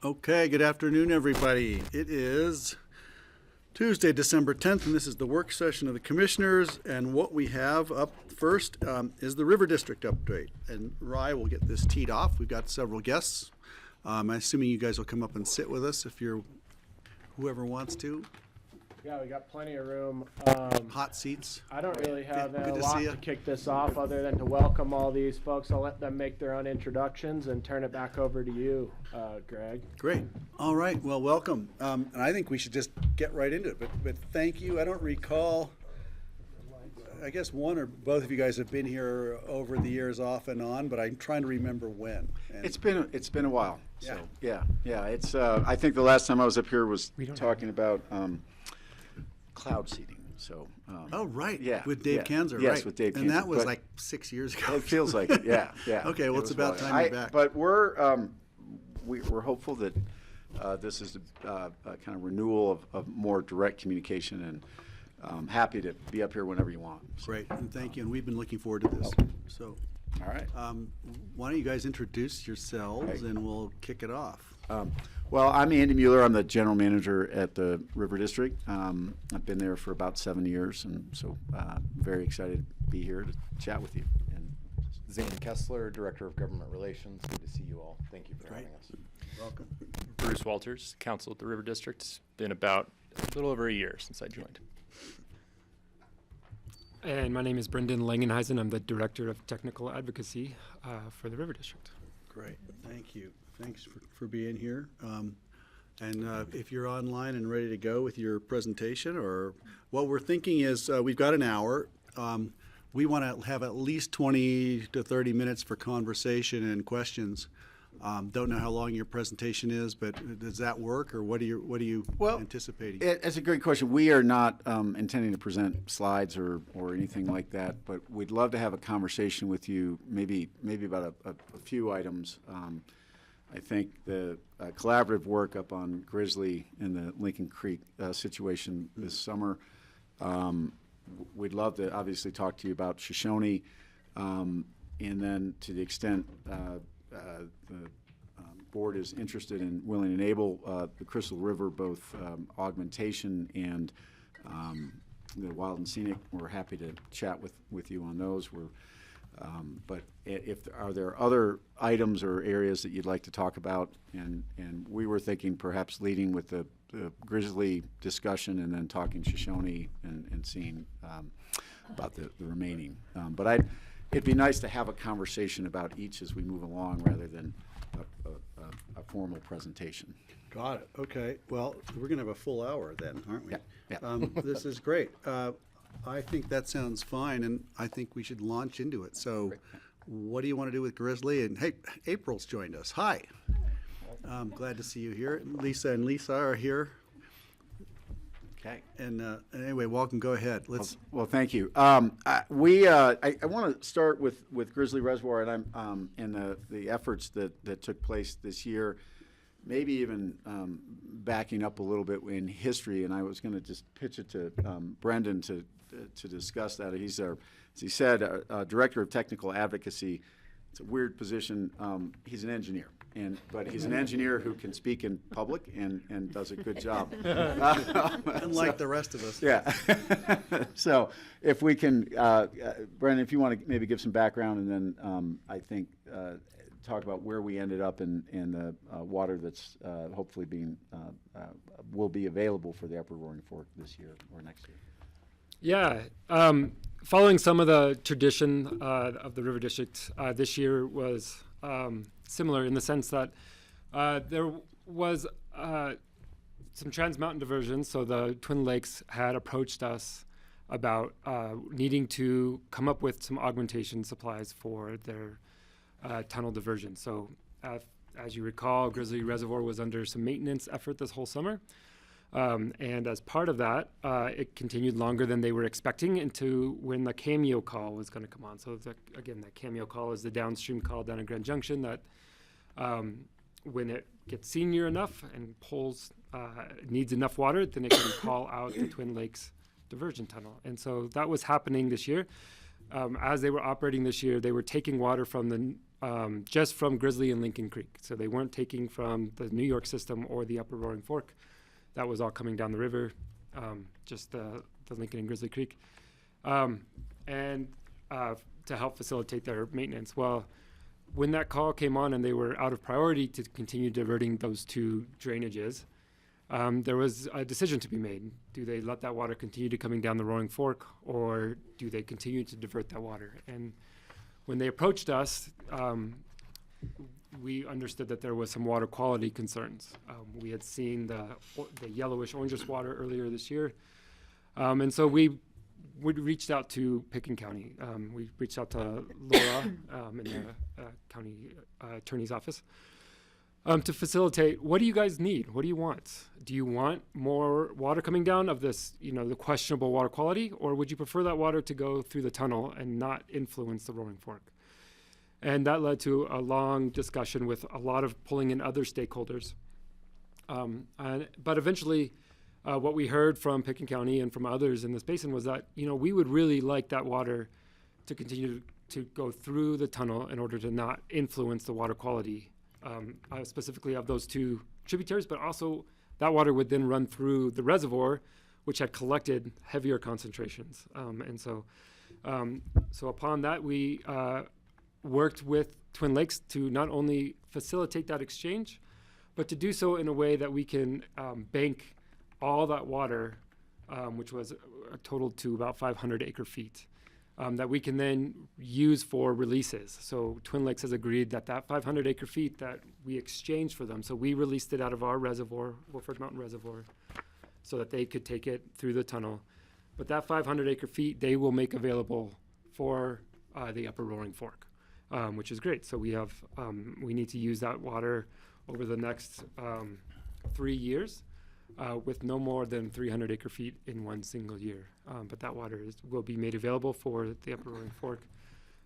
Okay, good afternoon, everybody. It is Tuesday, December 10th, and this is the work session of the Commissioners. And what we have up first is the River District update. And Rye will get this teed off. We've got several guests. I'm assuming you guys will come up and sit with us if you're whoever wants to. Yeah, we got plenty of room. Hot seats. I don't really have Good a to lot see ya. to kick this off other than to welcome all these folks. I'll let them make their own introductions and turn it back over to you, Greg. Great. All right. Well, welcome. And I think we should just get right into it. But thank you. I don't recall. I guess one or both of you guys have been here over the years, off and on. But I'm trying to remember when. And It's been a while. Yeah. So yeah. It's I think the last time I was up here was talking about cloud seeding. So. Oh right. Yeah. With Dave yeah. Kanzer. Yes, right. with Dave Kanzer. And that was but like 6 years ago. It feels like it. Yeah. Okay. Well, it's about time you're back. But we're hopeful that this is a kind of renewal of more direct communication, and happy to be up here whenever you want. So. Great. And thank you. And we've been looking forward to this. So. All right. Why don't you guys introduce yourselves, Right. and we'll kick it off. Well, I'm Andy Mueller. I'm the general manager at the River District. I've been there for about 7 years, and so very excited to be here to chat with you. And Zane Kessler, Director of Government Relations. Good to see you all. Thank you for Great. having us. Welcome. Bruce Walters, counsel at the River District. It's been about a little over a year since I joined. And my name is Brendan Langenheisen. I'm the Director of Technical Advocacy for the River District. Great. Thank you. Thanks for being here. And if you're online and ready to go with your presentation, or what we're thinking is we've got an hour. We want to have at least 20 to 30 minutes for conversation and questions. Don't know how long your presentation is, but does that work, or what are you anticipating? It's a great question. We are not intending to present slides or anything like that, but we'd love to have a conversation with you, maybe about a few items. I think the collaborative work up on Grizzly and the Lincoln Creek situation this summer. We'd love to obviously talk to you about Shoshone, and then to the extent the board is interested in willing and able, the Crystal River, both augmentation and the wild and scenic. We're happy to chat with you on those. But are there other items or areas that you'd like to talk about? And we were thinking perhaps leading with the Grizzly discussion and then talking Shoshone and seeing about the remaining. But it'd be nice to have a conversation about each as we move along rather than a formal presentation. Got it. Okay. Well, we're going to have a full hour then, aren't we? Yeah. This is great. I think that sounds fine, and I think we should launch into it. So what do you want to do with Grizzly? And hey, April's joined us. Hi. I'm glad to see you here. Lisa and Lisa are here. Okay. And anyway, welcome. Go ahead. Well, thank you. I want to start with Grizzly Reservoir, and and the efforts that took place this year. Maybe even backing up a little bit in history, and I was going to just pitch it to Brendan to discuss that. He's our, as he said, Director of Technical Advocacy. It's a weird position. He's an engineer, but he's an engineer who can speak in public and does a good job. Unlike the rest of us. Yeah. So if we can, Brendan, if you want to maybe give some background, and then I think talk about where we ended up in the water that's hopefully will be available for the Upper Roaring Fork this year or next year. Yeah. Following some of the tradition of the River District, this year was similar in the sense that there was some trans-mountain diversions. So the Twin Lakes had approached us about needing to come up with some augmentation supplies for their tunnel diversion. So as you recall, Grizzly Reservoir was under some maintenance effort this whole summer. And as part of that, it continued longer than they were expecting into when the cameo call was going to come on. So again, that cameo call is the downstream call down in Grand Junction that when it gets senior enough and needs enough water, then it can call out the Twin Lakes diversion tunnel. And so that was happening this year. As they were operating this year, they were taking water from the just from Grizzly and Lincoln Creek. So they weren't taking from the New York system or the Upper Roaring Fork. That was all coming down the river, just the Lincoln and Grizzly Creek, and to help facilitate their maintenance. Well, when that call came on and they were out of priority to continue diverting those two drainages, there was a decision to be made. Do they let that water continue to coming down the Roaring Fork, or do they continue to divert that water? And when they approached us, we understood that there was some water quality concerns. We had seen the yellowish orangish water earlier this year. And so we reached out to Pickens County. We reached out to Laura in the county attorney's office to facilitate. What do you guys need? What do you want? Do you want more water coming down of this, the questionable water quality, or would you prefer that water to go through the tunnel and not influence the Roaring Fork? And that led to a long discussion with a lot of pulling in other stakeholders. But eventually, what we heard from Pickens County and from others in this basin was that, we would really like that water to continue to go through the tunnel in order to not influence the water quality, specifically of those two tributaries, but also that water would then run through the reservoir, which had collected heavier concentrations. So upon that, we worked with Twin Lakes to not only facilitate that exchange, but to do so in a way that we can bank all that water, which was totaled to about 500 acre feet, that we can then use for releases. So Twin Lakes has agreed that 500 acre feet that we exchanged for them, so we released it out of our reservoir, Wolford Mountain Reservoir, so that they could take it through the tunnel. But that 500 acre feet, they will make available for the Upper Roaring Fork, which is great. So we need to use that water over the next 3 years. With no more than 300 acre feet in one single year. But that water will be made available for the Upper Roaring Fork.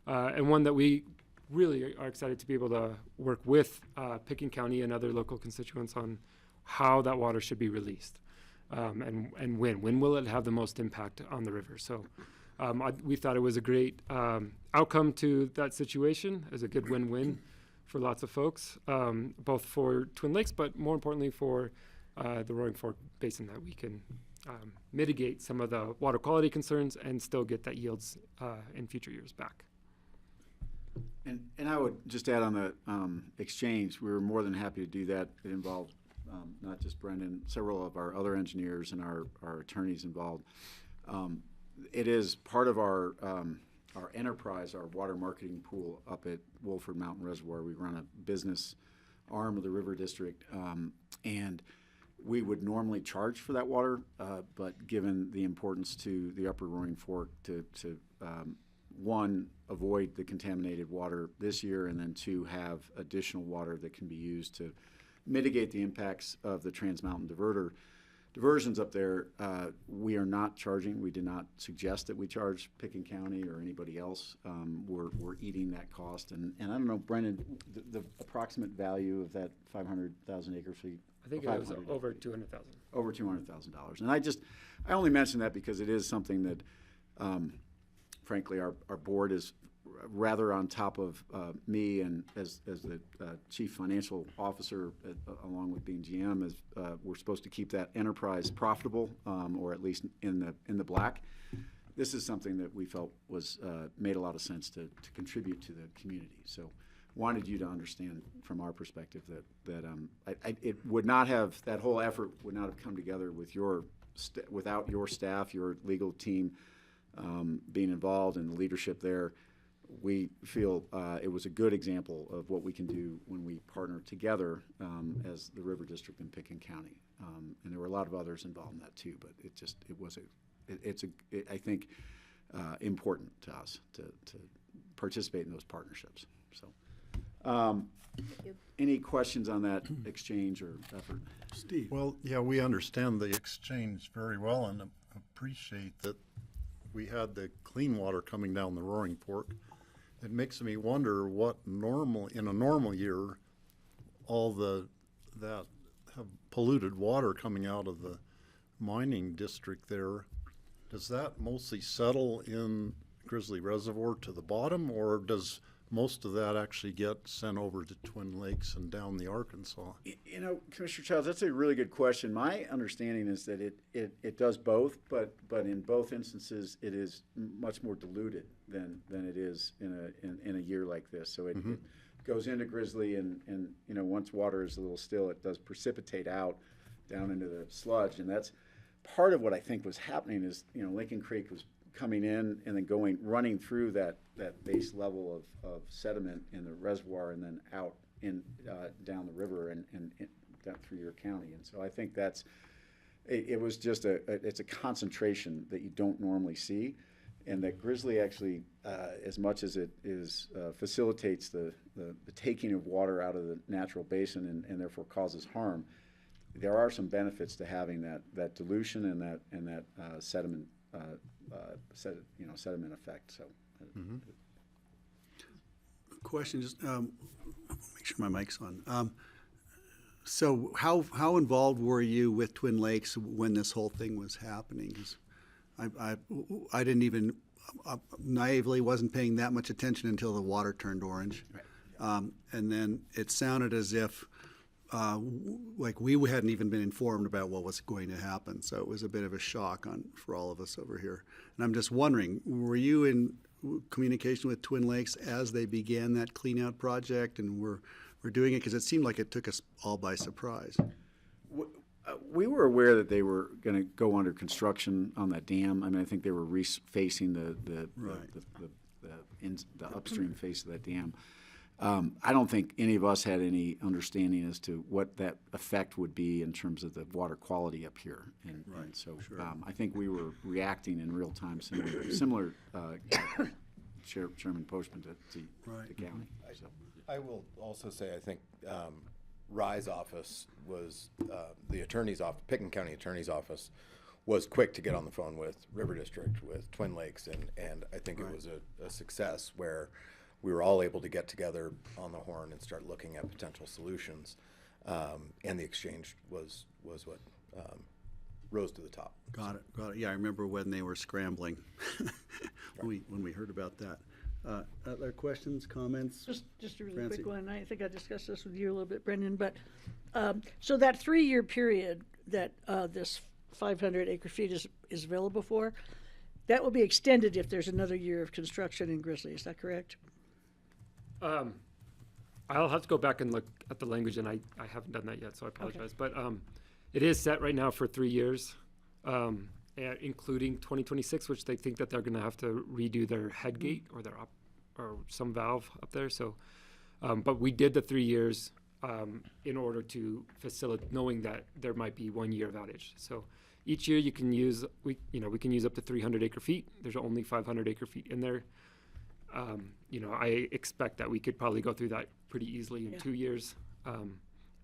And one that we really are excited to be able to work with Pickens County and other local constituents on how that water should be released and when. When will it have the most impact on the river? So we thought it was a great outcome to that situation. It was a good win-win for lots of folks, both for Twin Lakes, but more importantly for the Roaring Fork Basin, that we can mitigate some of the water quality concerns and still get that yields in future years back. And I would just add on the exchange, we were more than happy to do that. It involved not just Brendan, several of our other engineers and our attorneys involved. It is part of our enterprise, our water marketing pool up at Wolford Mountain Reservoir. We run a business arm of the River District, and we would normally charge for that water, but given the importance to the Upper Roaring Fork to one, avoid the contaminated water this year, and then two, have additional water that can be used to mitigate the impacts of the Trans Mountain diversions up there, we are not charging. We did not suggest that we charge Pickens County or anybody else. We're eating that cost. And I don't know, Brendan, the approximate value of that 500,000 acre feet? I think it was over 200,000. Over $200,000. And I only mention that because it is something that, frankly, our board is rather on top of me, and as the chief financial officer, along with being GM, we're supposed to keep that enterprise profitable, or at least in the black. This is something that we felt was made a lot of sense to contribute to the community. So wanted you to understand from our perspective that it would not have, that whole effort would not have come together with without your staff, your legal team being involved, and the leadership there. We feel it was a good example of what we can do when we partner together as the River District and Pickens County. And there were a lot of others involved in that too, but it's I think important to us to participate in those partnerships. So, any questions on that exchange or effort? Steve? Well, yeah, we understand the exchange very well and appreciate that we had the clean water coming down the Roaring Fork. It makes me wonder what in a normal year, all that have polluted water coming out of the mining district there, does that mostly settle in Grizzly Reservoir to the bottom, or does most of that actually get sent over to Twin Lakes and down the Arkansas? You know, Commissioner Childs, that's a really good question. My understanding is that it does both, but in both instances, it is much more diluted than it is in a year like this. So it goes into Grizzly, and you know, once water is a little still, it does precipitate out down into the sludge, and that's part of what I think was happening. Is, you know, Lincoln Creek was coming in and then running through that base level of sediment in the reservoir and then out down the river and down through your county. And so I think it was just it's a concentration that you don't normally see, and that Grizzly actually, as much as it facilitates the taking of water out of the natural basin and therefore causes harm, there are some benefits to having that dilution and that sediment. Sediment effect. So, Question, just make sure my mic's on. So how involved were you with Twin Lakes when this whole thing was happening? 'Cause I didn't even naively wasn't paying that much attention until the water turned orange, and then it sounded as if like we hadn't even been informed about what was going to happen. So it was a bit of a shock for all of us over here. And I'm just wondering, were you in communication with Twin Lakes as they began that clean out project and were doing it? Because it seemed like it took us all by surprise. we were aware that they were going to go under construction on that dam. I mean, I think they were facing the upstream face of that dam. I don't think any of us had any understanding as to what that effect would be in terms of the water quality up here. And so I think we were reacting in real time, similar Chairman Postman to the county. So. I will also say, I think Rye's office was, the attorney's office, Pickens County Attorney's Office, was quick to get on the phone with River District, with Twin Lakes, and I think it was a success where we were all able to get together on the horn and start looking at potential solutions, and the exchange was what rose to the top. Got it. Yeah, I remember when they were scrambling when we heard about that. Other questions, comments? Just a really Francie? quick one. I think I discussed this with you a little bit, Brendan, but so that 3-year period that this 500 acre feet is available for, that will be extended if there's another year of construction in Grizzly. Is that correct? I'll have to go back and look at the language, and I haven't done that yet, so I apologize. But it is set right now for 3 years, including 2026, which they think that they're going to have to redo their head gate or or some valve up there. So, but we did the 3 years in order to facilitate, knowing that there might be 1 year of outage. So each year you can use we can use up to 300 acre feet. There's only 500 acre feet in there. I expect that we could probably go through that pretty easily in 2 years.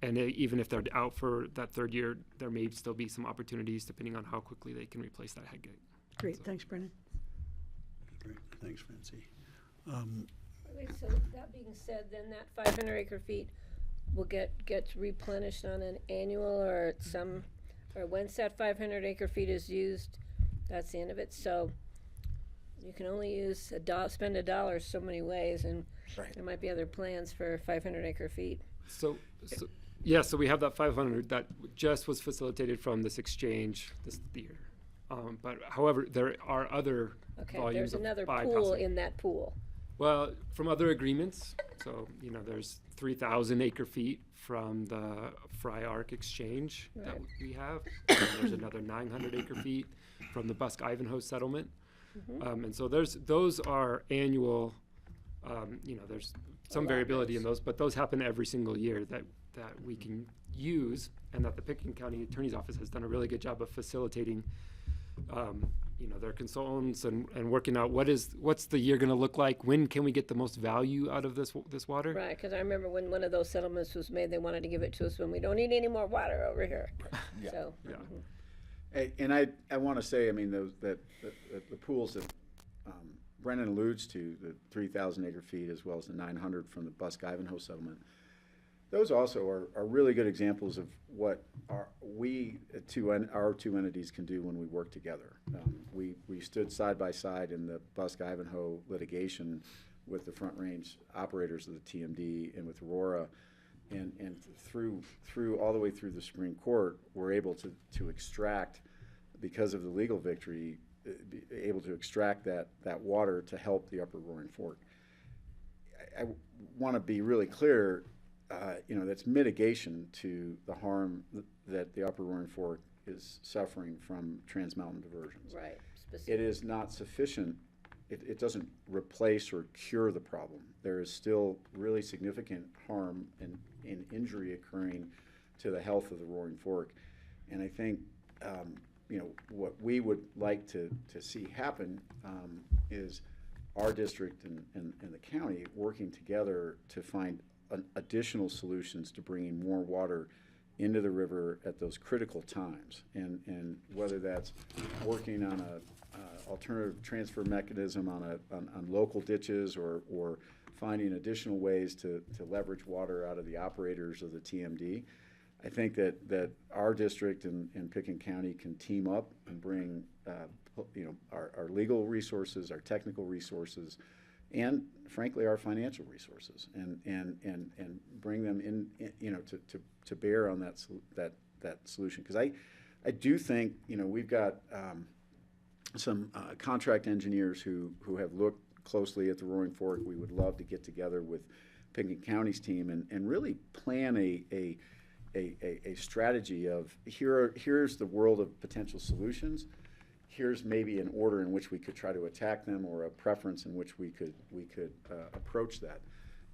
And even if they're out for that third year, there may still be some opportunities depending on how quickly they can replace that head gate. Great, thanks, Brendan. Great, thanks, Francie. Wait, so that being said, then that 500 acre feet will get replenished on an annual or once that 500 acre feet is used, that's the end of it. So you can only spend $1 so many ways, and there might be other plans for 500 acre feet. So we have that 500 that just was facilitated from this exchange this year. But however, there are other volumes there's of another bypassing. pool in that pool. Well, from other agreements, so there's 3,000 acre feet from the Fry Arc exchange that we have. And there's another 900 acre feet from the Busk Ivanhoe settlement. And so those are annual. There's some variability in those, but those happen every single year that we can use, and that the Pickens County Attorney's Office has done a really good job of facilitating. Their consultants and working out what's the year going to look like. When can we get the most value out of this water? Right, because I remember when one of those settlements was made, they wanted to give it to us when we don't need any more water over here. Yeah. So. And I want to say, I mean, the pools that Brendan alludes to, the 3,000 acre feet as well as the 900 from the Busk Ivanhoe settlement, those also are really good examples of what our two entities can do when we work together. We stood side by side in the Busk Ivanhoe litigation, with the Front Range operators of the TMD and with Aurora, and through all the way through the Supreme Court, we're able to extract, because of the legal victory, able to extract that water to help the Upper Roaring Fork. I want to be really clear, that's mitigation to the harm that the Upper Roaring Fork is suffering from Trans Mountain diversions. Right, It specific. is not sufficient. It doesn't replace or cure the problem. There is still really significant harm and injury occurring to the health of the Roaring Fork. And I think, what we would like to see happen is our district and the county working together to find additional solutions to bringing more water into the river at those critical times. And whether that's working on a alternative transfer mechanism on local ditches or finding additional ways to leverage water out of the operators of the TMD. I think that our district and Pickens County can team up and bring our legal resources, our technical resources, and frankly our financial resources, and bring them in to bear on that solution. Because I do think we've got some contract engineers who have looked closely at the Roaring Fork. We would love to get together with Pickens County's team and really plan a strategy of here's the world of potential solutions. Here's maybe an order in which we could try to attack them, or a preference in which we could approach that.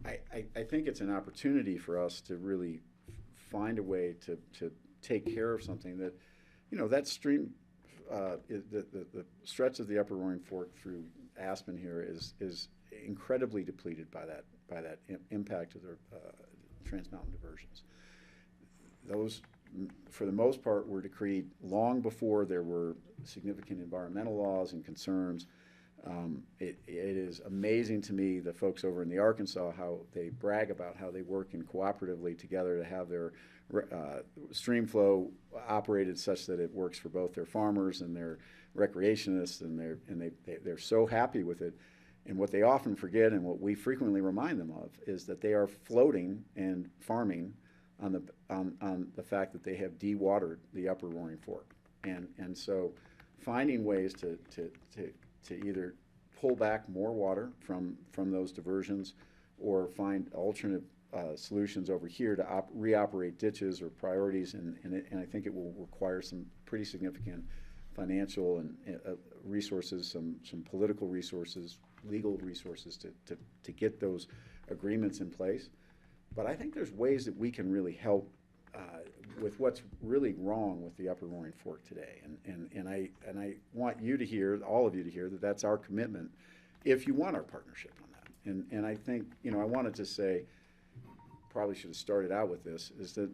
I think it's an opportunity for us to really find a way to take care of something that, that stream, the stretch of the Upper Roaring Fork through Aspen here is incredibly depleted by that impact of the Trans Mountain diversions. Those, for the most part, were decreed long before there were significant environmental laws and concerns. It is amazing to me, the folks over in the Arkansas, how they brag about how they work in cooperatively together to have their stream flow operated such that it works for both their farmers and their recreationists, and they're so happy with it. And what they often forget, and what we frequently remind them of, is that they are floating and farming on the fact that they have dewatered the Upper Roaring Fork, and so finding ways to either pull back more water from those diversions, or find alternate solutions over here to reoperate ditches or priorities, and I think it will require some pretty significant financial and resources, some political resources, legal resources to get those agreements in place. But I think there's ways that we can really help with what's really wrong with the Upper Roaring Fork today. And I want you to hear, all of you to hear, that that's our commitment if you want our partnership on that. And I think, I wanted to say, probably should have started out with this, is that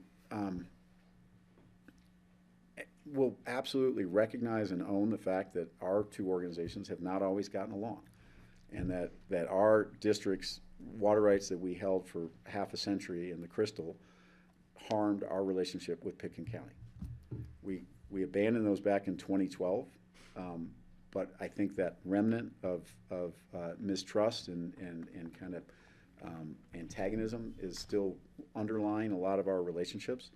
we'll absolutely recognize and own the fact that our two organizations have not always gotten along, and that our district's water rights that we held for half a century in the Crystal harmed our relationship with Pickens County. We abandoned those back in 2012, but I think that remnant of mistrust and kind of antagonism is still underlying a lot of our relationships.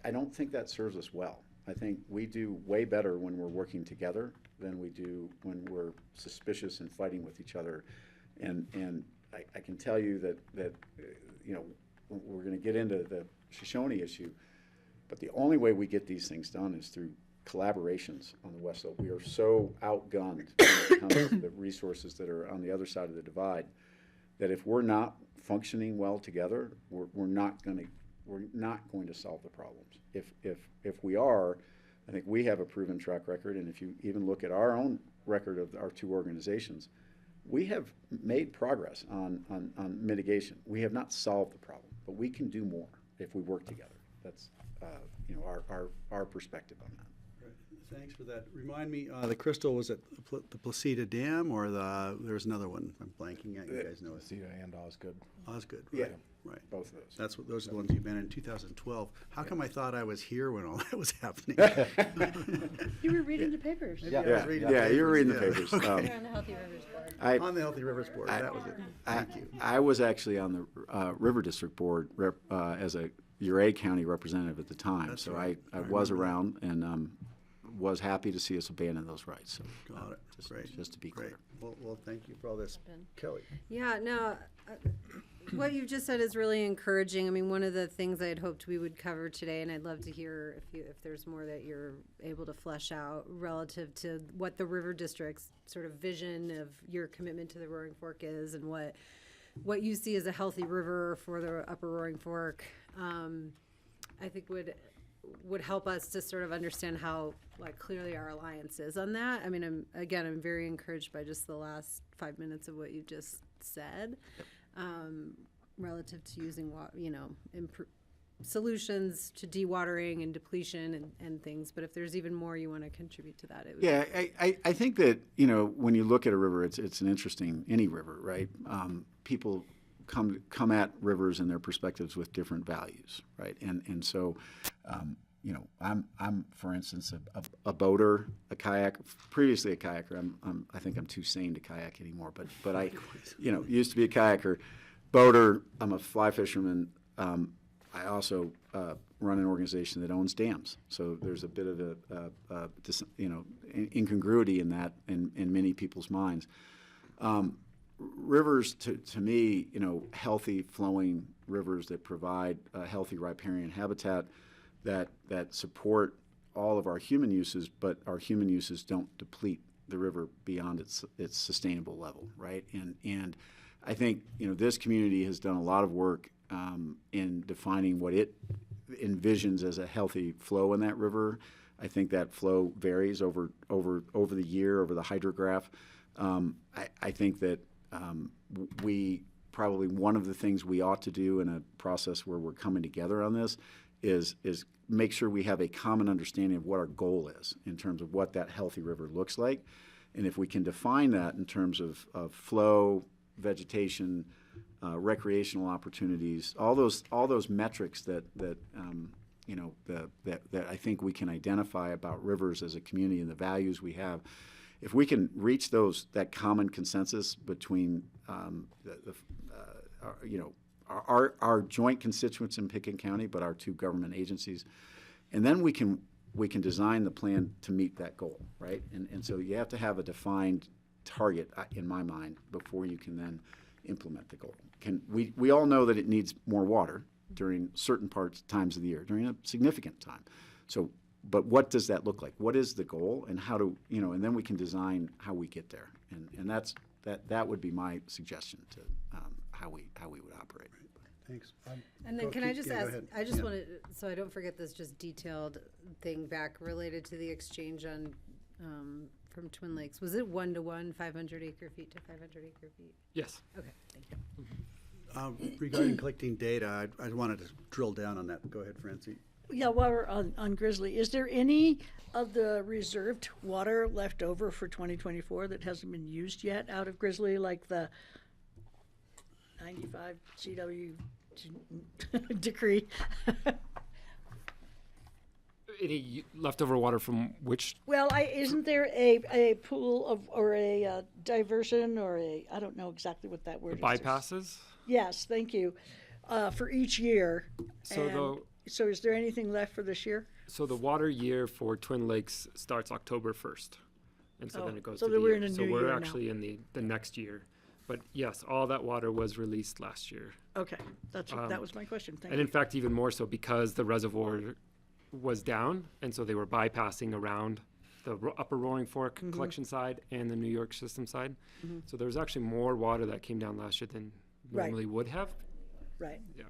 I don't think that serves us well. I think we do way better when we're working together than we do when we're suspicious and fighting with each other. And I can tell you that we're going to get into the Shoshone issue, but the only way we get these things done is through collaborations on the West Slope. We are so outgunned when it comes to the resources that are on the other side of the divide, that if we're not functioning well together, we're not going to solve the problems. If we are, I think we have a proven track record, and if you even look at our own record of our two organizations, we have made progress on mitigation. We have not solved the problem, but we can do more if we work together. That's our perspective on that. Thanks for that. Remind me, the Crystal, was it the Placida Dam or there was another one I'm blanking at, you guys know it. Cedar and Osgood. Osgood, Yeah. right, right. Both of those. Those are the ones you've been in 2012. How come I thought I was here when all that was happening? You were reading the papers. Maybe I was Yeah, reading yeah, you were reading the yeah. papers. You're on the Healthy Rivers Board. On the Healthy Rivers Board, that was it. Thank you. I was actually on the River District Board as a Uray County representative at the time. That's so right. I I was remember that. around and was happy to see us abandon those rights. So, Got it. Great. Just to be Great. clear. Well, thank you for all this. Kelly? Yeah, no, what you've just said is really encouraging. I mean, one of the things I had hoped we would cover today, and I'd love to hear if there's more that you're able to flesh out relative to what the River District's sort of vision of your commitment to the Roaring Fork is, and what you see as a healthy river for the Upper Roaring Fork. I think would help us to sort of understand how clearly our alliance is on that. I mean, I'm very encouraged by just the last 5 minutes of what you just said, relative to using solutions to dewatering and depletion and things. But if there's even more you want to contribute to that, it would. Yeah, I think that, when you look at a river, it's an interesting, any river, right? People come at rivers and their perspectives with different values, right? And so, I'm for instance a boater, a kayak, previously a kayaker. I think I'm too sane to kayak anymore, but I, used to be a kayaker, boater. I'm a fly fisherman. I also run an organization that owns dams, so there's a bit of a incongruity in that in many people's minds. Rivers, to me, healthy flowing rivers that provide a healthy riparian habitat that support all of our human uses, but our human uses don't deplete the river beyond its sustainable level, right? And I think this community has done a lot of work in defining what it envisions as a healthy flow in that river. I think that flow varies over the year, over the hydrograph. I think that we probably, one of the things we ought to do in a process where we're coming together on this is make sure we have a common understanding of what our goal is in terms of what that healthy river looks like. And if we can define that in terms of flow, vegetation, recreational opportunities, all those metrics that I think we can identify about rivers as a community and the values we have. If we can reach that common consensus between our joint constituents in Pickens County, but our two government agencies, and then we can design the plan to meet that goal, right? And so you have to have a defined target, in my mind, before you can then implement the goal. We all know that it needs more water during certain times of the year, during a significant time. So, but what does that look like? What is the goal, and how do and then we can design how we get there. And that would be my suggestion to how we would operate. Thanks. And then can I just go ask, ahead. I just Yeah. wanted, so I don't forget this just detailed thing back related to the exchange on, from Twin Lakes. Was it 1-to-1, 500 acre feet to 500 acre feet? Yes. Okay, thank you. Regarding collecting data, I wanted to drill down on that. Go ahead, Francie. Yeah, while we're on Grizzly, is there any of the reserved water left over for 2024 that hasn't been used yet out of Grizzly, like the 95 CW decree? Any leftover water from which? Well, isn't there a pool of, or a diversion, or I don't know exactly what that word is. Bypasses? Yes, thank you, for each year. So is there anything left for this year? So the water year for Twin Lakes starts October 1st. And so then it goes so to that the we're year. in a So new we're year now. actually in the next year. But yes, all that water was released last year. Okay, that was my question, thank And you. in fact, even more so because the reservoir was down, and so they were bypassing around the upper Roaring Fork Mm-hmm. collection side and the New York system side. So there was actually more water that came down last year than Right. normally would have. Right, Yeah.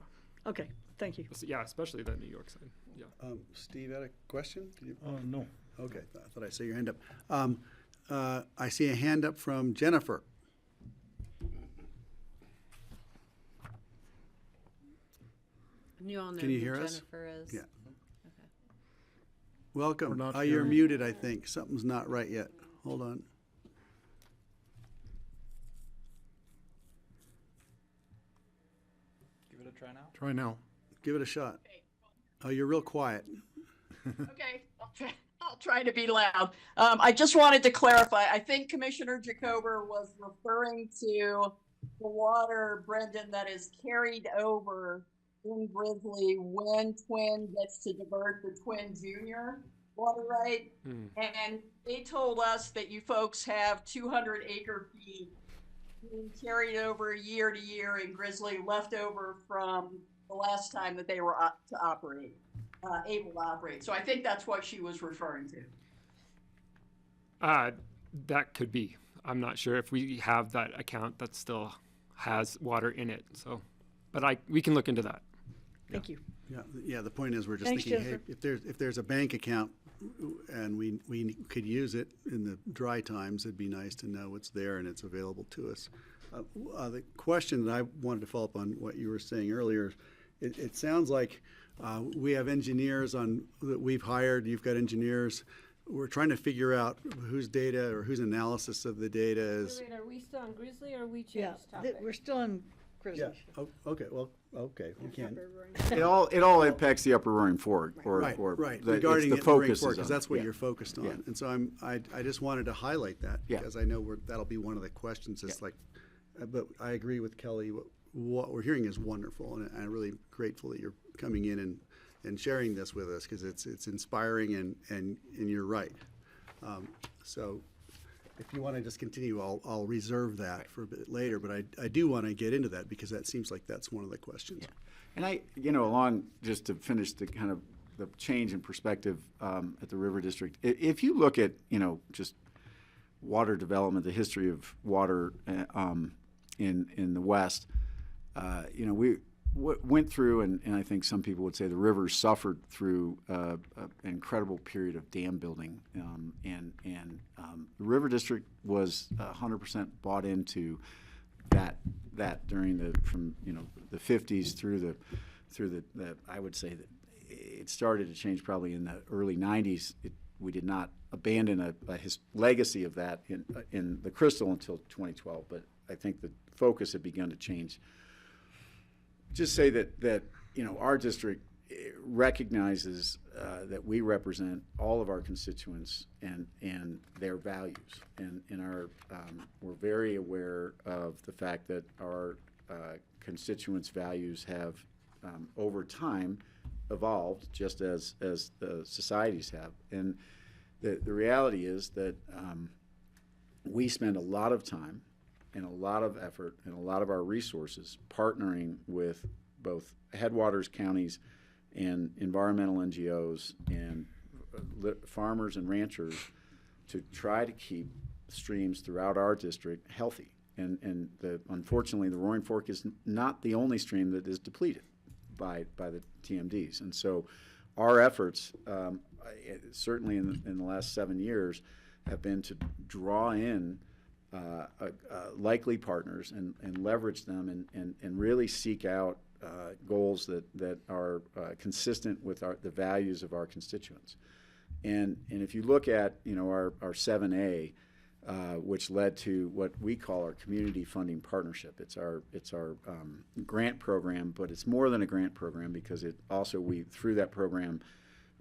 okay, thank you. Yeah, especially the New York side. Yeah. Steve had a question? No. Okay, I thought I saw your hand up. I see a hand up from Jennifer. And you all know Can you who hear us? Jennifer is? Yeah. Welcome. not You're hearing. muted, I think. Something's not right yet. Hold on. Give it a try now. Try now. Give it a shot. Oh, you're real quiet. Okay, I'll try to be loud. I just wanted to clarify. I think Commissioner Jacober was referring to the water, Brendan, that is carried over in Grizzly when Twin gets to divert the Twin Junior water right. And they told us that you folks have 200 acre feet being carried over year to year in Grizzly, left over from the last time that they were able to operate. So I think that's what she was referring to. That could be. I'm not sure if we have that account that still has water in it. So, but we can look into that. Thank you. Yeah. The point is, we're just Thanks, thinking, hey, Jennifer. if there's a bank account and we could use it in the dry times, it'd be nice to know it's there and it's available to us. The question that I wanted to follow up on what you were saying earlier, it sounds like we have engineers that we've hired. You've got engineers. We're trying to figure out whose data or whose analysis of the data is. Wait, are we still on Grizzly or are we Yeah, changed topic? we're still in Grizzly. Yeah. Oh, okay. Well, okay. We can. It all impacts the Upper Roaring Fork, or Right. the, Regarding it's the it, Roaring focus Fork, is because on that's what it. you're focused on. Yeah. And so I just wanted to highlight that Yeah. because I know that'll be one of the questions. It's like, but I agree with Kelly. What we're hearing is wonderful, and I'm really grateful that you're coming in and sharing this with us because it's inspiring and you're right. So if you want to just continue, I'll reserve that for a bit later. But I do want to get into that because that seems like that's one of the questions. And along, just to finish the kind of the change in perspective at the River District, if you look at, just water development, the history of water in the West, we went through, and I think some people would say the rivers suffered through an incredible period of dam building, and the River District was 100% bought into that during from the 50s through the I would say that it started to change probably in the early 90s. We did not abandon a legacy of that in the Crystal until 2012, but I think the focus had begun to change. Just say that our district recognizes that we represent all of our constituents and their values, and we're very aware of the fact that our constituents' values have over time evolved just as the societies have, and the reality is that we spend a lot of time and a lot of effort and a lot of our resources partnering with both headwaters counties and environmental NGOs and farmers and ranchers to try to keep streams throughout our district healthy. And unfortunately, the Roaring Fork is not the only stream that is depleted by the TMDs. And so our efforts, certainly in the last 7 years, have been to draw in likely partners and leverage them and really seek out goals that are consistent with the values of our constituents. And if you look at our 7A, which led to what we call our community funding partnership. It's our grant program, but it's more than a grant program because through that program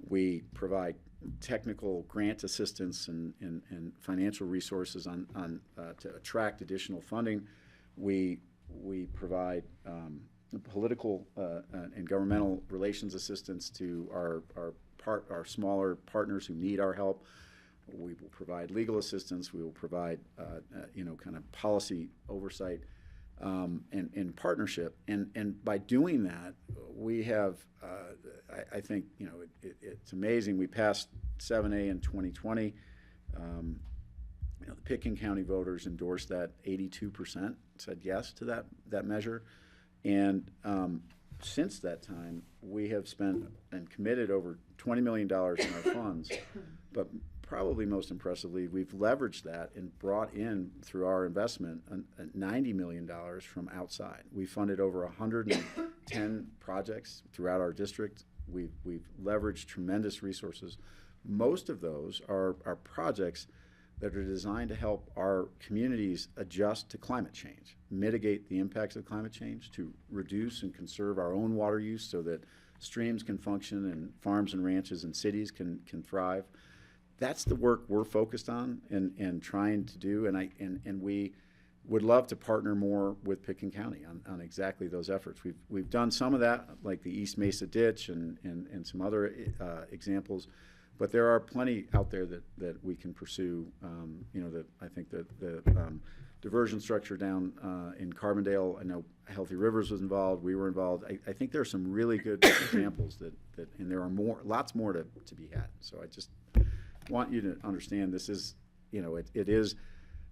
we provide technical grant assistance and financial resources to attract additional funding. We provide political and governmental relations assistance to our smaller partners who need our help. We will provide legal assistance. We will provide kind of policy oversight and partnership. And by doing that, we have I think it's amazing. We passed 7A in 2020. The Pitkin County voters endorsed that. 82% said yes to that measure. And since that time, we have spent and committed over $20 million in our funds. But probably most impressively, we've leveraged that and brought in, through our investment, $90 million from outside. We funded over 110 projects throughout our district. We've leveraged tremendous resources most of those are projects that are designed to help our communities adjust to climate change, mitigate the impacts of climate change, to reduce and conserve our own water use so that streams can function and farms and ranches and cities can thrive. That's the work we're focused on and trying to do, and we would love to partner more with Pickens County on exactly those efforts. We've done some of that, like the East Mesa Ditch and some other examples, but there are plenty out there that we can pursue. I think that the diversion structure down in Carbondale, I know Healthy Rivers was involved, we were involved. I think there are some really good examples that and there are lots more to be had. So I just want you to understand this is, it is,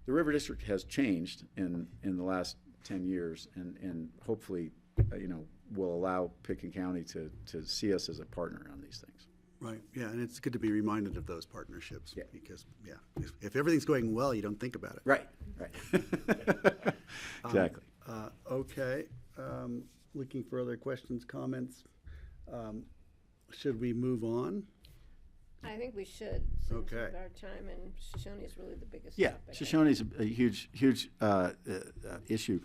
the River District has changed in the last 10 years and hopefully, will allow Pickens County to see us as a partner on these things. Right, yeah, and it's good to be reminded of those partnerships. Yeah. Because, if everything's going well, you don't think about it. Right. Exactly. Okay, looking for other questions, comments. Should we move on? I think we should, since Okay. it's our time, and Shoshone is really the biggest Yeah, topic. Shoshone's a huge issue.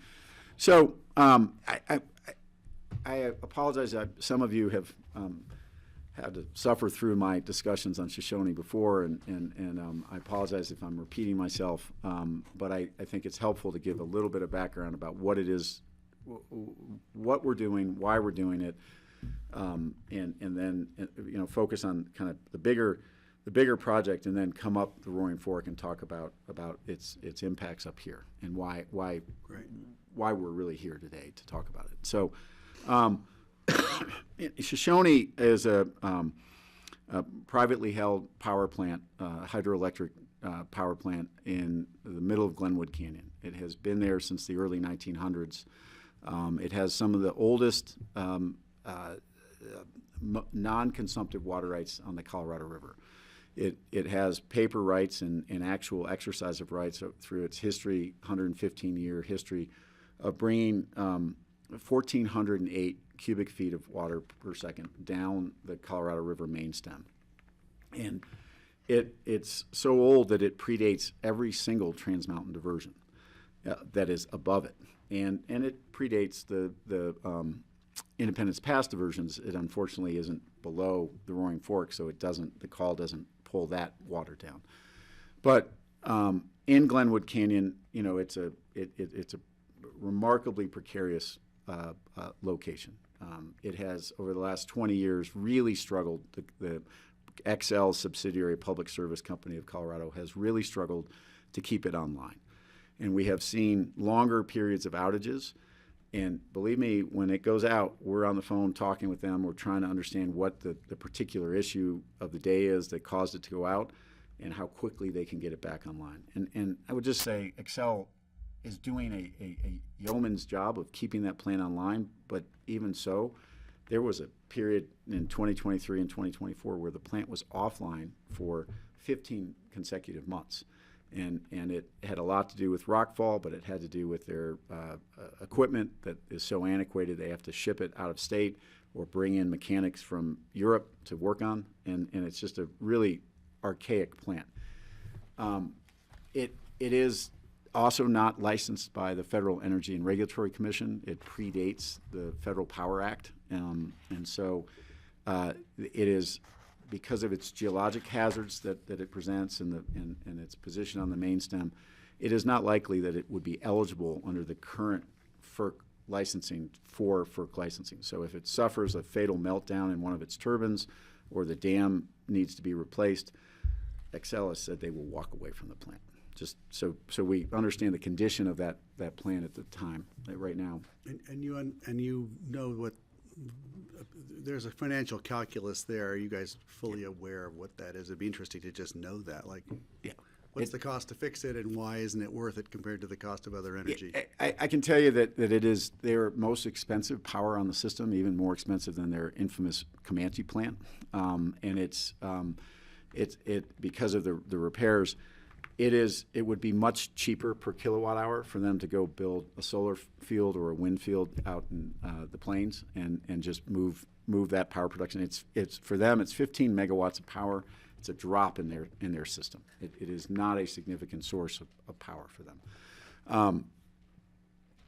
So I apologize. Some of you have had to suffer through my discussions on Shoshone before, and I apologize if I'm repeating myself. But I think it's helpful to give a little bit of background about what it is, what we're doing, why we're doing it. And then focus on kind of the bigger project, and then come up the Roaring Fork and talk about its impacts up here and why we're really here today to talk about it. So, Shoshone is a privately held power plant, hydroelectric power plant in the middle of Glenwood Canyon. It has been there since the early 1900s. It has some of the oldest non-consumptive water rights on the Colorado River. It has paper rights and actual exercise of rights through its history, 115-year history of bringing 1,408 cubic feet of water per second down the Colorado River main stem. And it's so old that it predates every single Trans Mountain diversion that is above it. And it predates the Independence Pass diversions. It unfortunately isn't below the Roaring Fork, so the call doesn't pull that water down. But in Glenwood Canyon, it's a remarkably precarious location. It has, over the last 20 years, really struggled. The XL subsidiary public service company of Colorado has really struggled to keep it online. And we have seen longer periods of outages. And believe me, when it goes out, we're on the phone talking with them. We're trying to understand what the particular issue of the day is that caused it to go out and how quickly they can get it back online. And I would just say Excel is doing a yeoman's job of keeping that plant online, but even so, there was a period in 2023 and 2024 where the plant was offline for 15 consecutive months. And it had a lot to do with rockfall, but it had to do with their equipment that is so antiquated they have to ship it out of state or bring in mechanics from Europe to work on, and it's just a really archaic plant. It is also not licensed by the Federal Energy and Regulatory Commission. It predates the Federal Power Act, and so it is, because of its geologic hazards that it presents and its position on the main stem, it is not likely that it would be eligible under the current FERC licensing for FERC licensing. So if it suffers a fatal meltdown in one of its turbines or the dam needs to be replaced, Excel has said they will walk away from the plant. Just so we understand the condition of that plant at the time, right now. And you know what, there's a financial calculus there. Are you guys fully aware of what that is? It'd be interesting to just know that. Like, what's the cost to fix it, and why isn't it worth it compared to the cost of other energy? I can tell you that it is their most expensive power on the system, even more expensive than their infamous Comanche plant. And it's because of the repairs. It would be much cheaper per kilowatt hour for them to go build a solar field or a wind field out in the plains and just move that power production. It's for them, it's 15 megawatts of power. It's a drop in their system. It is not a significant source of power for them.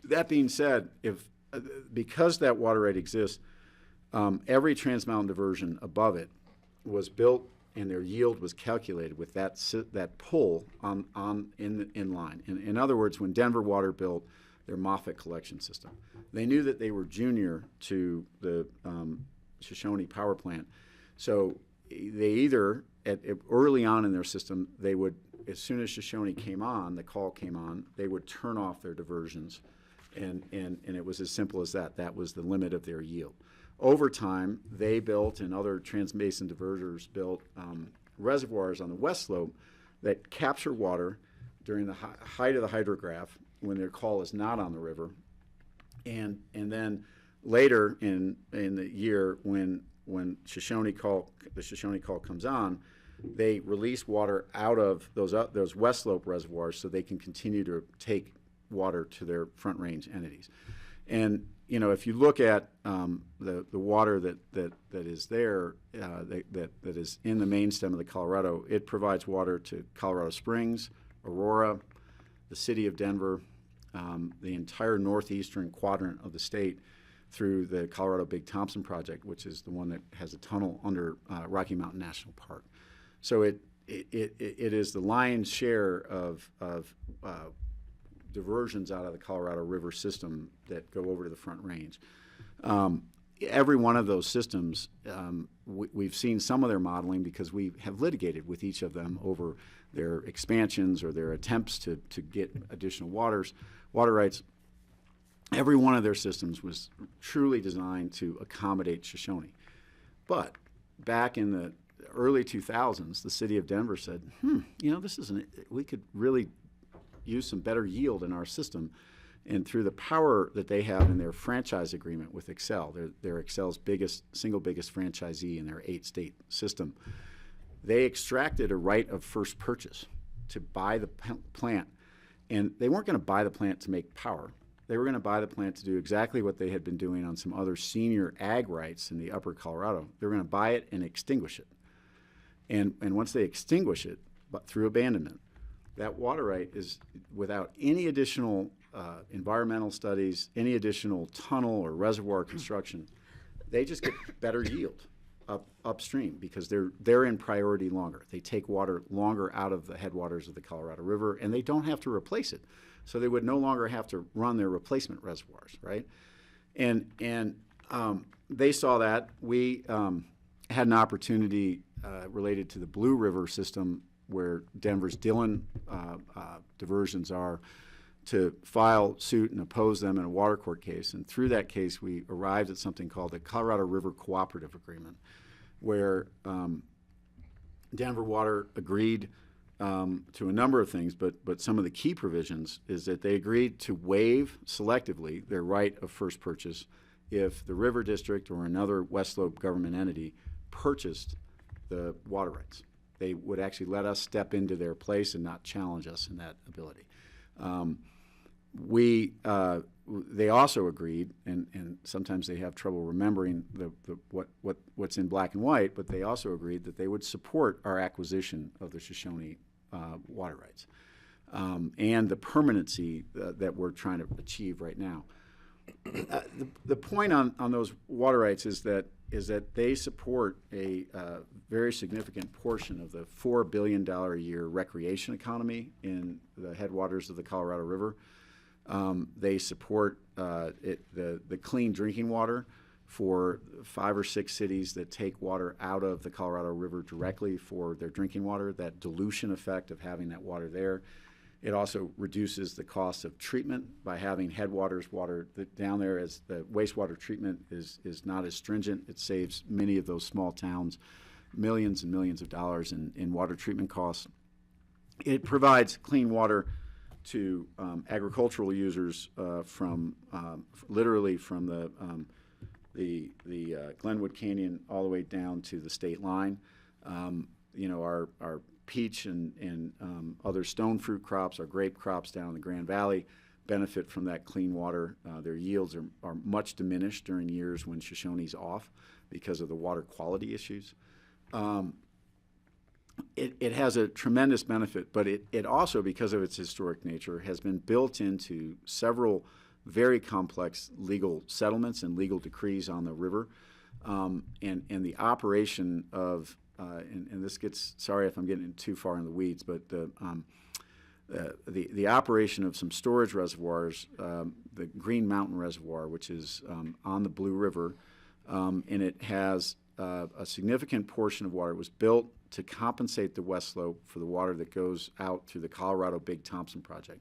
That being said, because that water right exists, every Trans Mountain diversion above it was built and their yield was calculated with that pull in line. In other words, when Denver Water built their Moffett collection system, they knew that they were junior to the Shoshone power plant, so they either early on in their system, they would, as soon as Shoshone came on, the call came on, they would turn off their diversions, and it was as simple as that. That was the limit of their yield. Over time, they built, and other transbasin diverters built, reservoirs on the west slope that capture water during the height of the hydrograph when their call is not on the river, and then later in the year when the Shoshone call comes on, they release water out of those west slope reservoirs so they can continue to take water to their front range entities. And if you look at the water that is there, that is in the main stem of the Colorado, it provides water to Colorado Springs, Aurora, the city of Denver, the entire northeastern quadrant of the state through the Colorado Big Thompson Project, which is the one that has a tunnel under Rocky Mountain National Park. So it is the lion's share of diversions out of the Colorado River system that go over to the Front Range. Every one of those systems, we've seen some of their modeling because we have litigated with each of them over their expansions or their attempts to get additional water rights. Every one of their systems was truly designed to accommodate Shoshone. But back in the early 2000s, the city of Denver said, we could really use some better yield in our system. And through the power that they have in their franchise agreement with Xcel, they're Xcel's single biggest franchisee in their 8-state system, they extracted a right of first purchase to buy the plant. And they weren't going to buy the plant to make power. They were going to buy the plant to do exactly what they had been doing on some other senior ag rights in the upper Colorado. They were going to buy it and extinguish it. And once they extinguish it, but through abandonment, that water right is without any additional environmental studies, any additional tunnel or reservoir construction. They just get better yield upstream because they're in priority longer. They take water longer out of the headwaters of the Colorado River, and they don't have to replace it. So they would no longer have to run their replacement reservoirs, right? And they saw that. We had an opportunity related to the Blue River system where Denver's Dillon diversions are to file suit and oppose them in a water court case. And through that case, we arrived at something called the Colorado River Cooperative Agreement, where Denver Water agreed to a number of things, but some of the key provisions is that they agreed to waive selectively their right of first purchase if the River District or another West Slope government entity purchased the water rights. They would actually let us step into their place and not challenge us in that ability. They also agreed, and sometimes they have trouble remembering what's in black and white, but they also agreed that they would support our acquisition of the Shoshone water rights and the permanency that we're trying to achieve right now. The point on those water rights is that they support a very significant portion of the $4 billion a year recreation economy in the headwaters of the Colorado River. They support the clean drinking water for 5 or 6 cities that take water out of the Colorado River directly for their drinking water, that dilution effect of having that water there. It also reduces the cost of treatment by having headwaters water down there, as the wastewater treatment is not as stringent. It saves many of those small towns millions and millions of dollars in water treatment costs. It provides clean water to agricultural users literally from the Glenwood Canyon all the way down to the state line. Our peach and other stone fruit crops, our grape crops down in the Grand Valley benefit from that clean water. Their yields are much diminished during years when Shoshone's off because of the water quality issues. it has a tremendous benefit, but it also, because of its historic nature, has been built into several very complex legal settlements and legal decrees on the river. And the operation of, and this gets, sorry if I'm getting too far in the weeds, but the operation of some storage reservoirs, the Green Mountain Reservoir, which is on the Blue River, and it has a significant portion of water. It was built to compensate the West Slope for the water that goes out through the Colorado Big Thompson project.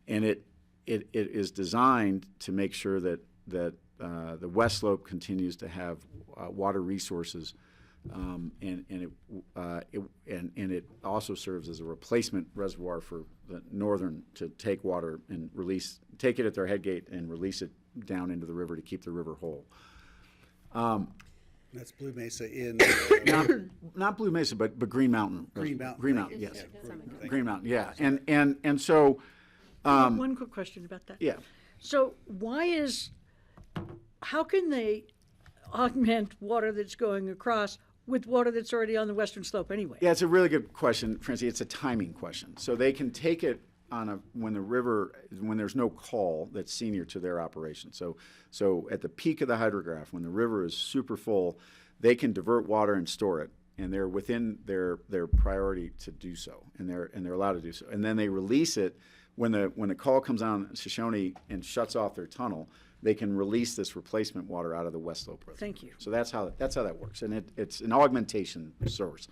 And it is designed to make sure that the West Slope continues to have water resources, and it also serves as a replacement reservoir for the northern to take water and take it at their head gate and release it down into the river to keep the river whole. That's Blue Mesa in. Not Blue Mesa, but Green Mountain. Green Mountain. Green Thank Mountain, you. yes. Yeah, Green Mountain, yeah. And so, One quick question about that. yeah. So how can they augment water that's going across with water that's already on the western slope anyway? Yeah, it's a really good question, Francie. It's a timing question. So they can take it when there's no call that's senior to their operation. So at the peak of the hydrograph, when the river is super full, they can divert water and store it, and they're within their priority to do so, and they're allowed to do so. And then they release it when the call comes on Shoshone and shuts off their tunnel. They can release this replacement water out of the West Slope River. Thank you. So that's how that works, and it's an augmentation source.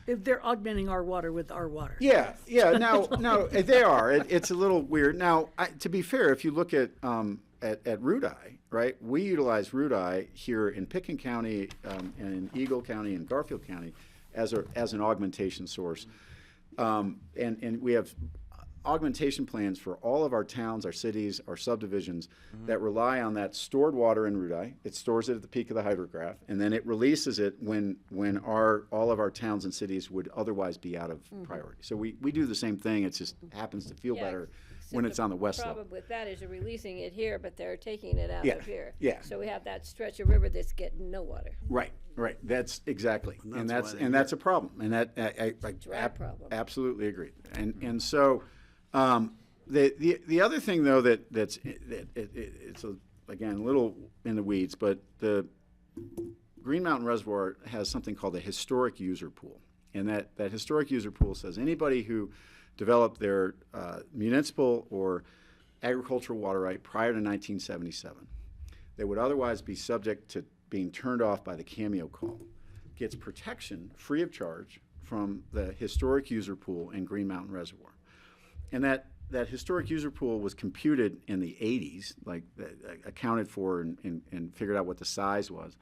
If they're augmenting our water with our water. Yeah. Now they are. It's a little weird. Now, to be fair, if you look at Rudeye, right? We utilize Rudeye here in Pickens County and in Eagle County and Garfield County as an augmentation source, and we have augmentation plans for all of our towns, our cities, our subdivisions that rely on that stored water in Rudeye. It stores it at the peak of the hydrograph, and then it releases it when all of our towns and cities would otherwise be out of priority. So we do the same thing. It just happens to feel better when it's on the west The slope. problem with that is you're releasing it here, but they're taking it out Yeah, of here. yeah. So we have that stretch of river that's getting no water. Right. That's exactly, and that's that's a problem, and that I Drought problem. absolutely agree. And so the other thing though it's again a little in the weeds, but the Green Mountain Reservoir has something called a historic user pool, and that historic user pool says anybody who developed their municipal or agricultural water right prior to 1977, they would otherwise be subject to being turned off by the cameo call, gets protection free of charge from the historic user pool in Green Mountain Reservoir. And that historic user pool was computed in the 80s, accounted for and figured out what the size was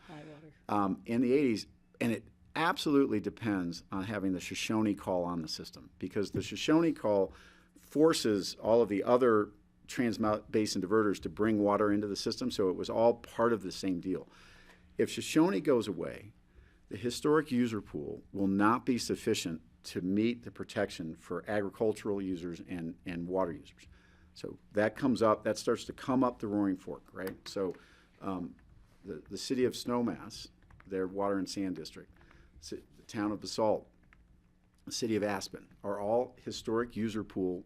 in the 80s, and it absolutely depends on having the Shoshone call on the system, because the Shoshone call forces all of the other trans-basin diverters to bring water into the system, so it was all part of the same deal. If Shoshone goes away, the historic user pool will not be sufficient to meet the protection for agricultural users and water users. So that starts to come up the Roaring Fork, right? So the city of Snowmass, their water and sand district, the town of Basalt, the city of Aspen are all historic user pool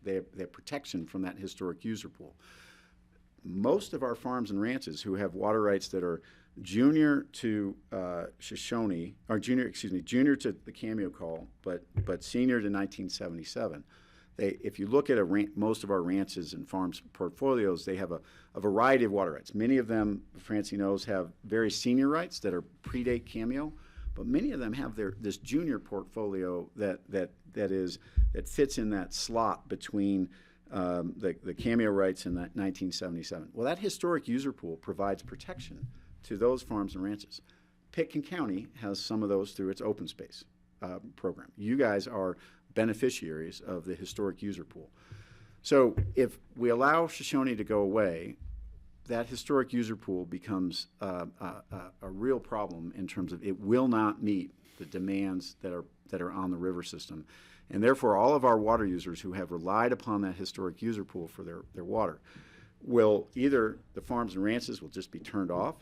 they have protection from that historic user pool. Most of our farms and ranches who have water rights that are junior to Shoshone, or junior to the cameo call, but senior to 1977. If you look at most of our ranches and farms portfolios, they have a variety of water rights. Many of them, Francie knows, have very senior rights that are predate cameo, but many of them have this junior portfolio that fits in that slot between the cameo rights in that 1977. Well, that historic user pool provides protection to those farms and ranches. Pickens County has some of those through its open space program. You guys are beneficiaries of the historic user pool. So if we allow Shoshone to go away, that historic user pool becomes a real problem in terms of it will not meet the demands that are on the river system. And therefore, all of our water users who have relied upon that historic user pool for their water will either, the farms and ranches will just be turned off,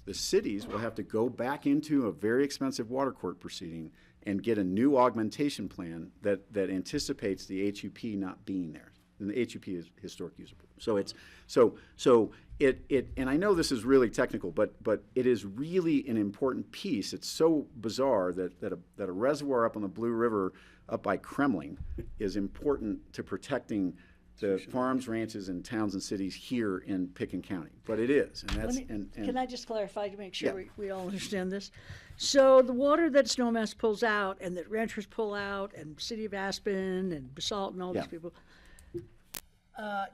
The cities will have to go back into a very expensive water court proceeding and get a new augmentation plan that anticipates the HUP not being there. And the HUP is historic user pool. So it's and I know this is really technical, but it is really an important piece. It's so bizarre that a reservoir up on the Blue River up by Kremling is important to protecting the farms, ranches, and towns and cities here in Pickens County. But it is, and that's Can I just clarify to make sure Yeah. we all understand this? So the water that Snowmass pulls out and that ranchers pull out and City of Aspen and Basalt and all Yeah. these people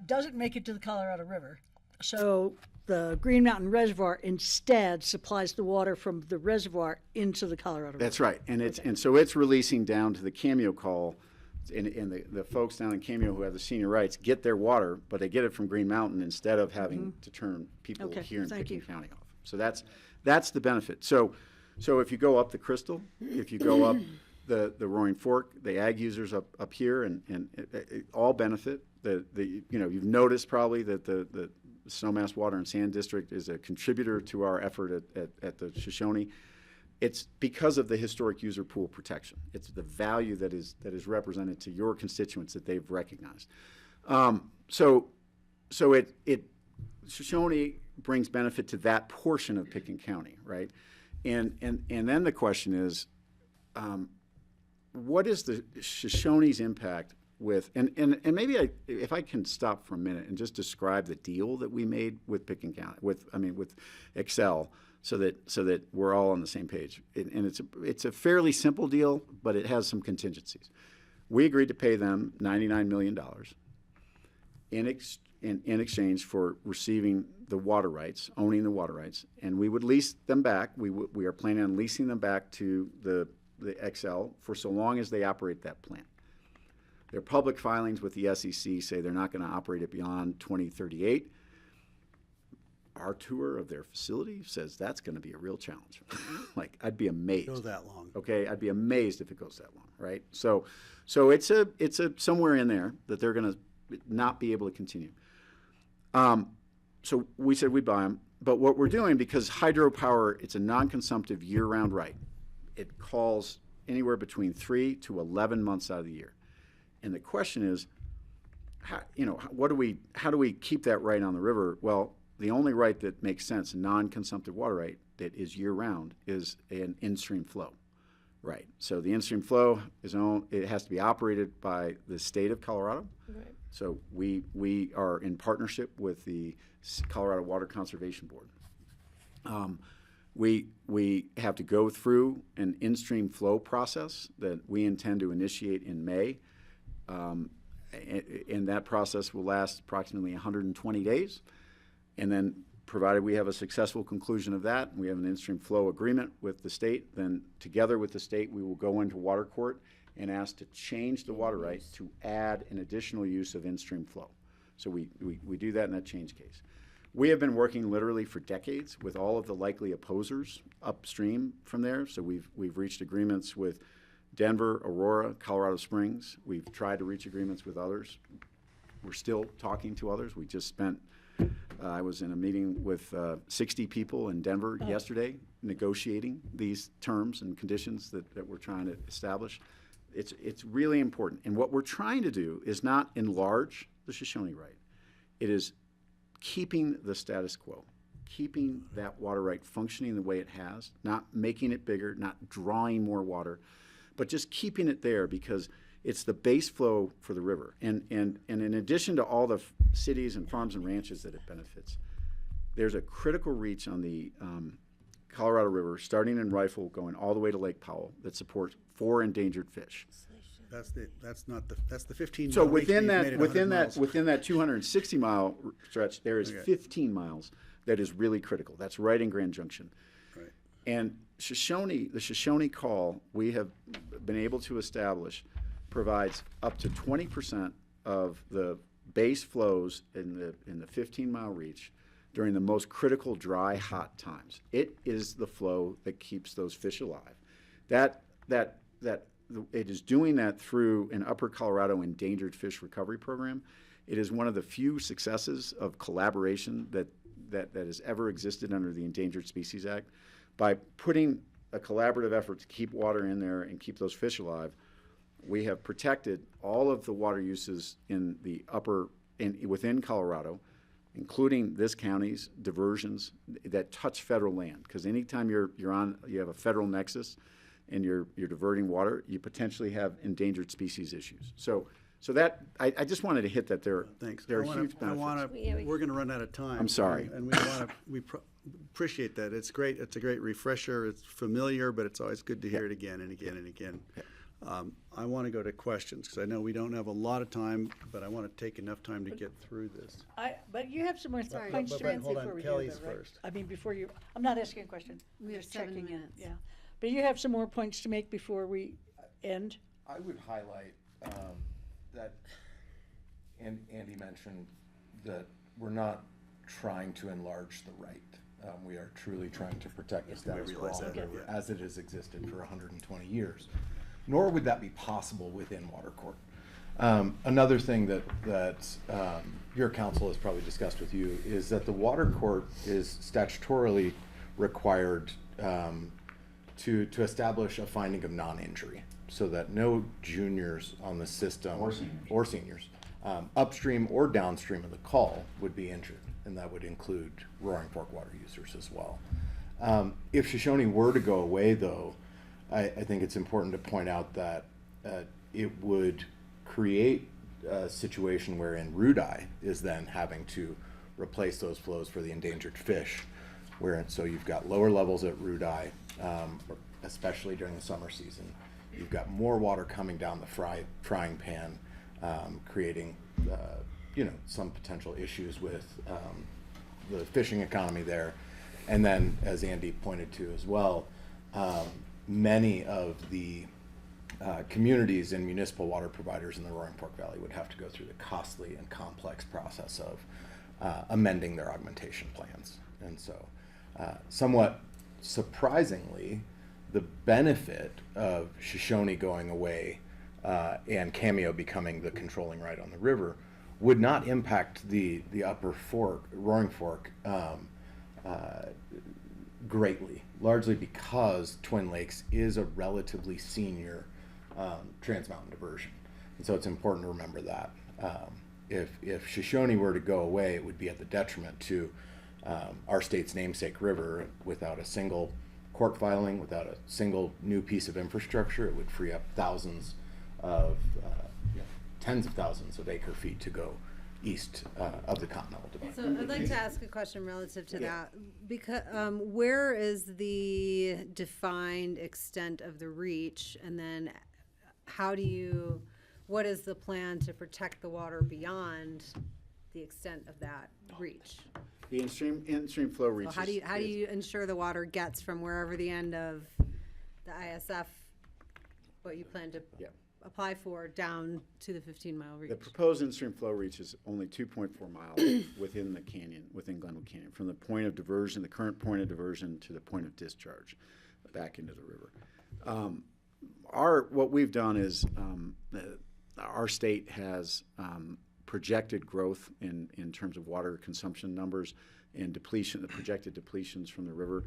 doesn't make it to the Colorado River. So the Green Mountain Reservoir instead supplies the water from the reservoir into the Colorado River. That's right, and so it's releasing down to the Cameo call, and the folks down in Cameo who have the senior rights get their water, but they get it from Green Mountain instead of having to turn people Okay, here in thank Pickens you. County off. So that's the benefit. So if you go up the Crystal, if you go up the Roaring Fork, the ag users up here, and it all benefit. You've noticed probably that the Snowmass Water and Sand District is a contributor to our effort at the Shoshone. It's because of the historic user pool protection. It's the value that is represented to your constituents that they've recognized. So Shoshone brings benefit to that portion of Pickens County, right? And then the question is, what is the Shoshone's impact with, and maybe if I can stop for a minute and just describe the deal that we made with Pickens County, with Excel, so that we're all on the same page. And it's a fairly simple deal, but it has some contingencies. We agreed to pay them $99 million in exchange for receiving the water rights, owning the water rights, and we would lease them back. We are planning on leasing them back to the XL for so long as they operate that plant. Their public filings with the SEC say they're not going to operate it beyond 2038. Our tour of their facility says that's going to be a real challenge. Like, I'd be amazed. Go that long. Okay, I'd be amazed if it goes that long, right? So it's a somewhere in there that they're going to not be able to continue. So we said we'd buy them, but what we're doing, because hydropower, it's a non-consumptive year-round right. It calls anywhere between 3 to 11 months out of the year. And the question is, how do we keep that right on the river? Well, the only right that makes sense, a non-consumptive water right that is year-round, is an in-stream flow right. So the in-stream flow it has to be operated by the state of Colorado. Right. So we are in partnership with the Colorado Water Conservation Board. We have to go through an in-stream flow process that we intend to initiate in May. And that process will last approximately 120 days. And then, provided we have a successful conclusion of that, and we have an in-stream flow agreement with the state, then together with the state, we will go into water court and ask to change the water right to add an additional use of in-stream flow. So we do that in that change case. We have been working literally for decades with all of the likely opposers upstream from there. So we've reached agreements with Denver, Aurora, Colorado Springs. We've tried to reach agreements with others. We're still talking to others. We just spent, I was in a meeting with 60 people in Denver yesterday negotiating these terms and conditions that we're trying to establish. It's really important. And what we're trying to do is not enlarge the Shoshone right. It is keeping the status quo, keeping that water right functioning the way it has, not making it bigger, not drawing more water, but just keeping it there because it's the base flow for the river. And in addition to all the cities and farms and ranches that it benefits, there's a critical reach on the Colorado River, starting in Rifle, going all the way to Lake Powell, that supports 4 endangered fish. That's the 15 mile So reach, within but you've made it 100 miles. within that 260 mile stretch, there is Okay. 15 miles that is really critical. That's right in Grand Junction. Right. And the Shoshone call, we have been able to establish, provides up to 20% of the base flows in the 15-mile reach during the most critical dry, hot times. It is the flow that keeps those fish alive. It is doing that through an Upper Colorado endangered fish recovery program. It is one of the few successes of collaboration that that has ever existed under the Endangered Species Act. By putting a collaborative effort to keep water in there and keep those fish alive, we have protected all of the water uses in the within Colorado, including this county's diversions that touch federal land. Because anytime you have a federal nexus and you're diverting water, you potentially have endangered species issues. So that I just wanted to hit that there Thanks. are I wanna- huge benefits. We're gonna run out of time. I'm sorry. And we appreciate that. It's great. It's a great refresher. It's familiar, but it's always good to hear it again and again and again. I want to go to questions because I know we don't have a lot of time, but I want to take enough time to get through this. But you have some more points but to make hold on, before we Kelly's do that, right? first. I mean, before you, I'm not asking a question. We have Just 7 checking in, minutes. yeah. But you have some more points to make before we end? I would highlight that, and Andy mentioned that we're not trying to enlarge the right. We are truly trying to protect the status quo realize on the that, river yeah. as it has existed for 120 years. Nor would that be possible within water court. Another thing that your council has probably discussed with you is that the water court is statutorily required to establish a finding of non-injury, so that no juniors on the system or seniors upstream or downstream of the call would be injured, and that would include Roaring Fork water users as well. If Shoshone were to go away, though, I think it's important to point out that it would create a situation wherein Rudai is then having to replace those flows for the endangered fish, so you've got lower levels at Rudai, especially during the summer season. You've got more water coming down the frying pan, creating some potential issues with the fishing economy there. And then, as Andy pointed to as well, many of the communities and municipal water providers in the Roaring Fork Valley would have to go through the costly and complex process of amending their augmentation plans. And so, somewhat surprisingly, the benefit of Shoshone going away and Cameo becoming the controlling right on the river would not impact the upper fork, Roaring Fork, greatly, largely because Twin Lakes is a relatively senior Trans Mountain diversion. And so it's important to remember that. If Shoshone were to go away, it would be at the detriment to our state's namesake river. Without a single court filing, without a single new piece of infrastructure, it would free up thousands of, tens of thousands of acre feet to go east of the Continental Divide. So I'd like to ask a question relative to that. Because where is the defined extent of the reach, and then what is the plan to protect the water beyond the extent of that reach? The in-stream flow So reaches. how do you ensure the water gets from wherever the end of the ISF, what you plan to apply for, down to the 15-mile reach? The proposed in-stream flow reach is only 2.4 miles within the canyon, within Glenwood Canyon, from the point of diversion, the current point of diversion, to the point of discharge back into the river. What we've done is our state has projected growth in terms of water consumption numbers and the projected depletions from the river.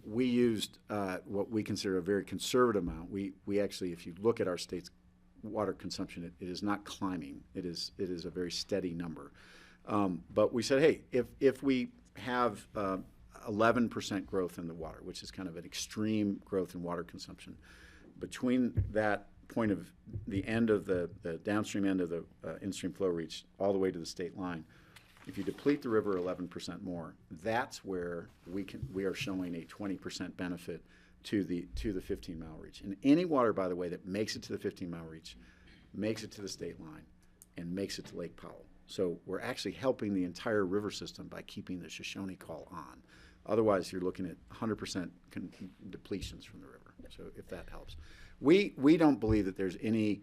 We used what we consider a very conservative amount. We actually, if you look at our state's water consumption, it is not climbing. It is a very steady number. But we said, hey, if we have 11% growth in the water, which is kind of an extreme growth in water consumption, between that point of the end of the downstream end of the in-stream flow reach all the way to the state line, if you deplete the river 11% more, that's where we are showing a 20% benefit to the 15-mile reach. And any water, by the way, that makes it to the 15-mile reach, makes it to the state line, and makes it to Lake Powell. So we're actually helping the entire river system by keeping the Shoshone call on. Otherwise, you're looking at 100% depletions from the river. So if that helps, we don't believe that there's any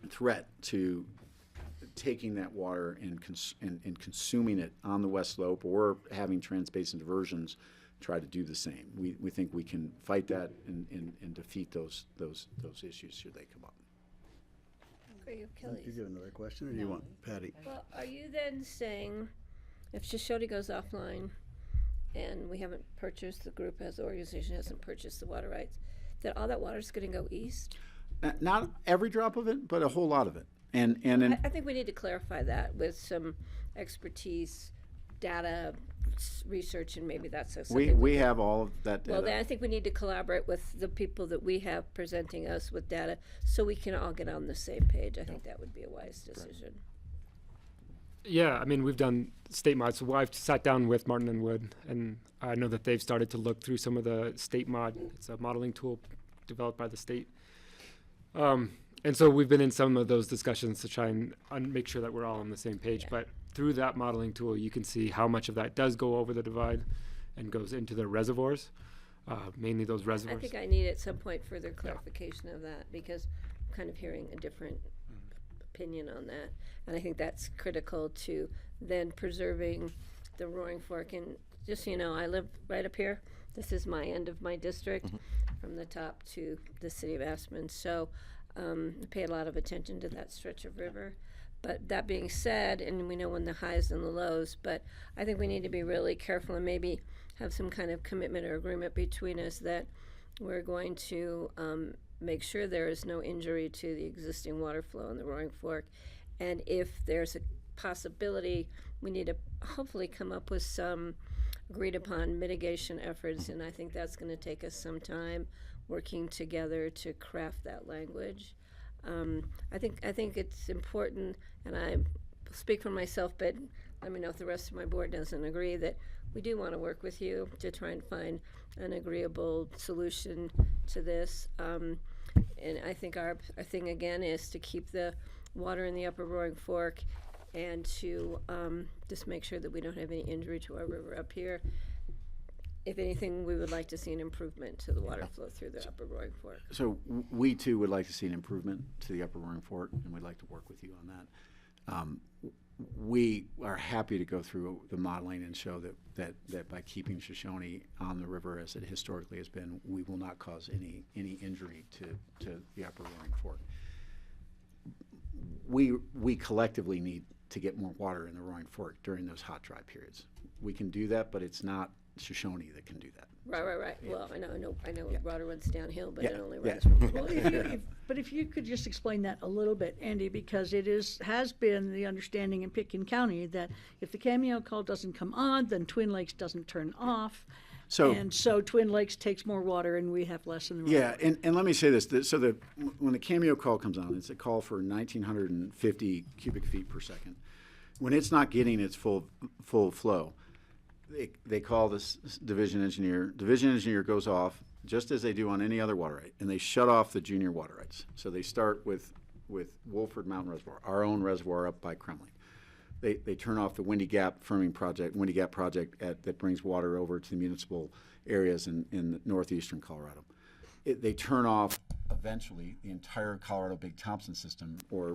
threat to taking that water and consuming it on the west slope, or having transbasin diversions try to do the same. We think we can fight that and defeat those issues should they come up. Are you, Kelly? Do you have another question, or do you want Patty? Well, are you then saying if Shoshone goes offline and we haven't purchased, the group as the organization hasn't purchased the water rights, that all that water is going to go east? Not every drop of it, but a whole lot of it. And I think we need to clarify that with some expertise, data, research, and maybe that's something. we have all of that data. Well, then I think we need to collaborate with the people that we have presenting us with data so we can all get on the same page. I think that would be a wise decision. Yeah, I mean, we've done state mods. So I've sat down with Martin and Wood, and I know that they've started to look through some of the state mod. It's a modeling tool developed by the state. And so we've been in some of those discussions to try and make sure that we're all on the same page. Yeah. But through that modeling tool, you can see how much of that does go over the divide and goes into the reservoirs, mainly those reservoirs. I think I need at some point further clarification of that because I'm kind of hearing a different opinion on that. And I think that's critical to then preserving the Roaring Fork. And just so you know, I live right up here. This is my end of my district from the top to the city of Aspen. So I pay a lot of attention to that stretch of river. But that being said, and we know when the highs and the lows, but I think we need to be really careful and maybe have some kind of commitment or agreement between us that we're going to make sure there is no injury to the existing water flow in the Roaring Fork. And if there's a possibility, we need to hopefully come up with some agreed upon mitigation efforts, and I think that's going to take us some time working together to craft that language. I think it's important, and I speak for myself, but let me know if the rest of my board doesn't agree, that we do want to work with you to try and find an agreeable solution to this. And I think our thing again is to keep the water in the upper Roaring Fork and to just make sure that we don't have any injury to our river up here. If anything, we would like to see an improvement to the water flow through the upper Roaring Fork. So we too would like to see an improvement to the upper Roaring Fork, and we'd like to work with you on that. We are happy to go through the modeling and show that by keeping Shoshone on the river as it historically has been, we will not cause any injury to the upper Roaring Fork. We collectively need to get more water in the Roaring Fork during those hot, dry periods. We can do that, but it's not Shoshone that can do that. Right. Well, I know water runs downhill, but it only Yeah. runs from Well, but if you could just explain that a little bit, Andy, because has been the understanding in Pitkin County that if the cameo call doesn't come on, then Twin Lakes doesn't turn off. And so Twin Lakes takes more water and we have less in the river. Yeah, and let me say this. When the cameo call comes on, it's a call for 1,950 cubic feet per second. When it's not getting its full flow, they call this division engineer. Division engineer goes off, just as they do on any other water right, and they shut off the junior water rights. So they start with Wolford Mountain Reservoir, our own reservoir up by Kremling. They turn off the Windy Gap project that brings water over to the municipal areas in northeastern Colorado. They turn off eventually the entire Colorado Big Thompson system or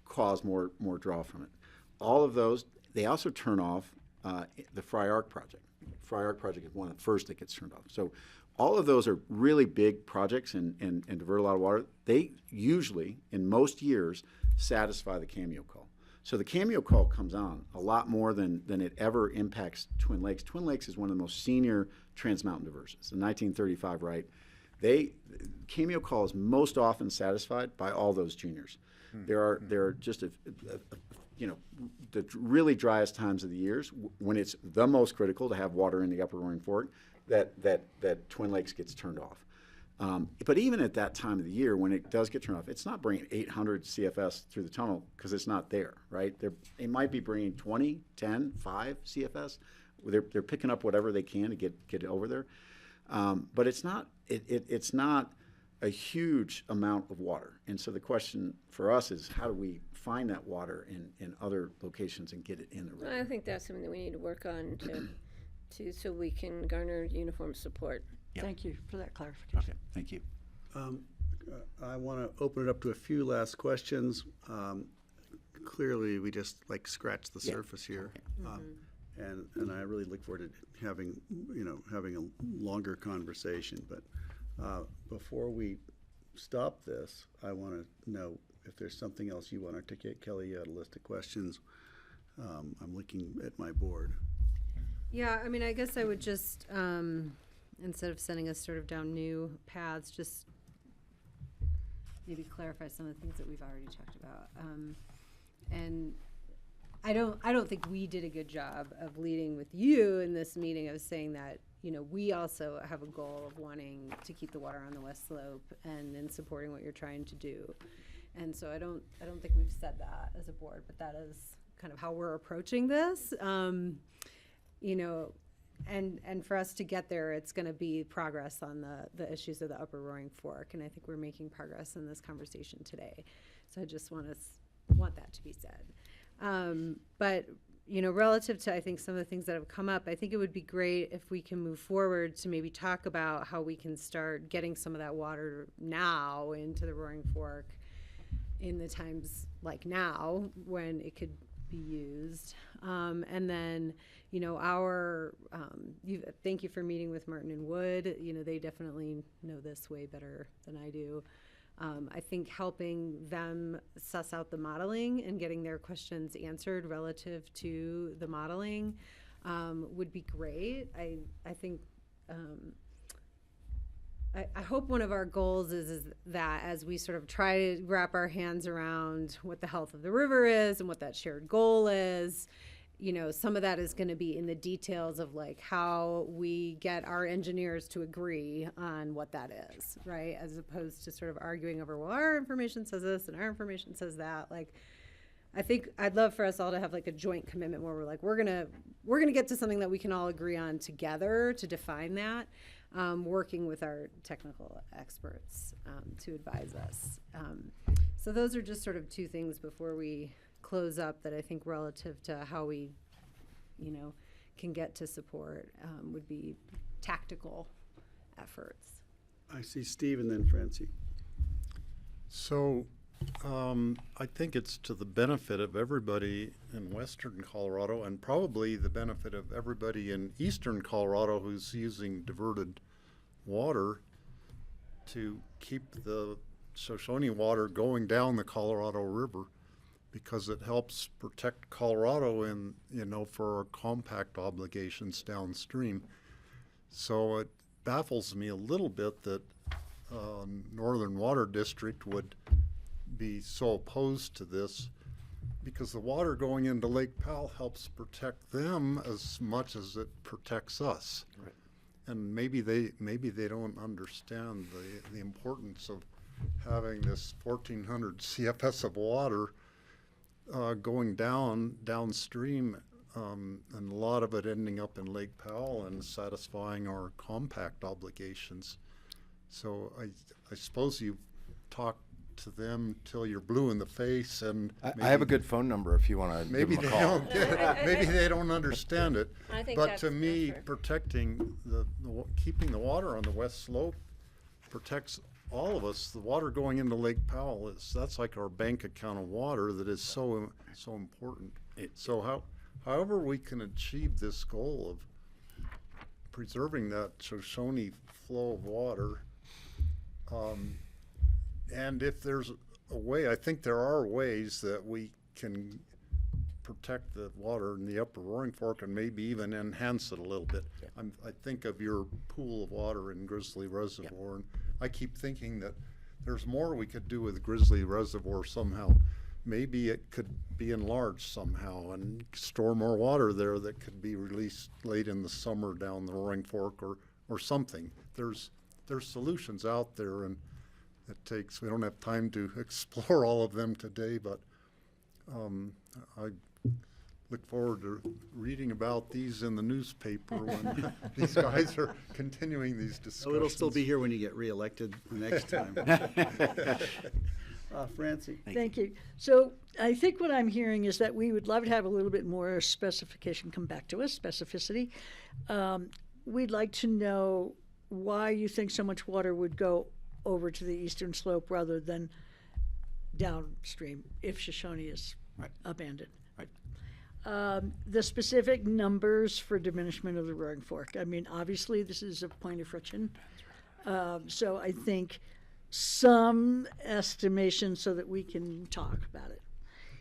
cause more draw from it. All of those, they also turn off the Fry Arc project. Fry Arc project is one of the first that gets turned off. So all of those are really big projects and divert a lot of water. They usually, in most years, satisfy the cameo call. So the cameo call comes on a lot more than it ever impacts Twin Lakes. Twin Lakes is one of the most senior trans-mountain diversions. The 1935 right, cameo call is most often satisfied by all those juniors. There are just the really driest times of the years when it's the most critical to have water in the upper Roaring Fork that Twin Lakes gets turned off. But even at that time of the year, when it does get turned off, it's not bringing 800 CFS through the tunnel because it's not there, right? They might be bringing 20, 10, 5 CFS. They're picking up whatever they can to get it over there. But it's not a huge amount of water. And so the question for us is, how do we find that water in other locations and get it in the river? I think that's something that we need to work on so we can garner uniform support. Thank you for that clarification. Okay, thank you. I want to open it up to a few last questions. Clearly, we just scratched the surface here, and I really look forward to having a longer conversation. But before we stop this, I want to know if there's something else you want to articulate. Kelly, you had a list of questions. I'm looking at my board. Yeah, I mean, I guess I would just, instead of sending us sort of down new paths, just maybe clarify some of the things that we've already talked about. And I don't think we did a good job of leading with you in this meeting of saying that, you know, we also have a goal of wanting to keep the water on the West Slope and in supporting what you're trying to do. And so I don't think we've said that as a board, but that is kind of how we're approaching this. You know, and for us to get there, it's going to be progress on the issues of the Upper Roaring Fork, and I think we're making progress in this conversation today. So I just want that to be said. But you know, relative to I think some of the things that have come up, I think it would be great if we can move forward to maybe talk about how we can start getting some of that water now into the Roaring Fork in the times like now when it could be used. And then, you know, thank you for meeting with Martin and Wood. You know, they definitely know this way better than I do. I think helping them suss out the modeling and getting their questions answered relative to the modeling would be great. I think I hope one of our goals is that as we sort of try to wrap our hands around what the health of the river is and what that shared goal is, you know, some of that is going to be in the details of like how we get our engineers to agree on what that is, right? As opposed to sort of arguing over, well, our information says this and our information says that. Like, I think I'd love for us all to have like a joint commitment where we're like, we're gonna get to something that we can all agree on together to define that, working with our technical experts to advise us. So those are just sort of two things before we close up that I think relative to how we, you know, can get to support would be tactical efforts. I see Steve and then Francie. So I think it's to the benefit of everybody in western Colorado and probably the benefit of everybody in eastern Colorado who's using diverted water to keep the Shoshone water going down the Colorado River, because it helps protect Colorado in, you know, for our compact obligations downstream. So it baffles me a little bit that Northern Water District would be so opposed to this, because the water going into Lake Powell helps protect them as much as it protects us. Right. And maybe they don't understand the importance of having this 1,400 CFS of water going downstream, and a lot of it ending up in Lake Powell and satisfying our compact obligations. So I suppose you've talked to them till you're blue in the face, and I have a good phone number if you want to give maybe them a they call. don't get it. Maybe they don't understand it. I think But that's to me, fair. protecting keeping the water on the west slope protects all of us. The water going into Lake Powell that's like our bank account of water that is so important. So however we can achieve this goal of preserving that Shoshone flow of water, and if there's a way, I think there are ways that we can protect the water in the upper Roaring Fork and maybe even enhance it a little bit. Yeah. I think of your pool of water in Grizzly Reservoir, and I keep thinking that there's more we could do with Grizzly Reservoir somehow. Maybe it could be enlarged somehow and store more water there that could be released late in the summer down the Roaring Fork or something. There's solutions out there, and we don't have time to explore all of them today, but I look forward to reading about these in the newspaper when these guys are continuing these discussions. So it'll still be here when you get reelected the next time. Francie. Thank you. So I think what I'm hearing is that we would love to have a little bit more specification come back to us, specificity. We'd like to know why you think so much water would go over to the eastern slope rather than downstream if Shoshone is Right. abandoned. Right. The specific numbers for diminishment of the Roaring Fork. I mean, obviously, this is a point of friction. So I think some estimation so that we can talk about it.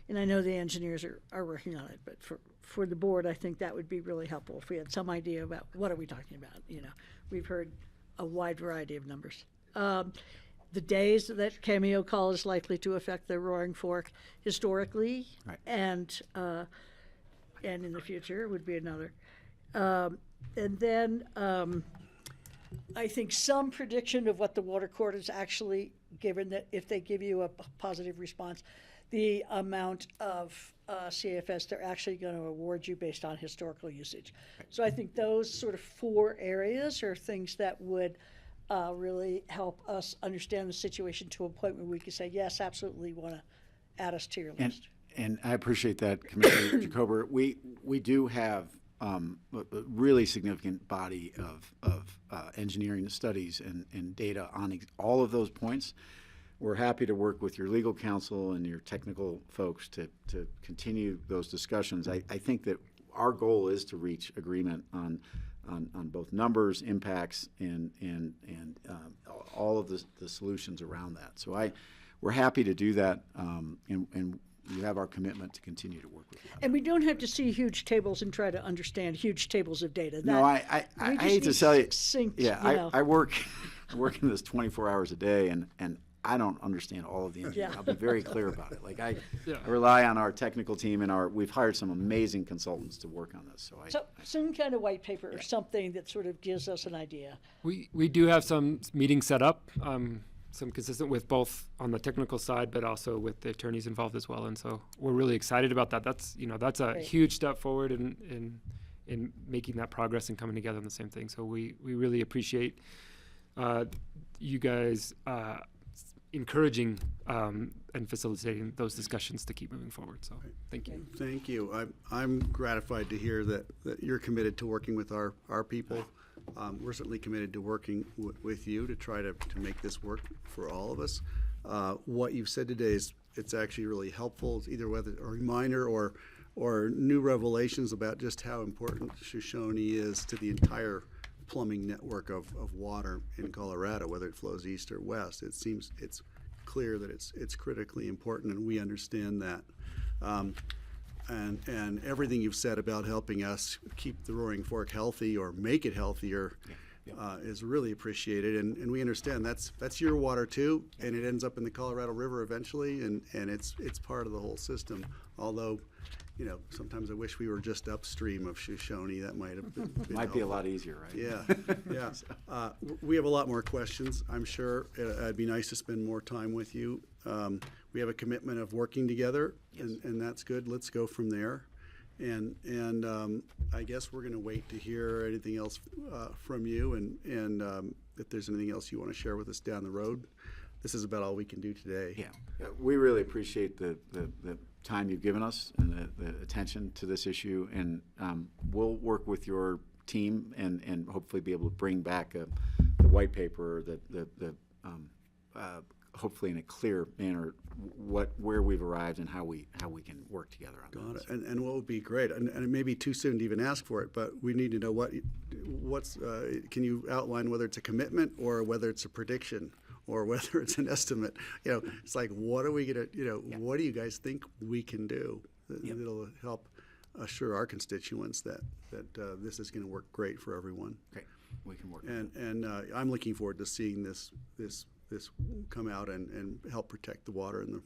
and I know the engineers are working on it, but for the board, I think that would be really helpful if we had some idea about what are we talking about, you know. We've heard a wide variety of numbers. The days that Cameo Call is likely to affect the Roaring Fork historically, Right. and in the future would be another. And then I think some prediction of what the water court is actually, given that if they give you a positive response, the amount of CFS they're actually going to award you based on historical usage. So I think those sort of 4 areas are things that would really help us understand the situation to a point where we could say, yes, absolutely want to add us to your list. And I appreciate that, Commissioner Jacober. We do have a really significant body of engineering studies and data on all of those points. We're happy to work with your legal counsel and your technical folks to continue those discussions. I think that our goal is to reach agreement on both numbers, impacts, and all of the solutions around that. So we're happy to do that, and you have our commitment to continue to work with you. And we don't have to see huge tables and try to understand huge tables of data. No, I hate to tell you. Succinct, Yeah, you know. I work in this 24 hours a day, and I don't understand all of the engineering. Yeah. I'll be very clear about it. Like I Yeah. rely on our technical team, and we've hired some amazing consultants to work on this. So some kind of white paper or something that sort of gives us an idea. We do have some meetings set up, some consistent with both on the technical side, but also with the attorneys involved as well. And so we're really excited about that. That's a Great. huge step forward in making that progress and coming together on the same thing. So we really appreciate you guys encouraging and facilitating those discussions to keep moving forward. So thank you. Thank you. I'm gratified to hear that you're committed to working with our people. We're certainly committed to working with you to try to make this work for all of us. What you've said today it's actually really helpful. It's either whether a reminder or new revelations about just how important Shoshone is to the entire plumbing network of water in Colorado, whether it flows east or west. It seems it's clear that it's critically important, and we understand that. And everything you've said about helping us keep the Roaring Fork healthy or make it healthier is really appreciated. And we understand that's your water too, and it ends up in the Colorado River eventually, and it's part of the whole system. Although, you know, sometimes I wish we were just upstream of Shoshone. That might have been might be a helpful. lot easier, right? Yeah. We have a lot more questions, I'm sure. It'd be nice to spend more time with you. We have a commitment of working together, and that's good. Let's go from there. And I guess we're going to wait to hear anything else from you, and if there's anything else you want to share with us down the road. This is about all we can do today. Yeah, we really appreciate the time you've given us and the attention to this issue, and we'll work with your team and hopefully be able to bring back the white paper, hopefully in a clear manner where we've arrived and how we can work together on that. Got it. And what would be great, and it may be too soon to even ask for it, but we need to know what's. Can you outline whether it's a commitment or whether it's a prediction or whether it's an estimate? You know, it's like, what are we gonna? You know, what do you guys think we can do? It'll help assure our constituents that this is going to work great for everyone. Great, we can work. And I'm looking forward to seeing this come out and help protect the water in the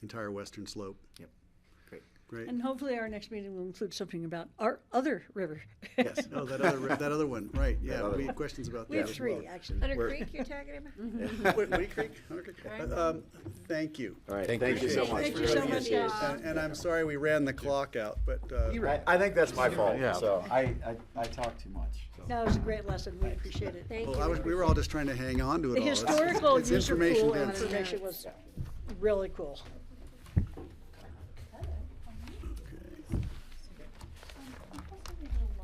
entire western slope. Yep. Great. And hopefully our next meeting will include something about our other river. Yes. Oh, that other one, right? Yeah, other we one. have questions about that. We have as 3, well. actually. Hunter We're- Creek you're talking about? Woody Creek? Hunter Creek? Thank you. All right, Thank thank you you. so much. Thank We you so really much, appreciate it. guys. And I'm sorry we ran the clock out, but I think that's my fault. Yeah. So I talk too much. So. No, it was a great lesson. We appreciate it. Thank well, you. we were all just trying to hang on to it The all. historical it's use of information pool dense. information was really cool.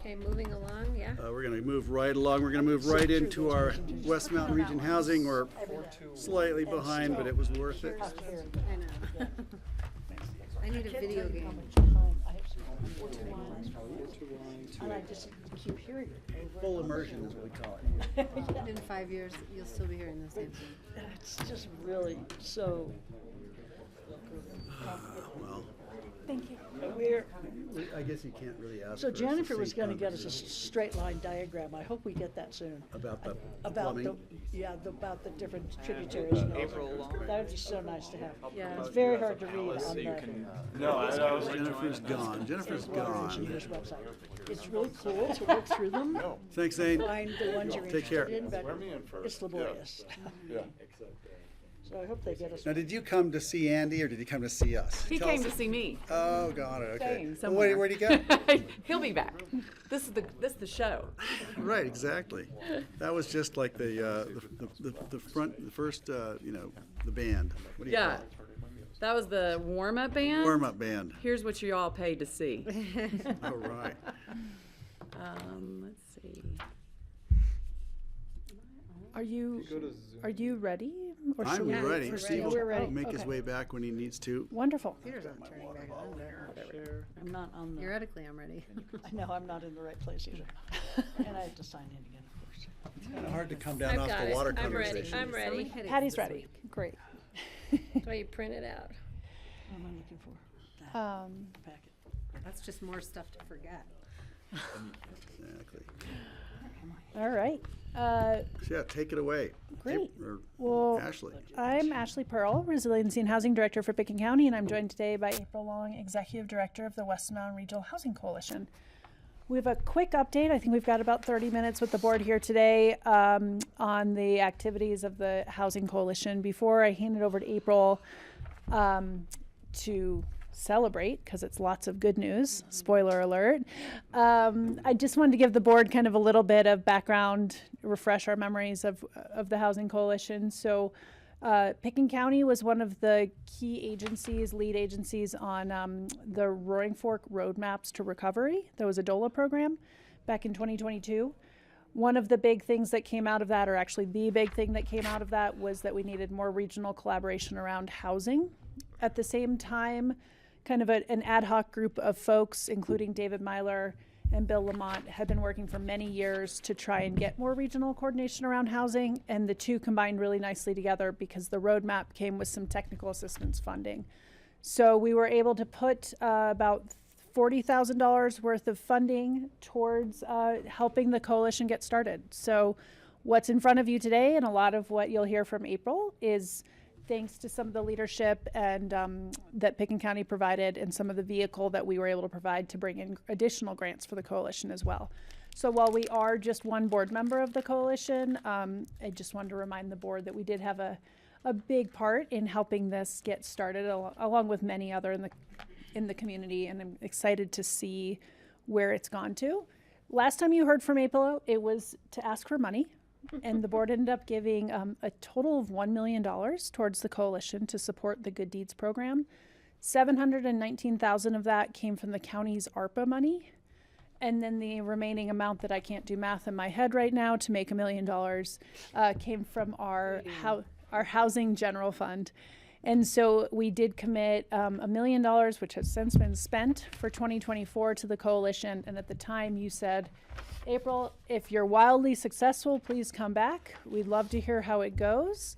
Okay, moving along, yeah. We're going to move right along. We're going to move right into our West Mountain Region housing. We're slightly behind, but it was worth it. I know. I need a video game. And I just keep hearing it. Full immersion is what we call it. In 5 years, you'll still be hearing the same thing. It's just really so. Well, Thank you. We're, I guess you can't really ask. so for us Jennifer to was see gonna get us a conversation straight line diagram. I hope we get that soon. about the About the, plumbing. about the different tributaries. and all. That would be so nice to have. Yeah. It's very hard to read on the Jennifer's gone. Jennifer's water gone. engineer's website. It's really cool to look through them, Thanks, Zane. find the ones you're Take care. interested in, but it's laborious. So I hope they get us. Now, did you come to see Andy or did he come to see us? He Tell came us- to see me. Oh, got it. Okay. Staying Well, somewhere. where'd he go? He'll be back. This is the show. Right, exactly. That was just like the first, the band. What do you Yeah. call it? That was the warm-up band. Warm-up band. Here's what you all paid to see. All right. Let's see. Are you ready? Or should I'm we wait ready. for Steve We're ready. will make his Okay. way back when he needs to. Wonderful. Peter's not turning back on there. I'm not on the, Theoretically, I'm ready. I know I'm not in the right place either. And I have to sign in again, of course. It's kind of hard to come down I've off got the it. water I'm ready. conversation. I'm ready. Patty's ready. Great. That's why you print it out. What am I looking for? That packet. That's just more stuff to forget. Exactly. All right. So yeah, take it away. Great. Or Well, Ashley. I'm Ashley Pearl, Resiliency and Housing Director for Picken County, and I'm joined today by April Long, Executive Director of the West Mountain Regional Housing Coalition. We have a quick update. I think we've got about 30 minutes with the board here today on the activities of the Housing Coalition. Before I hand it over to April to celebrate, because it's lots of good news, spoiler alert, I just wanted to give the board kind of a little bit of background, refresh our memories of the Housing Coalition. So Picken County was one of the key agencies, lead agencies on the Roaring Fork Roadmaps to Recovery. There was a DOLA program back in 2022. One of the big things that came out of that, or actually the big thing that came out of that, was that we needed more regional collaboration around housing. At the same time, kind of an ad hoc group of folks, including David Myler and Bill Lamont, had been working for many years to try and get more regional coordination around housing, and the two combined really nicely together because the roadmap came with some technical assistance funding. So we were able to put about $40,000 worth of funding towards helping the coalition get started. So what's in front of you today, and a lot of what you'll hear from April, is thanks to some of the leadership and that Picken County provided, and some of the vehicle that we were able to provide to bring in additional grants for the coalition as well. So while we are just one board member of the coalition, I just wanted to remind the board that we did have a big part in helping this get started, along with many other in the community, and I'm excited to see where it's gone to. Last time you heard from April, it was to ask for money. And the board ended up giving a total of $1 million towards the coalition to support the Good Deeds program. $719,000 of that came from the county's ARPA money. And then the remaining amount that I can't do math in my head right now to make $1 million came from our housing general fund. And so we did commit $1 million, which has since been spent for 2024 to the coalition. And at the time you said, April, if you're wildly successful, please come back. We'd love to hear how it goes.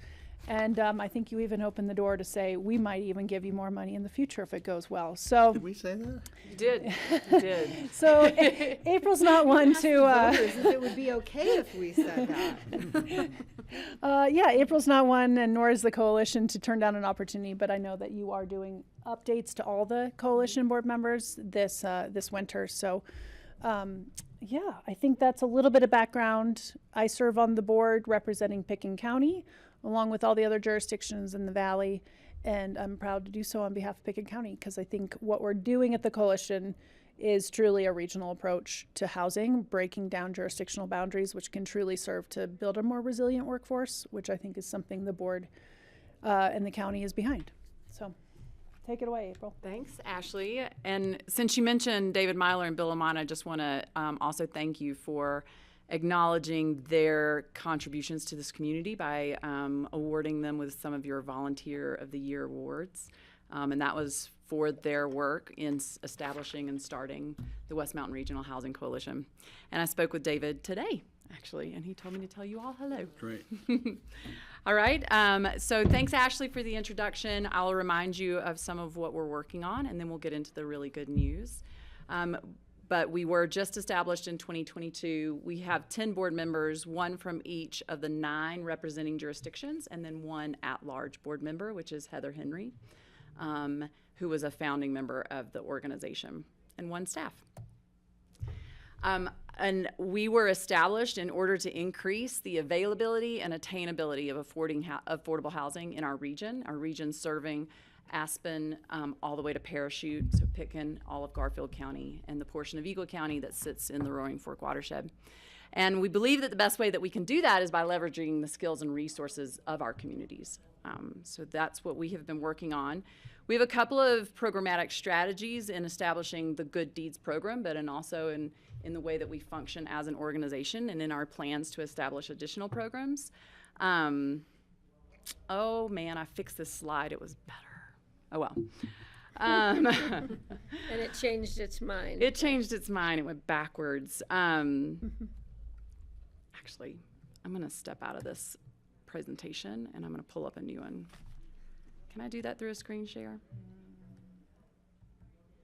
And I think you even opened the door to say we might even give you more money in the future if it goes well. So Did we say that? You did. You did. So April's not one to. Voters if it would be okay if we said that. Yeah, April's not one, and nor is the coalition, to turn down an opportunity. But I know that you are doing updates to all the coalition board members this winter. So. Yeah, I think that's a little bit of background. I serve on the board representing Picken County, along with all the other jurisdictions in the Valley, and I'm proud to do so on behalf of Picken County, because I think what we're doing at the coalition is truly a regional approach to housing, breaking down jurisdictional boundaries, which can truly serve to build a more resilient workforce, which I think is something the board and the county is behind. So. Take it away, April. Thanks, Ashley. And since you mentioned David Myler and Bill Lamont, I just want to also thank you for acknowledging their contributions to this community by awarding them with some of your Volunteer of the Year awards. And that was for their work in establishing and starting the West Mountain Regional Housing Coalition. And I spoke with David today, actually, and he told me to tell you all hello. Great. All right. So thanks, Ashley, for the introduction. I'll remind you of some of what we're working on, and then we'll get into the really good news. But we were just established in 2022. We have 10 board members, one from each of the 9 representing jurisdictions, and then one at-large board member, which is Heather Henry, who was a founding member of the organization, and one staff. And we were established in order to increase the availability and attainability of affordable housing in our region serving Aspen all the way to Parachute, so Pitkin, all of Garfield County, and the portion of Eagle County that sits in the Roaring Fork watershed. And we believe that the best way that we can do that is by leveraging the skills and resources of our communities. So that's what we have been working on. We have a couple of programmatic strategies in establishing the Good Deeds program, but also in the way that we function as an organization and in our plans to establish additional programs. Oh man, I fixed this slide, it was better. Oh well. And it changed its mind. It changed its mind, it went backwards. Actually, I'm gonna step out of this presentation and I'm gonna pull up a new one. Can I do that through a screen share?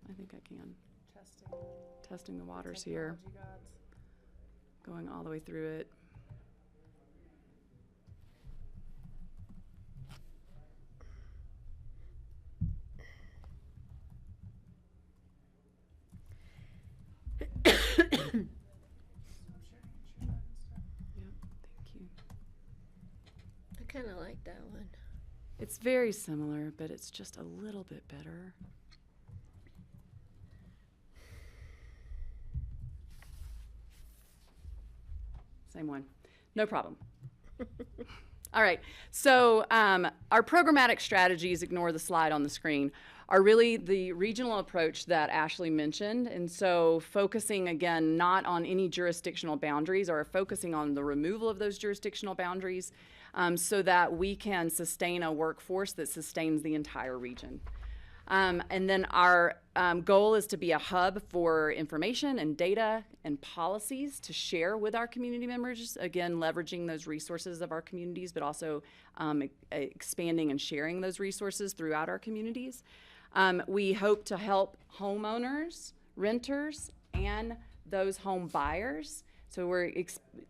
I think I can. Testing the waters here. Going all the way through it. Thank you. I kind of like that one. It's very similar, but it's just a little bit better. Same one. No problem. All right. So our programmatic strategies, ignore the slide on the screen, are really the regional approach that Ashley mentioned. And so focusing, again, not on any jurisdictional boundaries or focusing on the removal of those jurisdictional boundaries so that we can sustain a workforce that sustains the entire region. And then our goal is to be a hub for information and data and policies to share with our community members, again, leveraging those resources of our communities, but also expanding and sharing those resources throughout our communities. We hope to help homeowners, renters, and those home buyers. So we're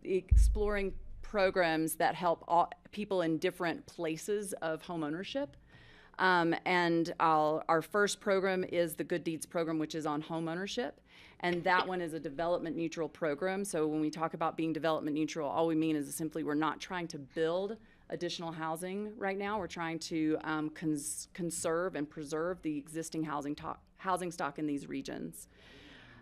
exploring programs that help people in different places of home ownership. And our first program is the Good Deeds program, which is on home ownership. And that one is a development neutral program. So when we talk about being development neutral, all we mean is simply we're not trying to build additional housing right now. We're trying to conserve and preserve the existing housing stock in these regions.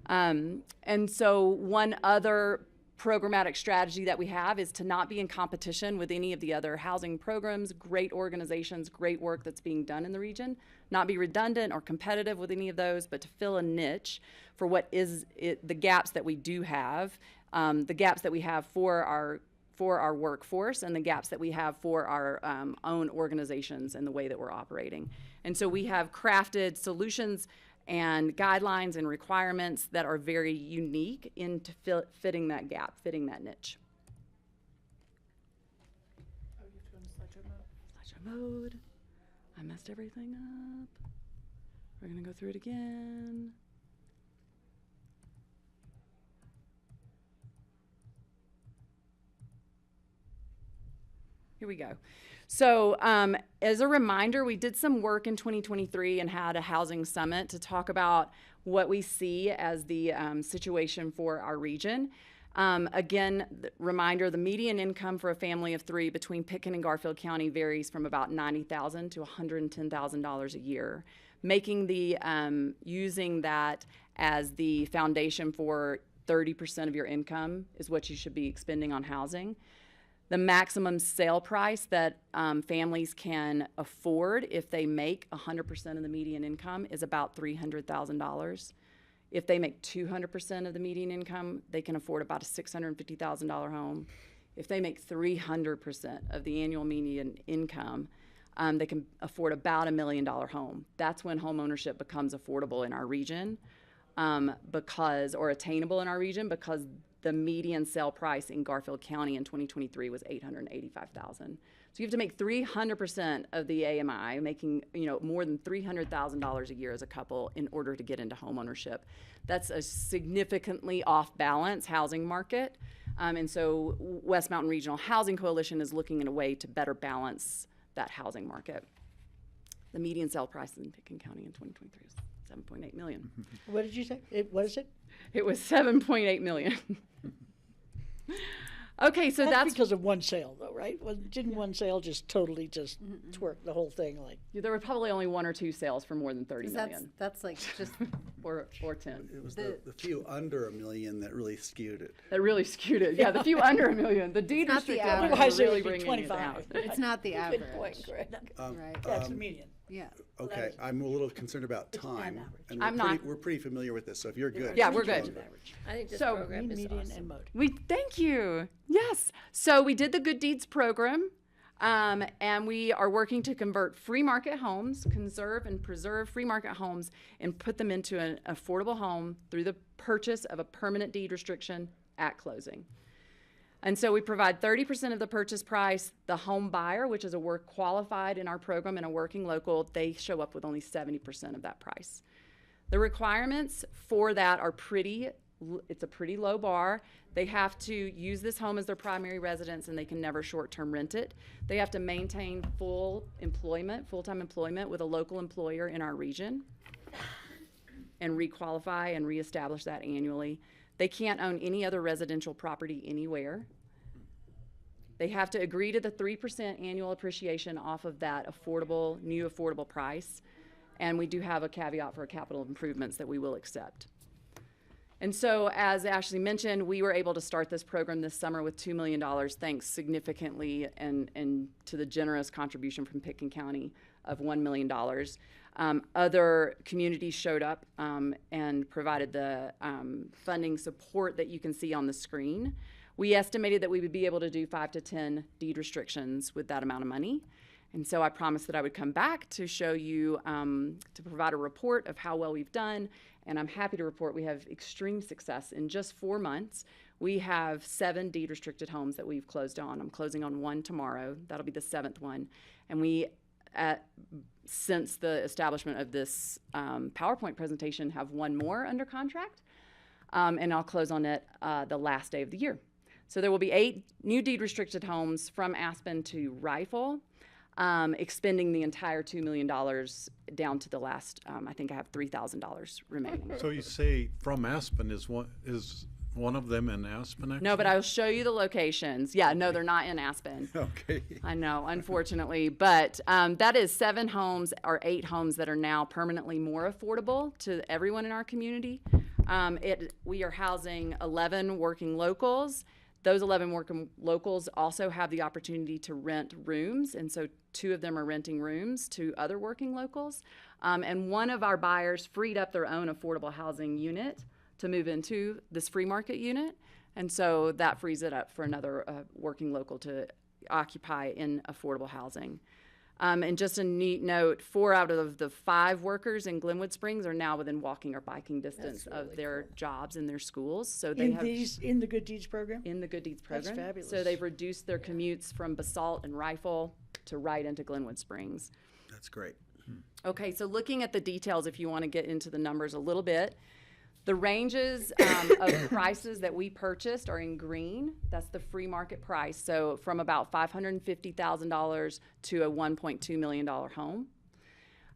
And so one other programmatic strategy that we have is to not be in competition with any of the other housing programs, great organizations, great work that's being done in the region, not be redundant or competitive with any of those, but to fill a niche for what is the gaps that we do have, the gaps that we have for our workforce and the gaps that we have for our own organizations and the way that we're operating. And so we have crafted solutions and guidelines and requirements that are very unique into fitting that gap, fitting that niche. Oh, you have to go into slideshow mode. Slideshow mode. I messed everything up. We're gonna go through it again. Here we go. So as a reminder, we did some work in 2023 and had a housing summit to talk about what we see as the situation for our region. Again, reminder, the median income for a family of 3 between Pitkin and Garfield County varies from about $90,000 to $110,000 a year. Making the, using that as the foundation for 30% of your income is what you should be expending on housing. The maximum sale price that families can afford if they make 100% of the median income is about $300,000. If they make 200% of the median income, they can afford about a $650,000 home. If they make 300% of the annual median income, they can afford about $1 million home. That's when home ownership becomes affordable in our region or attainable in our region, because the median sale price in Garfield County in 2023 was $885,000. So you have to make 300% of the AMI, making more than $300,000 a year as a couple in order to get into homeownership. That's a significantly off balance housing market. And so West Mountain Regional Housing Coalition is looking at a way to better balance that housing market. The median sale price in Pickens County in 2023 is $7.8 million. What did you say? What is it? It was $7.8 million. Okay, so that's because of one sale, though, right? Well, didn't one sale just totally just twerk the whole thing? Like there were probably only 1 or 2 sales for more than $30 million. That's like just or 10. It was the few under $1 million that really skewed it. That really skewed it. Yeah, the few under $1 million. The deed not the restricted average. ones Otherwise, were it really would be bringing it 25. down. it's not the average. Good point, Greg. Right. that's the median. Yeah. Okay, I'm a little concerned about time. And I'm not. we're pretty familiar with this, so if you're good. Yeah, we're good. I think this So- program Mean, is median, awesome. and mode. Thank you. Yes. So we did the Good Deeds program, and we are working to convert free market homes, conserve and preserve free market homes, and put them into an affordable home through the purchase of a permanent deed restriction at closing. And so we provide 30% of the purchase price. The home buyer, which is a work qualified in our program and a working local, they show up with only 70% of that price. The requirements for that are it's a pretty low bar. They have to use this home as their primary residence, and they can never short-term rent it. They have to maintain full-time employment with a local employer in our region and requalify and reestablish that annually. They can't own any other residential property anywhere. They have to agree to the 3% annual appreciation off of that new affordable price. And we do have a caveat for capital improvements that we will accept. And so, as Ashley mentioned, we were able to start this program this summer with $2 million, thanks significantly and to the generous contribution from Pickens County of $1 million. Other communities showed up and provided the funding support that you can see on the screen. We estimated that we would be able to do 5 to 10 deed restrictions with that amount of money. And so I promised that I would come back to show you, to provide a report of how well we've done. And I'm happy to report we have extreme success. In just 4 months, we have 7 deed restricted homes that we've closed on. I'm closing on 1 tomorrow. That'll be the 7th one. And we, since the establishment of this PowerPoint presentation, have 1 more under contract. And I'll close on it the last day of the year. So there will be 8 new deed restricted homes from Aspen to Rifle, expending the entire $2 million down to the last, I think I have $3,000 remaining. So you say from Aspen is one of them in Aspen, actually? No, but I'll show you the locations. Yeah, no, they're not in Aspen. Okay. I know, unfortunately. But that is 7 homes or 8 homes that are now permanently more affordable to everyone in our community. We are housing 11 working locals. Those 11 working locals also have the opportunity to rent rooms, and so 2 of them are renting rooms to other working locals. And one of our buyers freed up their own affordable housing unit to move into this free market unit, and so that frees it up for another working local to occupy in affordable housing. And just a neat note, 4 out of the 5 workers in Glenwood Springs are now within walking or biking distance of their jobs and their schools. So they in the Good Deeds program? In the Good Deeds program. That's fabulous. So they've reduced their commutes from Basalt and Rifle to right into Glenwood Springs. That's great. Okay, so looking at the details, if you want to get into the numbers a little bit, the ranges of prices that we purchased are in green. That's the free market price. So from about $550,000 to a $1.2 million home.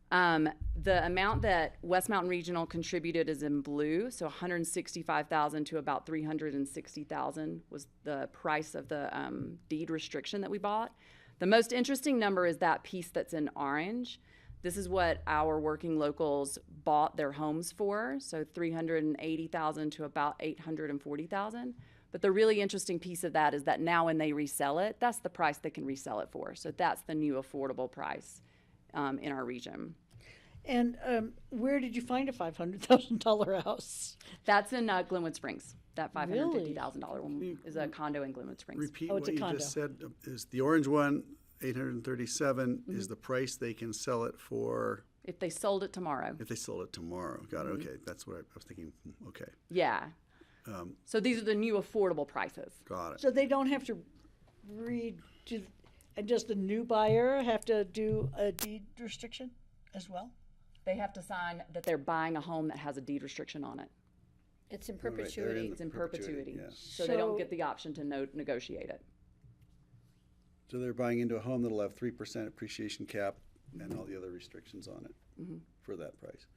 The amount that West Mountain Regional contributed is in blue. So $165,000 to about $360,000 was the price of the deed restriction that we bought. The most interesting number is that piece that's in orange. This is what our working locals bought their homes for, so $380,000 to about $840,000. But the really interesting piece of that is that now when they resell it, that's the price they can resell it for. So that's the new affordable price in our region. And where did you find a $500,000 house? That's in Glenwood Springs. That $550,000 one is a condo in Glenwood Springs. Repeat Oh, what it's a you condo. just said. Is the orange one 837 is the price they can sell it for If they sold it tomorrow. if they sold it tomorrow? Got it. Okay, that's what I was thinking. Okay. Yeah. So these are the new affordable prices. Got it. So they don't have to and does the new buyer have to do a deed restriction as well? They have to sign that they're buying a home that has a deed restriction on it. It's in Right, they're in perpetuity. It's in perpetuity. yeah. So they don't So- get the option to negotiate it. So they're buying into a home that'll have 3% appreciation cap and all the other restrictions on it for that price.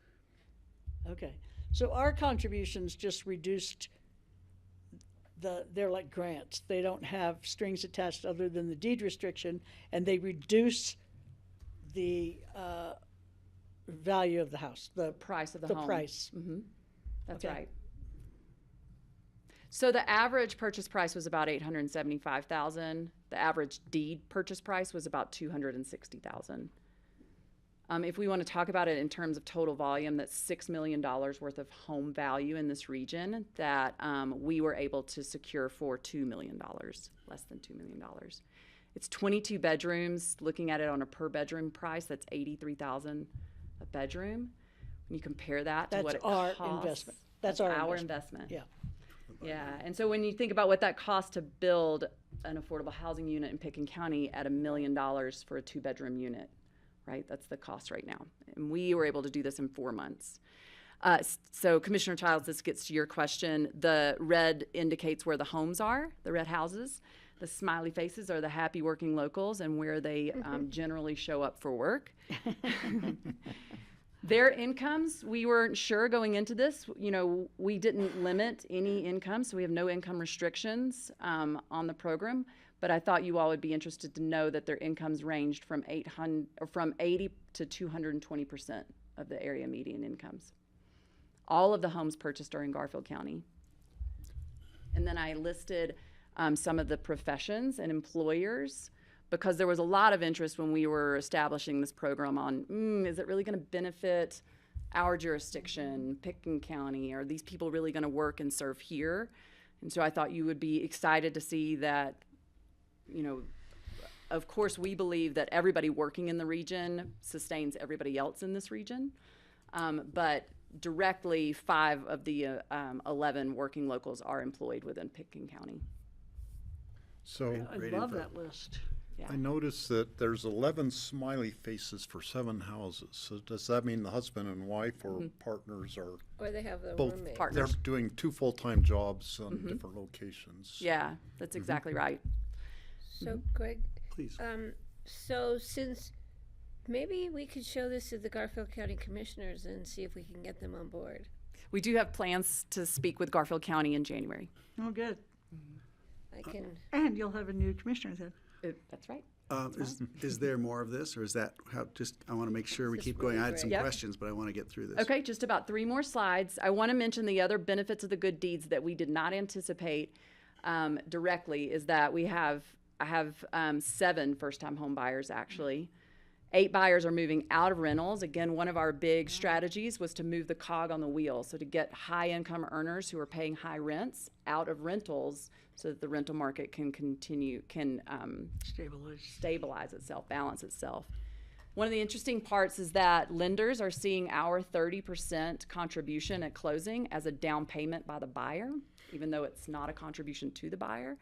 Okay, so our contributions just reduced they're like grants. They don't have strings attached other than the deed restriction, and they reduce the value of the house, the Price of the the home. price. That's Okay. right. So the average purchase price was about $875,000. The average deed purchase price was about $260,000. If we want to talk about it in terms of total volume, that's $6 million worth of home value in this region that we were able to secure for $2 million, less than $2 million. It's 22 bedrooms. Looking at it on a per bedroom price, that's $83,000 a bedroom. When you compare that to what it That's our costs, investment. That's our investment. Yeah. Yeah, and so when you think about what that costs to build an affordable housing unit in Pickens County at $1 million for a 2-bedroom unit, right? That's the cost right now. And we were able to do this in 4 months. So Commissioner Childs, this gets to your question. The red indicates where the homes are, the red houses. The smiley faces are the happy working locals and where they generally show up for work. Their incomes, we weren't sure going into this. You know, we didn't limit any income, so we have no income restrictions on the program. But I thought you all would be interested to know that their incomes ranged from 80 to 220% of the area median incomes. All of the homes purchased are in Garfield County. And then I listed some of the professions and employers, because there was a lot of interest when we were establishing this program on, is it really going to benefit our jurisdiction, Pickens County? Are these people really going to work and serve here? And so I thought you would be excited to see that, you know, of course, we believe that everybody working in the region sustains everybody else in this region. But directly, 5 of the 11 working locals are employed within Pickens County. So I Great love info. that list. Yeah. I noticed that there's 11 smiley faces for 7 houses. So does that mean the husband and wife or partners are Or they have the both, roommate. Part- they're doing 2 full-time jobs on different locations? Yeah, that's exactly right. So Greg, Please. so since maybe we could show this to the Garfield County Commissioners and see if we can get them on board. We do have plans to speak with Garfield County in January. Oh, good. I can, And you'll have a new commissioner then. That's right. Is there more of this, or is that how, I want to make sure we This is keep going. really I had some great. Yep. questions, but I want to get through this. Okay, just about 3 more slides. I want to mention the other benefits of the good deeds that we did not anticipate directly is that I have 7 first-time home buyers actually. 8 buyers are moving out of rentals. Again, one of our big strategies was to move the cog on the wheel. So to get high-income earners who are paying high rents out of rentals so that the rental market can stabilize itself, balance itself. One of the interesting parts is that lenders are seeing our 30% contribution at closing as a down payment by the buyer, even though it's not a contribution to the buyer.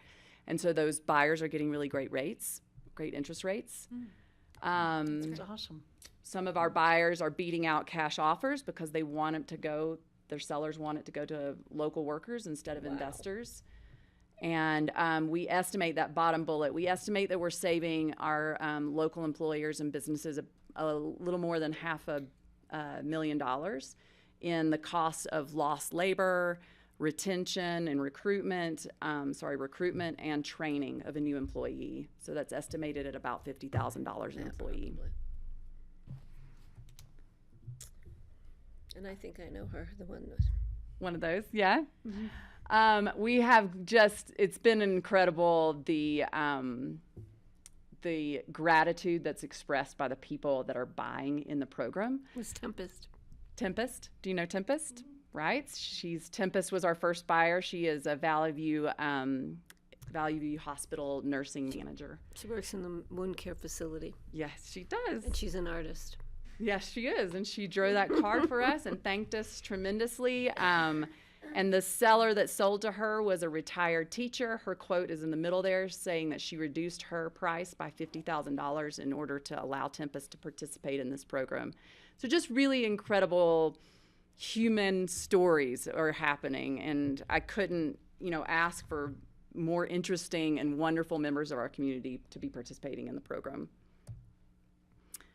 And so those buyers are getting really great rates, great interest rates. That's awesome. Some of our buyers are beating out cash offers because they want it to go, their sellers want it to go to local workers instead of investors. And we estimate that bottom bullet, we estimate that we're saving our local employers and businesses a little more than $500,000 in the cost of lost labor, retention and recruitment and training of a new employee. So that's estimated at about $50,000 an employee. probably. And I think I know her, the one that One of those, yeah. We have just, it's been incredible, the gratitude that's expressed by the people that are buying in the program. was Tempest. Tempest, do you know Tempest? Right? Tempest was our first buyer. She is a Valley View Hospital nursing manager. She works in the wound care facility, Yes, she does. and she's an artist. Yes, she is. And she drew that card for us and thanked us tremendously. And the seller that sold to her was a retired teacher. Her quote is in the middle there, saying that she reduced her price by $50,000 in order to allow Tempest to participate in this program. So just really incredible human stories are happening, and I couldn't, ask for more interesting and wonderful members of our community to be participating in the program.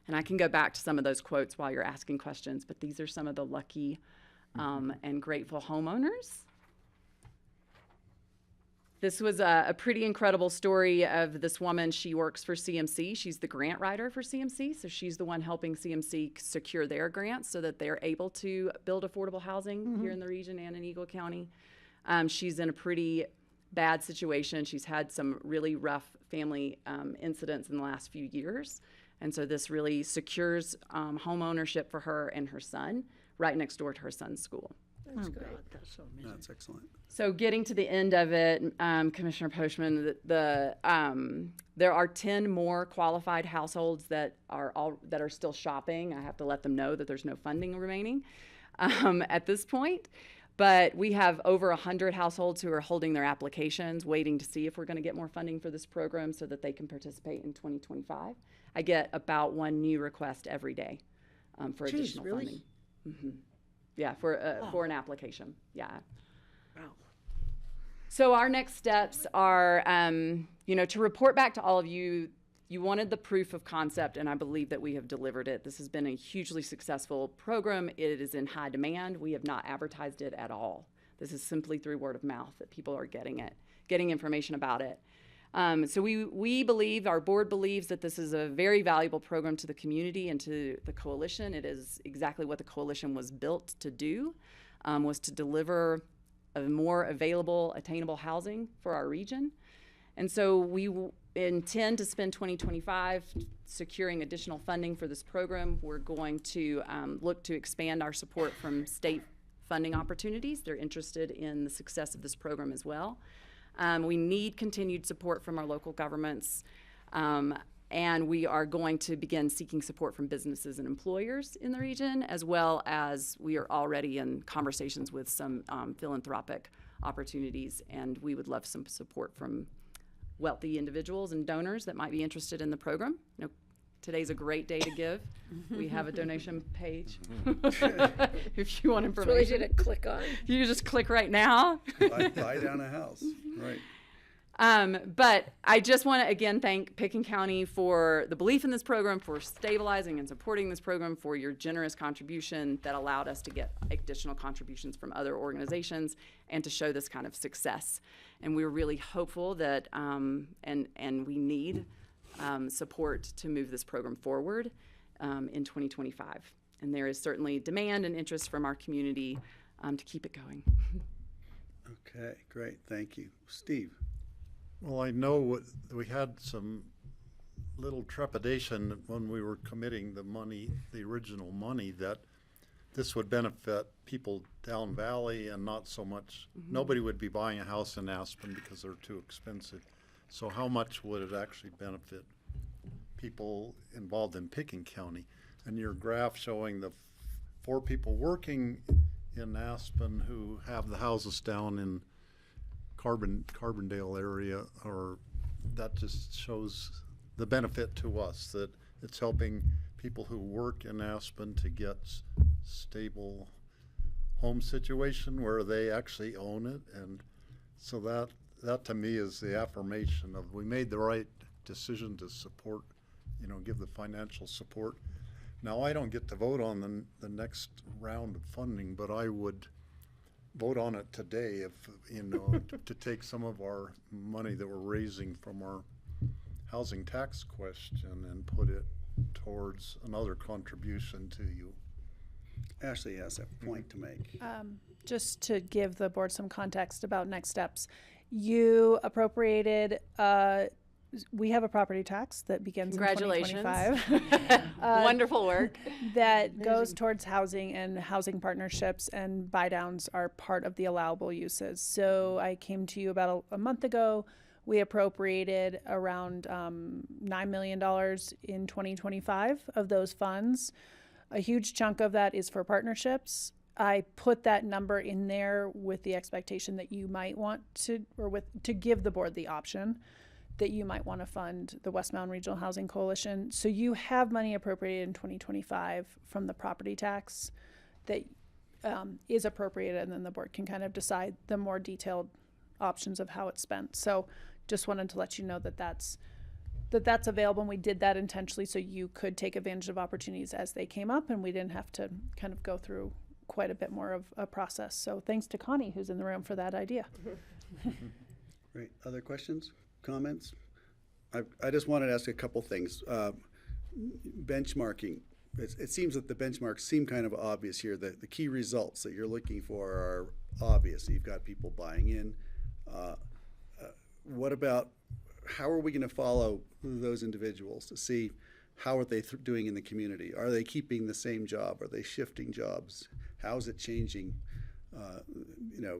And I can go back to some of those quotes while you're asking questions, but these are some of the lucky and grateful homeowners. This was a pretty incredible story of this woman. She works for CMC. She's the grant writer for CMC, so she's the one helping CMC secure their grants so that they're able to build affordable housing here in the region and in Eagle County. She's in a pretty bad situation. She's had some really rough family incidents in the last few years, and so this really secures home ownership for her and her son right next door to her son's school. That's great. That's so amazing. That's excellent. So getting to the end of it, Commissioner Postman, there are 10 more qualified households that are still shopping. I have to let them know that there's no funding remaining at this point. But we have over 100 households who are holding their applications, waiting to see if we're going to get more funding for this program so that they can participate in 2025. I get about one new request every day for additional really? funding. Mm-hmm. Yeah, for an application. Yeah. Wow. So our next steps are, to report back to all of you. You wanted the proof of concept, and I believe that we have delivered it. This has been a hugely successful program. It is in high demand. We have not advertised it at all. This is simply through word of mouth that people are getting information about it. So we believe, our board believes, that this is a very valuable program to the community and to the coalition. It is exactly what the coalition was built to do, was to deliver a more available, attainable housing for our region. And so we intend to spend 2025 securing additional funding for this program. We're going to look to expand our support from state funding opportunities. They're interested in the success of this program as well. We need continued support from our local governments, and we are going to begin seeking support from businesses and employers in the region, as well as we are already in conversations with some philanthropic opportunities, and we would love some support from wealthy individuals and donors that might be interested in the program. Today's a great day to give. We have a donation page if you want information. It's really easy to click on. You just click right now. Buy down a house, right. But I just want to again thank Pickens County for the belief in this program, for stabilizing and supporting this program, for your generous contribution that allowed us to get additional contributions from other organizations and to show this kind of success. And we're really hopeful that, and we need support to move this program forward in 2025. And there is certainly demand and interest from our community to keep it going. Okay, great. Thank you. Steve. Well, I know we had some little trepidation when we were committing the original money, that this would benefit people down valley and not so much, nobody would be buying a house in Aspen because they're too expensive. So how much would it actually benefit people involved in Pickens County? And your graph showing the 4 people working in Aspen who have the houses down in Carbondale area, or that just shows the benefit to us, that it's helping people who work in Aspen to get stable home situation where they actually own it. And so that to me is the affirmation of we made the right decision to support, give the financial support. Now, I don't get to vote on the next round of funding, but I would vote on it today if, to take some of our money that we're raising from our housing tax question and put it towards another contribution to you. Ashley has a point to make. Just to give the board some context about next steps, you appropriated, we have a property tax that begins in 2025. Wonderful work. That goes towards housing, and housing partnerships and buy downs are part of the allowable uses. So I came to you about a month ago. We appropriated around $9 million in 2025 of those funds. A huge chunk of that is for partnerships, I put that number in there with the expectation that you might want to, to give the board the option that you might want to fund the West Mountain Regional Housing Coalition. So you have money appropriated in 2025 from the property tax that is appropriated, and then the board can kind of decide the more detailed options of how it's spent. So just wanted to let you know that that's available, and we did that intentionally so you could take advantage of opportunities as they came up, and we didn't have to kind of go through quite a bit more of a process. So thanks to Connie, who's in the room, for that idea. Great. Other questions, comments? I just wanted to ask a couple things. Benchmarking. It seems that the benchmarks seem kind of obvious here. The key results that you're looking for are obvious. You've got people buying in. What about, how are we going to follow those individuals to see how are they doing in the community? Are they keeping the same job? Are they shifting jobs? How is it changing?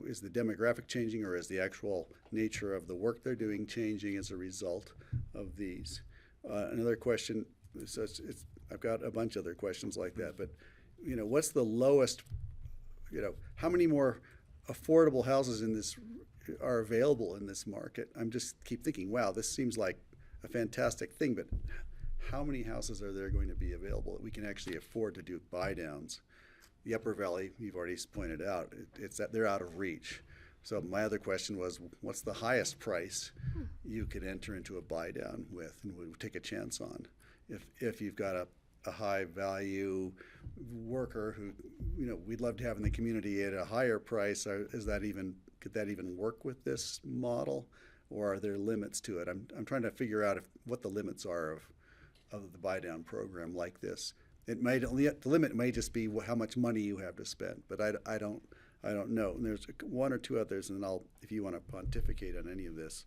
Is the demographic changing, or is the actual nature of the work they're doing changing as a result of these? Another question, so I've got a bunch of other questions like that, but what's the lowest, how many more affordable houses in this are available in this market? I'm just keep thinking, wow, this seems like a fantastic thing, but how many houses are there going to be available that we can actually afford to do buy downs? The Upper Valley, you've already pointed out, it's that they're out of reach. So my other question was, what's the highest price you could enter into a buy down with and would take a chance on? If you've got a high value worker who we'd love to have in the community at a higher price, could that even work with this model, or are there limits to it? I'm trying to figure out what the limits are of the buy down program like this. The limit may just be how much money you have to spend, but I don't know. And there's one or two others, and then if you want to pontificate on any of this,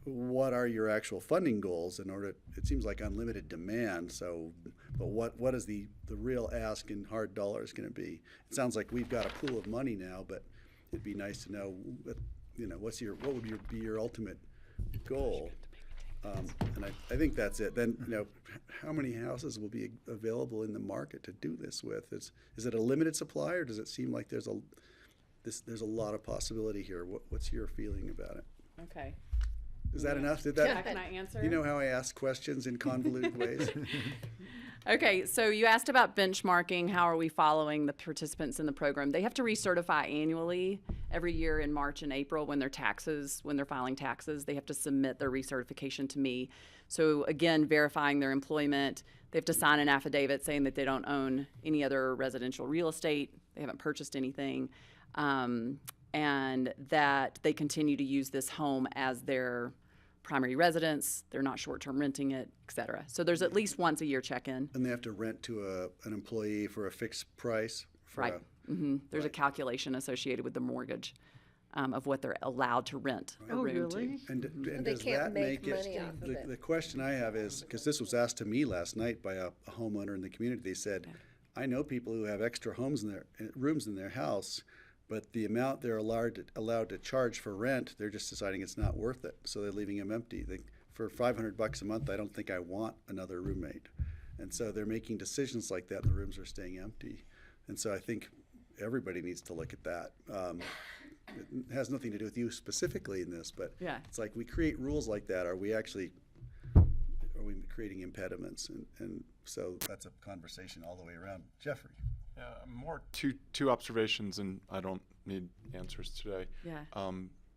what are your actual funding goals in order? It seems like unlimited demand. So, but what is the real ask in hard dollars going to be? It sounds like we've got a pool of money now, but it'd be nice to know what would be your ultimate goal. And I think that's it. Then, how many houses will be available in the market to do this with? Is it a limited supply, or does it seem like there's a lot of possibility here? What's your feeling about it? Okay. Is that enough? Can I answer? You know how I ask questions in convoluted ways? Okay, so you asked about benchmarking. How are we following the participants in the program? They have to recertify annually every year in March and April when they're filing taxes. They have to submit their recertification to me. So again, verifying their employment. They have to sign an affidavit saying that they don't own any other residential real estate. They haven't purchased anything. And that they continue to use this home as their primary residence, they're not short-term renting it, et cetera. So there's at least once a year check-in. And they have to rent to an employee for a fixed price? Right. There's a calculation associated with the mortgage of what they're allowed to rent a room to. And They does can't that make make money off of it. The question I have is, because this was asked to me last night by a homeowner in the community, they said, I know people who have extra rooms in their house, but the amount they're allowed to charge for rent, they're just deciding it's not worth it. So they're leaving them empty. For $500 a month, I don't think I want another roommate. And so they're making decisions like that, and the rooms are staying empty. And so I think everybody needs to look at that. It has nothing to do with you specifically in this, but it's like we create rules like that. Are we creating impediments? And so that's a conversation all the way around. Jeffrey. Yeah, more two observations, and I don't need answers today. Yeah.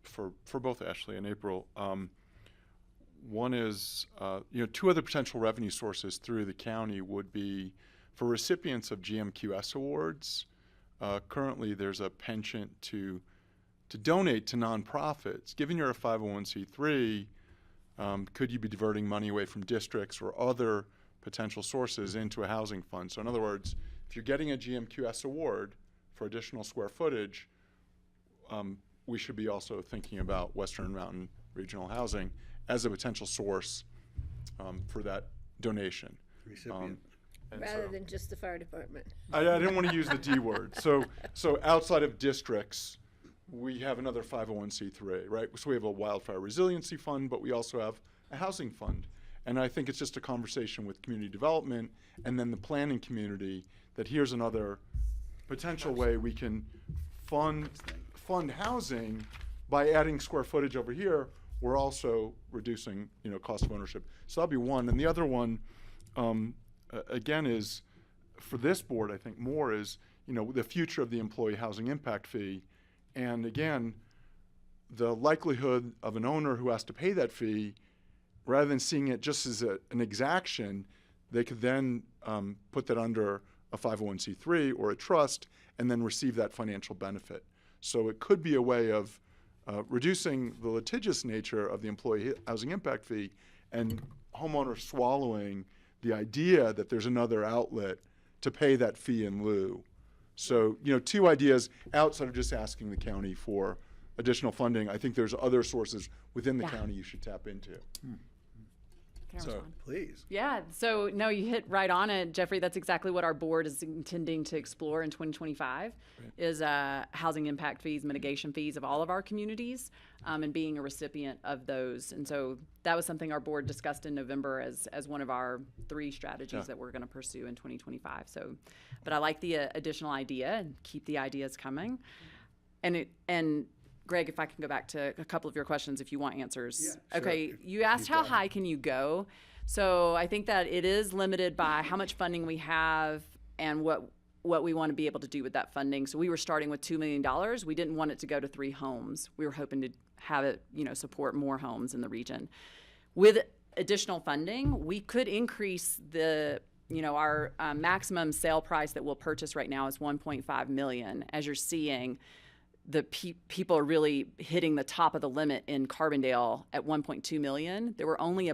For both Ashley and April. One is, two other potential revenue sources through the county would be for recipients of GMQS awards. Currently, there's a penchant to donate to nonprofits. Given you're a 501c3, could you be diverting money away from districts or other potential sources into a housing fund? So in other words, if you're getting a GMQS award for additional square footage, we should be also thinking about Western Mountain Regional Housing as a potential source for that donation. Rather than just the fire department. I didn't want to use the D word. So outside of districts, we have another 501c3, right? So we have a wildfire resiliency fund, but we also have a housing fund. And I think it's just a conversation with community development and then the planning community that here's another potential way we can fund housing by adding square footage over here. We're also reducing, cost of ownership. So that'll be one. And the other one, again, is for this board, I think more is, the future of the employee housing impact fee. And again, the likelihood of an owner who has to pay that fee, rather than seeing it just as an exaction, they could then put that under a 501c3 or a trust and then receive that financial benefit. So it could be a way of reducing the litigious nature of the employee housing impact fee and homeowners swallowing the idea that there's another outlet to pay that fee in lieu. So, two ideas outside of just asking the county for additional funding. I think there's other sources within the county you should tap into. Can I So, respond? please. Yeah, so no, you hit right on it, Jeffrey. That's exactly what our board is intending to explore in 2025 is housing impact fees, mitigation fees of all of our communities, and being a recipient of those. And so that was something our board discussed in November as one of our 3 strategies that we're going to pursue in 2025. So, but I like the additional idea, and keep the ideas coming. And Greg, if I can go back to a couple of your questions, if you want answers. Yeah, sure. Okay, you asked how high can you go? So I think that it is limited by how much funding we have and what we want to be able to do with that funding. So we were starting with $2 million. We didn't want it to go to 3 homes. We were hoping to have it, support more homes in the region. With additional funding, we could increase our maximum sale price that we'll purchase right now is $1.5 million. As you're seeing, the people are really hitting the top of the limit in Carbondale at 1.2 million. There were only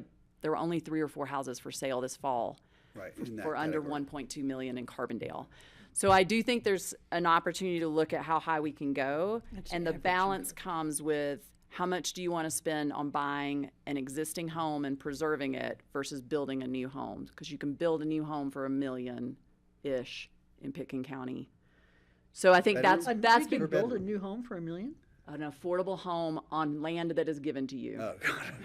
3 or 4 houses for sale this fall, Right. for under 1.2 million in Carbondale. So I do think there's an opportunity to look at how high we can go, and the balance comes with how much do you want to spend on buying an existing home and preserving it versus building a new home, because you can build a new home for $1 million-ish in Pitkin County. So I think that's We been can build a new home for $1 million? an affordable home on land that is given to you. Oh,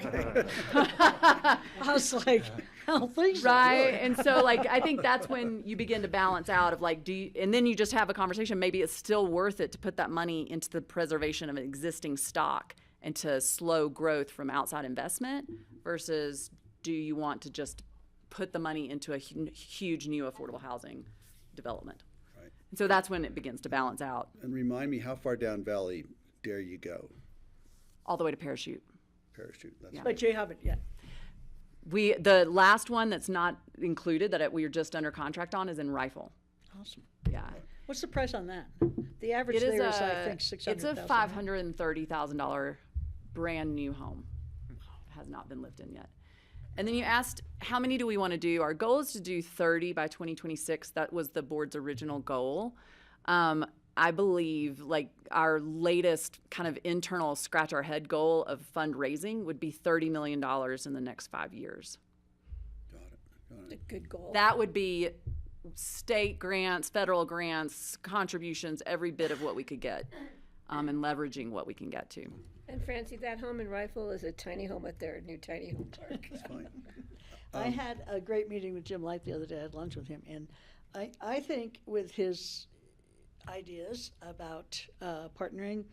God. I was like, I don't think so. Right. And so I think that's when you begin to balance out of and then you just have a conversation. Maybe it's still worth it to put that money into the preservation of an existing stock and to slow growth from outside investment versus do you want to just put the money into a huge new affordable housing development? Right. And so that's when it begins to balance out. And remind me, how far down Valley dare you go? All the way to Parachute. Parachute. That's Yeah. But you haven't yet. The last one that's not included that we are just under contract on is in Rifle. Awesome. Yeah. What's the price on that? The average It is there is, I think, $600,000. It's a $530,000 brand new home. It has not been lived in yet. And then you asked, how many do we want to do? Our goal is to do 30 by 2026. That was the board's original goal. I believe our latest kind of internal scratch our head goal of fundraising would be $30 million in the next 5 years. Got it. A good goal. That would be state grants, federal grants, contributions, every bit of what we could get, and leveraging what we can get to. And Francie, that home in Rifle is a tiny home at their new tiny home park. That's fine. I had a great meeting with Jim Light the other day. I had lunch with him, and I think with his ideas about partnering,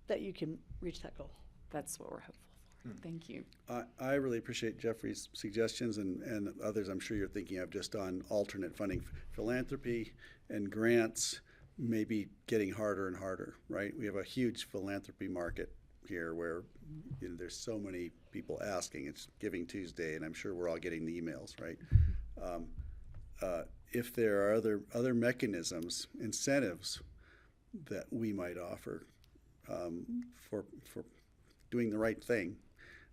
that you can reach that goal. That's what we're hopeful for. Thank you. I really appreciate Jeffrey's suggestions and others I'm sure you're thinking of just on alternate funding. Philanthropy and grants may be getting harder and harder, right? We have a huge philanthropy market here where there's so many people asking. It's Giving Tuesday, and I'm sure we're all getting the emails, right? If there are other mechanisms, incentives that we might offer for doing the right thing,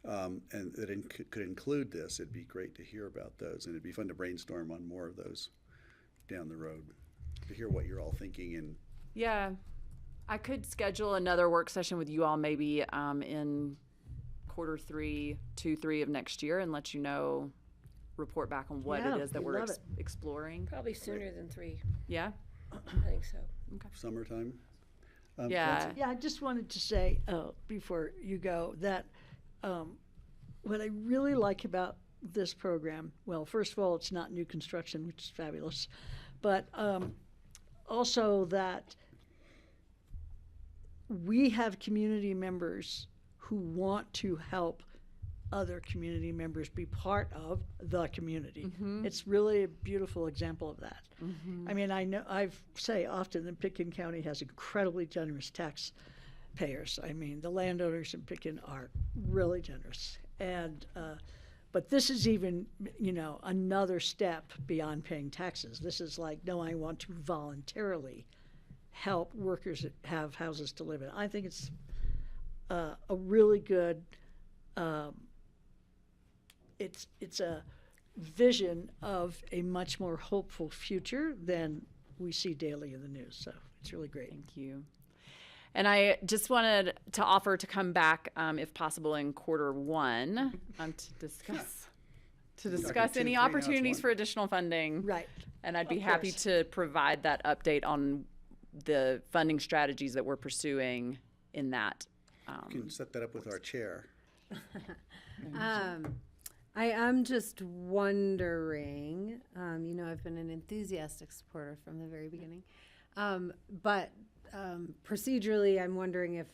and that could include this, it'd be great to hear about those, and it'd be fun to brainstorm on more of those down the road, to hear what you're all thinking. And Yeah, I could schedule another work session with you all maybe in Q3, 2-3 of next year and let you know, report back on what Yeah, it is that we we're love it. exploring. Probably sooner than 3. Yeah? I think so. summertime. Yeah. Francie? Yeah, I just wanted to say before you go that what I really like about this program, well, first of all, it's not new construction, which is fabulous, but also that we have community members who want to help other community members be part of the community. It's really a beautiful example of that. I mean, I know I've say often that Pitkin County has incredibly generous taxpayers. I mean, the landowners in Pitkin are really generous, and but this is even, you know, another step beyond paying taxes. This is like, no, I want to voluntarily help workers that have houses to live in. I think it's a really good. It's a vision of a much more hopeful future than we see daily in the news. So it's really great. Thank you. And I just wanted to offer to come back, if possible, in Q1 to discuss any opportunities for additional funding. Right. And I'd be Of happy course. to provide that update on the funding strategies that we're pursuing in that. You can set that up with our chair. I am just wondering, you know, I've been an enthusiastic supporter from the very beginning, but procedurally, I'm wondering if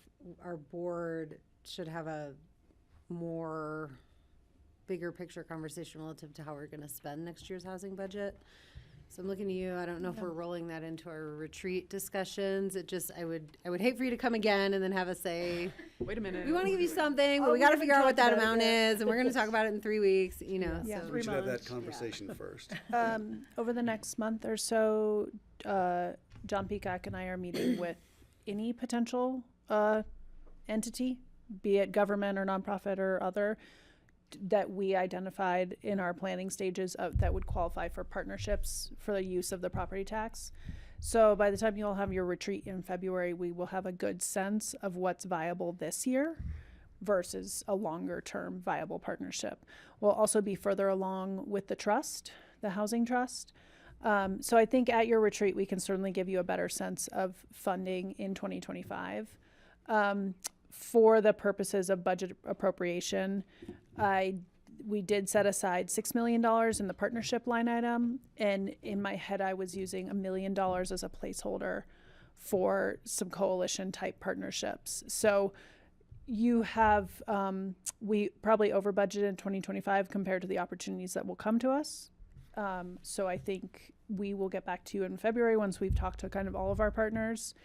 our board should have a more bigger picture conversation relative to how we're going to spend next year's housing budget. So I'm looking to you. I don't know if we're rolling that into our retreat discussions. It just, I would hate for you to come again and then have us say, wait a minute, we want to give you something, but we got to figure out what that amount is, and we're going to talk about it in 3 weeks, you know. Yeah. So. We should have that conversation first. Over the next month or so, John Peacock and I are meeting with any potential entity, be it government or nonprofit or other, that we identified in our planning stages of, that would qualify for partnerships for the use of the property tax. So by the time you'll have your retreat in February, we will have a good sense of what's viable this year versus a longer term viable partnership. We'll also be further along with the trust, the housing trust. So I think at your retreat, we can certainly give you a better sense of funding in 2025. For the purposes of budget appropriation, we did set aside $6 million in the partnership line item, and in my head I was using $1 million as a placeholder for some coalition type partnerships. So you have, we probably over budgeted in 2025 compared to the opportunities that will come to us. So I think we will get back to you in February once we've talked to kind of all of our partners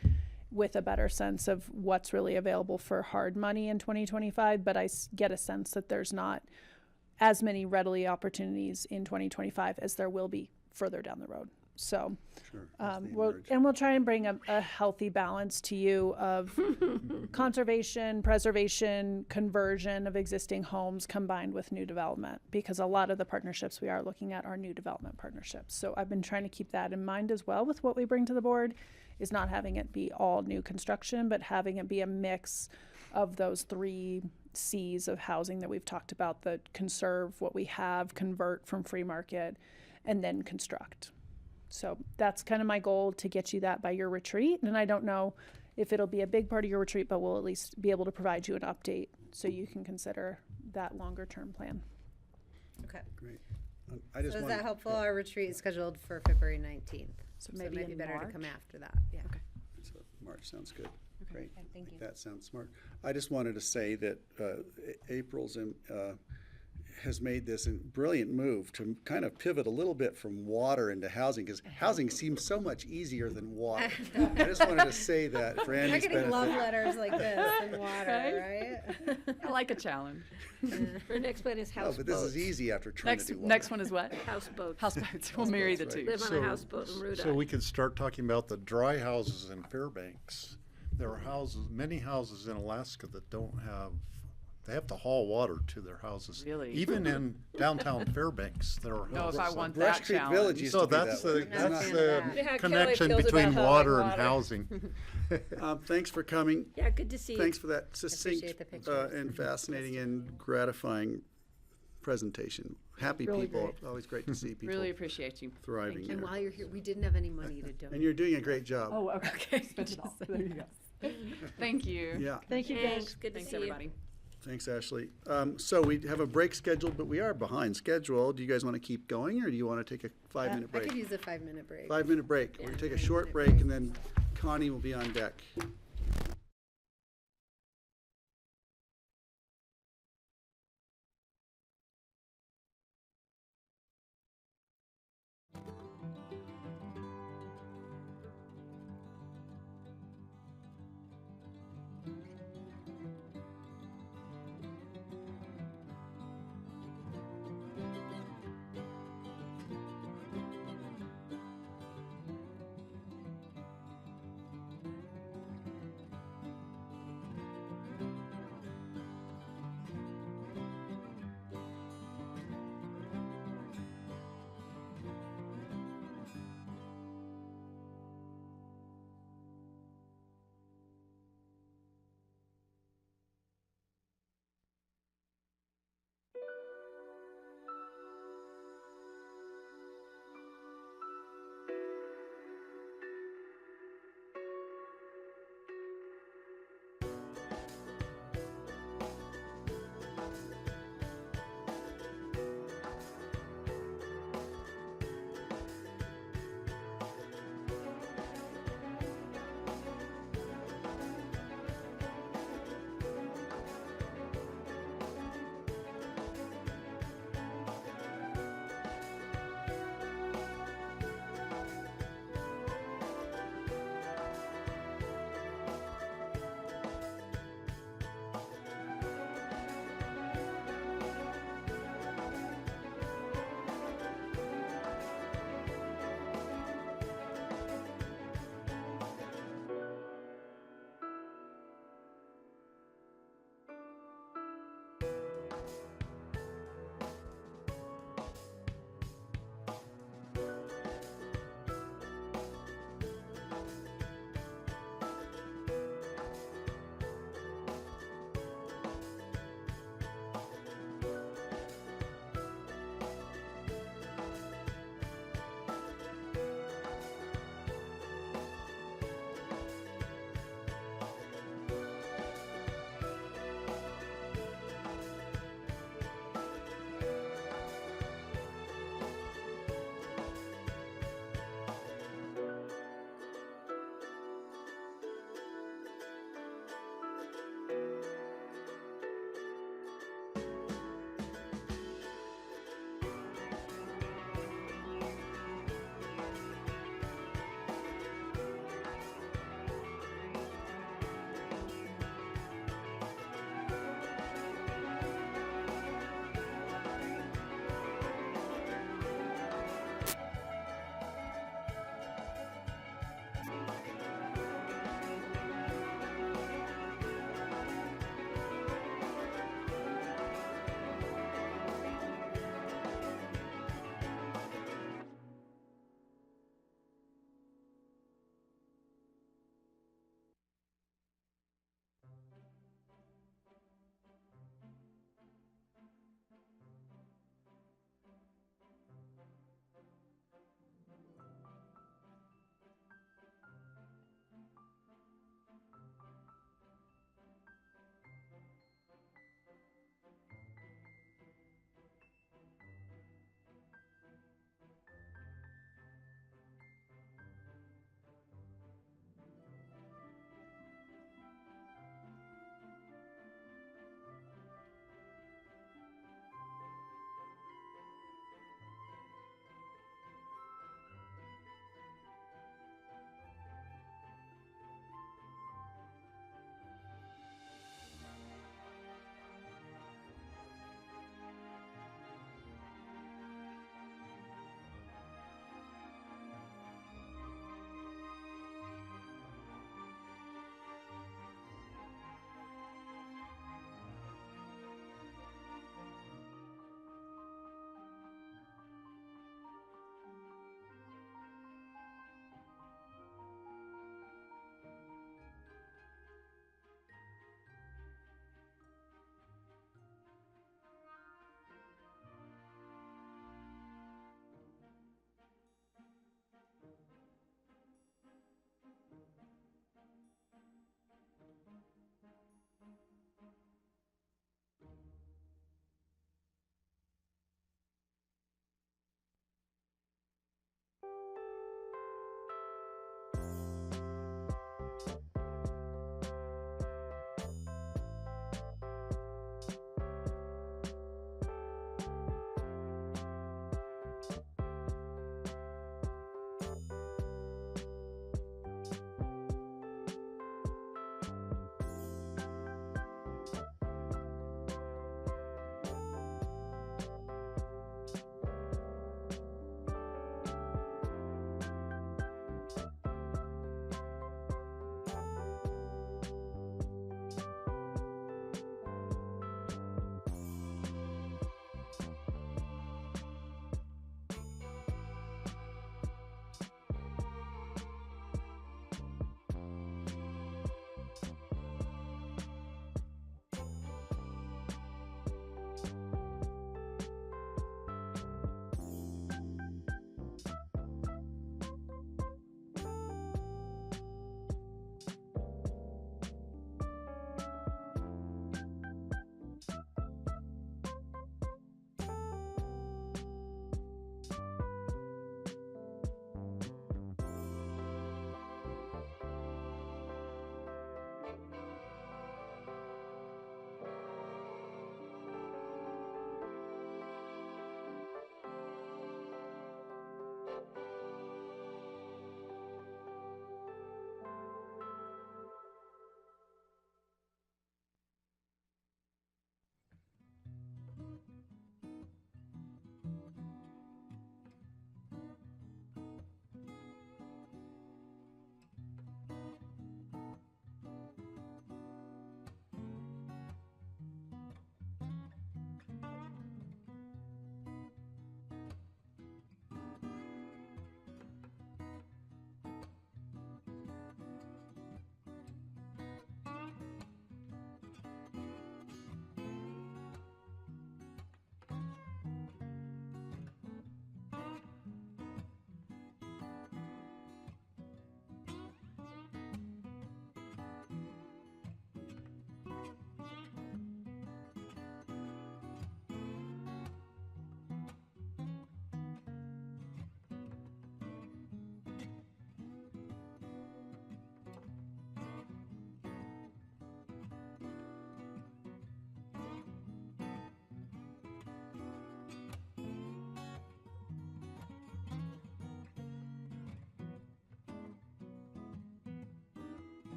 with a better sense of what's really available for hard money in 2025, but I get a sense that there's not as many readily opportunities in 2025 as there will be further down the road. So we'll try and bring a healthy balance to you of conservation, preservation, conversion of existing homes combined with new development, because a lot of the partnerships we are looking at are new development partnerships. So I've been trying to keep that in mind as well with what we bring to the board, is not having it be all new construction, but having it be a mix of those 3 C's of housing that we've talked about: the conserve what we have, convert from free market, and then construct. So that's kind of my goal, to get you that by your retreat. And I don't know if it'll be a big part of your retreat, but we'll at least be able to provide you an update so you can consider that longer term plan. Okay. Great. So is that helpful? Our retreat is scheduled for February 19th. So maybe it might be in better March? to come after that. Yeah. Okay. So March sounds good. Great. Okay, thank you. That sounds smart. I just wanted to say that April's has made this brilliant move to kind of pivot a little bit from water into housing, because housing seems so much easier than water. I just wanted to say that for We're Andy's getting love benefit. letters like this and water, right? I like a challenge. Our next plan is Oh, houseboats. but this is easy after trying to do water. Next one is what? Houseboats. Houseboats. We'll marry the two. Live on a houseboat in Rudolph. So we could start talking about the dry houses in Fairbanks. There are many houses in Alaska that don't have, they have to haul water to their houses. Really? Even in downtown Fairbanks, there are No, if houses. I want Brush that Creek challenge. Village used So to be that's that way. that's Yeah, the how Kelly connection feels between about water and water. housing. Thanks for coming. Yeah, good to see you. Thanks for that succinct appreciate the pictures. and fascinating and gratifying presentation. Happy Really people. great. Always great to see people Really appreciate you. thriving And there. while you're here, we didn't have any money to donate. And you're doing a great job. Oh, okay. Spent it all. There you go. Thank you. Yeah. Thank you, Thanks, guys. good to Thanks, see you. everybody. Thanks, Ashley. So we have a break scheduled, but we are behind schedule. Do you guys want to keep going, or do you want to take a 5-minute I break? could use a 5-minute break. 5-minute break. We're Yeah, going to take a 5-minute short break, break. and then Connie will be on deck.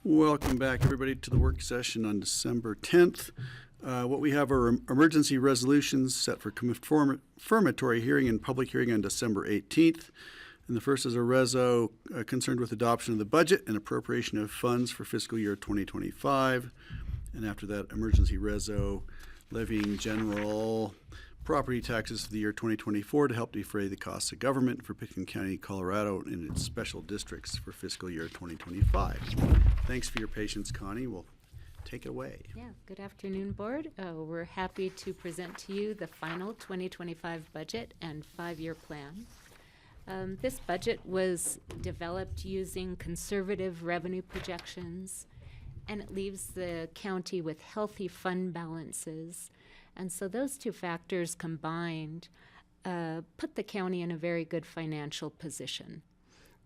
Welcome back, everybody, to the work session on December 10th. What we have are emergency resolutions set for confirmatory hearing and public hearing on December 18th. And the first is a reso concerned with adoption of the budget and appropriation of funds for fiscal year 2025. And after that, emergency reso levying general property taxes for the year 2024 to help defray the costs of government for Pitkin County, Colorado, and its special districts for fiscal year 2025. Thanks for your patience, Connie. We'll take it away. Yeah, good afternoon, Board. We're happy to present to you the final 2025 budget and 5-year plan. This budget was developed using conservative revenue projections, and it leaves the county with healthy fund balances. And so those two factors combined put the county in a very good financial position.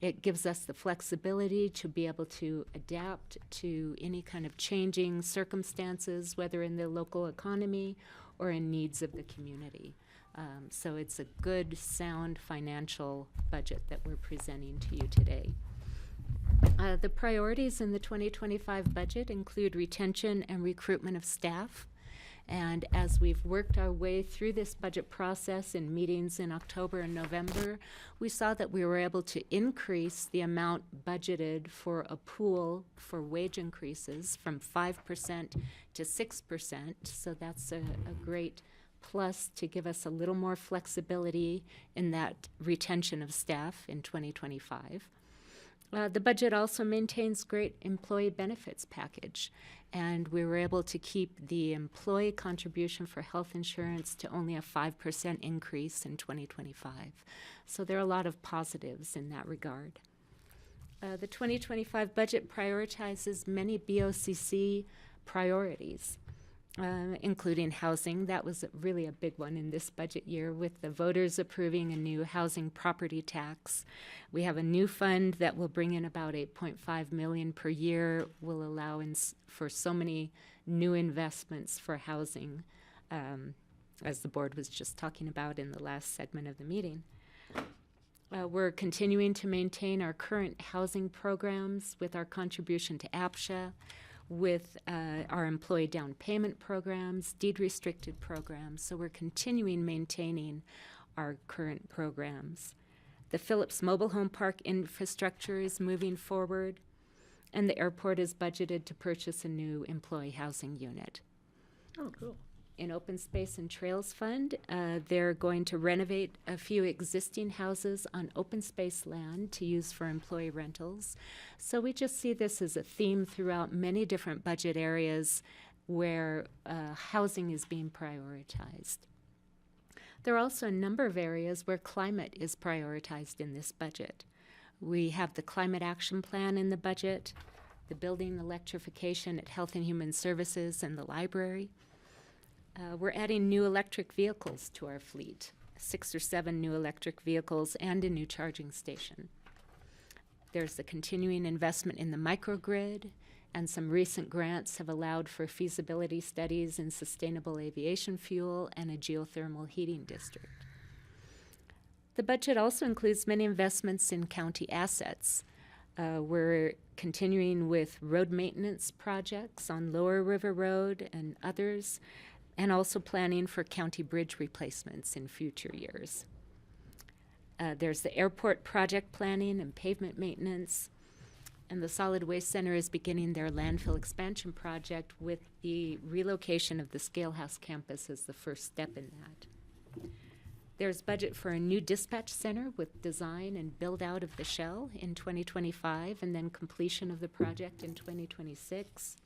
It gives us the flexibility to be able to adapt to any kind of changing circumstances, whether in the local economy or in needs of the community. So it's a good, sound financial budget that we're presenting to you today. The priorities in the 2025 budget include retention and recruitment of staff. And as we've worked our way through this budget process in meetings in October and November, we saw that we were able to increase the amount budgeted for a pool for wage increases from 5% to 6%. So that's a great plus to give us a little more flexibility in that retention of staff in 2025. The budget also maintains great employee benefits package, and we were able to keep the employee contribution for health insurance to only a 5% increase in 2025. So there are a lot of positives in that regard. The 2025 budget prioritizes many BoCC priorities, including housing. That was really a big one in this budget year with the voters approving a new housing property tax. We have a new fund that will bring in about $8.5 million per year, will allow for so many new investments for housing, as the board was just talking about in the last segment of the meeting. We're continuing to maintain our current housing programs with our contribution to APSHA, with our employee down payment programs, deed-restricted programs. So we're continuing maintaining our current programs. The Phillips Mobile Home Park infrastructure is moving forward, and the airport is budgeted to purchase a new employee housing unit. Oh, cool. In Open Space and Trails Fund, they're going to renovate a few existing houses on open space land to use for employee rentals. So we just see this as a theme throughout many different budget areas where housing is being prioritized. There are also a number of areas where climate is prioritized in this budget. We have the Climate Action Plan in the budget, the building electrification at Health and Human Services and the library. We're adding new electric vehicles to our fleet, 6 or 7 new electric vehicles and a new charging station. There's the continuing investment in the microgrid, and some recent grants have allowed for feasibility studies in sustainable aviation fuel and a geothermal heating district. The budget also includes many investments in county assets. We're continuing with road maintenance projects on Lower River Road and others, and also planning for county bridge replacements in future years. There's the airport project planning and pavement maintenance, and the Solid Waste Center is beginning their landfill expansion project with the relocation of the Scalehouse campus as the first step in that. There's budget for a new dispatch center with design and build out of the shell in 2025, and then completion of the project in 2026.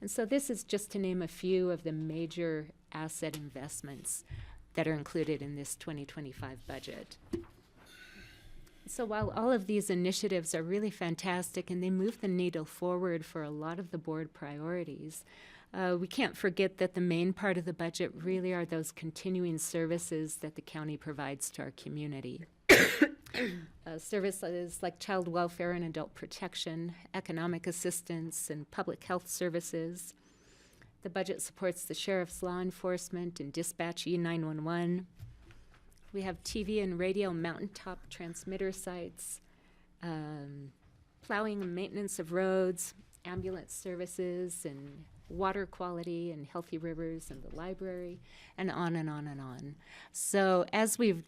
And so this is just to name a few of the major asset investments that are included in this 2025 budget. So while all of these initiatives are really fantastic and they move the needle forward for a lot of the board priorities, we can't forget that the main part of the budget really are those continuing services that the county provides to our community. Services like child welfare and adult protection, economic assistance, and public health services. The budget supports the sheriff's law enforcement and dispatch E911. We have TV and radio mountaintop transmitter sites, plowing and maintenance of roads, ambulance services and water quality and healthy rivers and the library and on and on and on. So as we've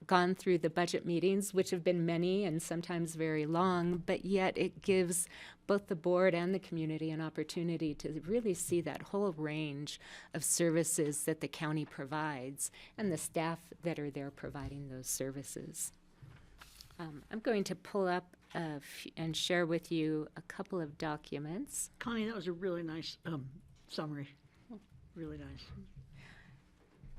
gone through the budget meetings, which have been many and sometimes very long, but yet it gives both the board and the community an opportunity to really see that whole range of services that the county provides and the staff that are there providing those services. I'm going to pull up and share with you a couple of documents. Connie, that was a really nice summary. Really nice.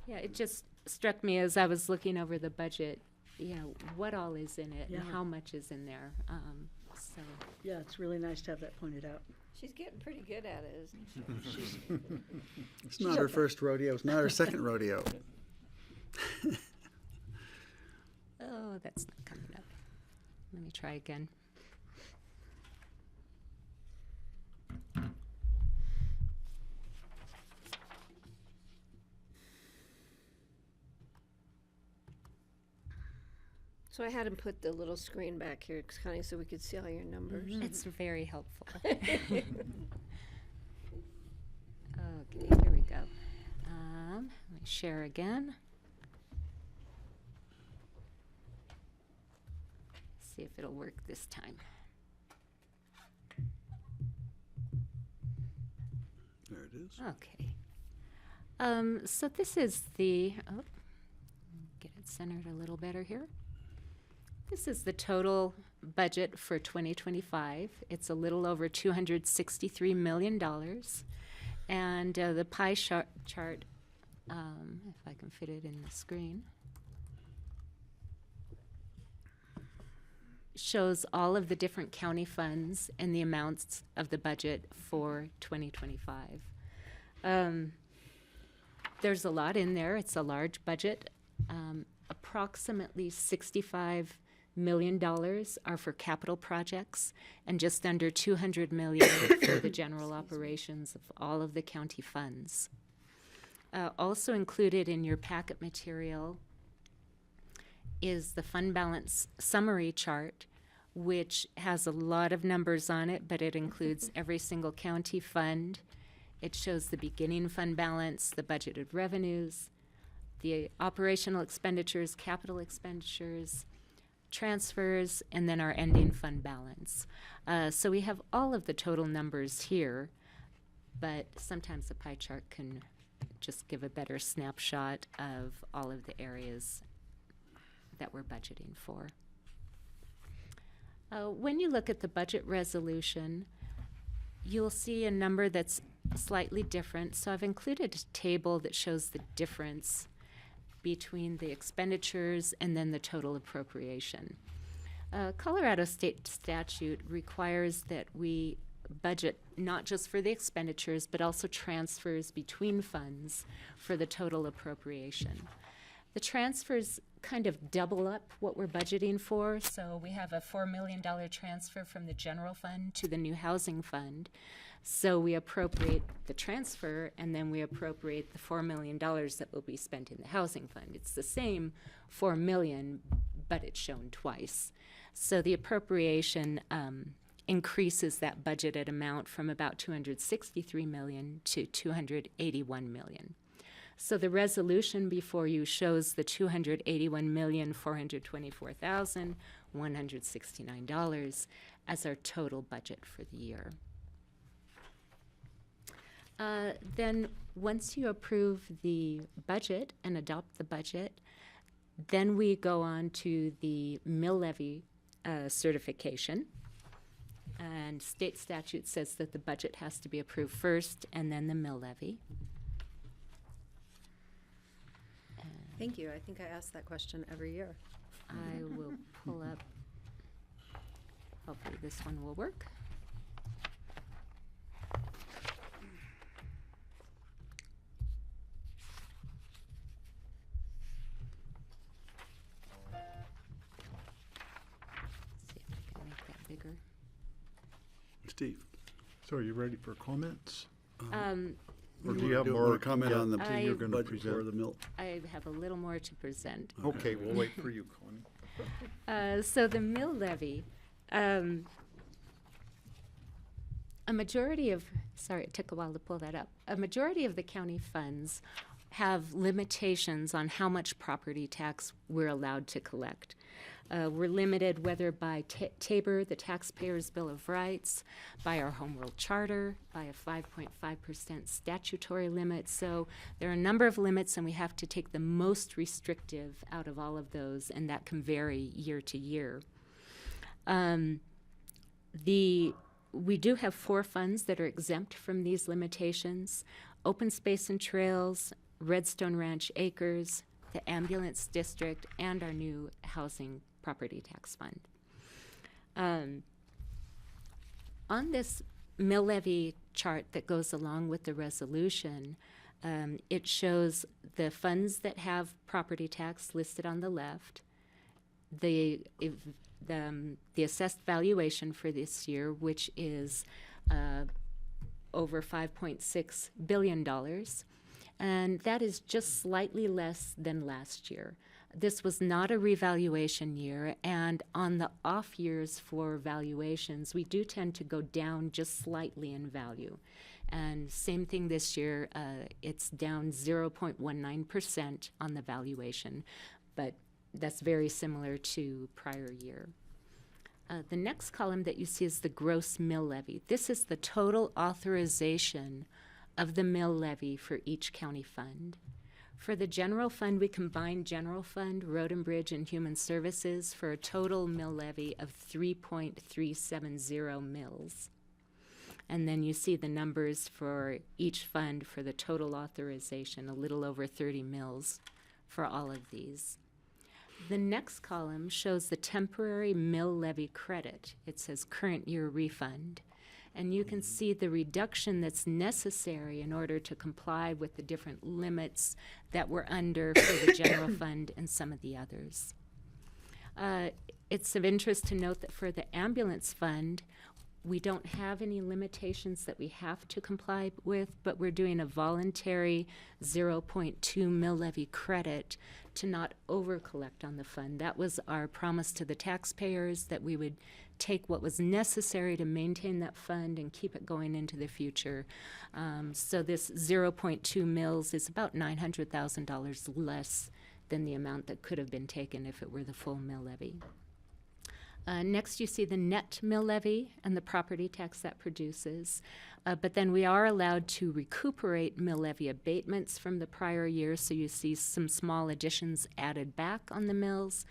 Yeah, it just struck me as I was looking over the budget, you know, what all is in it and Yeah. how much is in there. So Yeah, it's really nice to have that pointed out. She's getting pretty good at it, isn't she? It's not her first rodeo. It's not her second rodeo. oh, that's not coming up. Let me try again. So I had him put the little screen back here, Connie, so we could see all your numbers. It's very helpful. Okay, here we go. Let me share again. See if it'll work this time. There it is. Okay. So this is the, get it centered a little better here. This is the total budget for 2025. It's a little over $263 million. And the pie chart, if I can fit it in the screen, shows all of the different county funds and the amounts of the budget for 2025. There's a lot in there. It's a large budget. Approximately $65 million are for capital projects and just under $200 million for the general operations of all of the county funds. Also included in your packet material is the fund balance summary chart, which has a lot of numbers on it, but it includes every single county fund. It shows the beginning fund balance, the budgeted revenues, the operational expenditures, capital expenditures, transfers, and then our ending fund balance. So we have all of the total numbers here, but sometimes the pie chart can just give a better snapshot of all of the areas that we're budgeting for. When you look at the budget resolution, you'll see a number that's slightly different. So I've included a table that shows the difference between the expenditures and then the total appropriation. Colorado state statute requires that we budget not just for the expenditures, but also transfers between funds for the total appropriation. The transfers kind of double up what we're budgeting for. So we have a $4 million transfer from the general fund to the new housing fund. So we appropriate the transfer, and then we appropriate the $4 million that will be spent in the housing fund. It's the same $4 million, but it's shown twice. So the appropriation increases that budgeted amount from about $263 million to $281 million. So the resolution before you shows the $281,424,169 as our total budget for the year. Then once you approve the budget and adopt the budget, then we go on to the mill levy certification. And state statute says that the budget has to be approved first and then the mill levy. Thank you. I think I ask that question every year. I will pull up, hopefully this one will work. See if I can make that bigger. Steve. So are you ready for comments? Or You do you have wanna more comment on the you're gonna budget for present? the mill? I have a little more to present. Okay, we'll wait for you, Connie. So the mill levy, A majority of, sorry, it took a while to pull that up. A majority of the county funds have limitations on how much property tax we're allowed to collect. We're limited whether by TABOR, the Taxpayers' Bill of Rights, by our Home Rule Charter, by a 5.5% statutory limit. So there are a number of limits, and we have to take the most restrictive out of all of those, and that can vary year to year. We do have 4 funds that are exempt from these limitations: Open Space and Trails, Redstone Ranch Acres, the Ambulance District, and our new Housing Property Tax Fund. On this mill levy chart that goes along with the resolution, it shows the funds that have property tax listed on the left, the assessed valuation for this year, which is over $5.6 billion, and that is just slightly less than last year. This was not a revaluation year, and on the off years for valuations, we do tend to go down just slightly in value. And same thing this year, it's down 0.19% on the valuation, but that's very similar to prior year. The next column that you see is the gross mill levy. This is the total authorization of the mill levy for each county fund. For the general fund, we combine general fund, road and bridge, and human services for a total mill levy of 3.370 mills. And then you see the numbers for each fund for the total authorization, a little over 30 mills for all of these. The next column shows the temporary mill levy credit. It says current year refund. And you can see the reduction that's necessary in order to comply with the different limits that we're under for the general fund and some of the others. It's of interest to note that for the ambulance fund, we don't have any limitations that we have to comply with, but we're doing a voluntary 0.2 mill levy credit to not over-collect on the fund. That was our promise to the taxpayers, that we would take what was necessary to maintain that fund and keep it going into the future. So this 0.2 mills is about $900,000 less than the amount that could have been taken if it were the full mill levy. Next, you see the net mill levy and the property tax that produces. But then we are allowed to recuperate mill levy abatements from the prior year, so you see some small additions added back on the mills.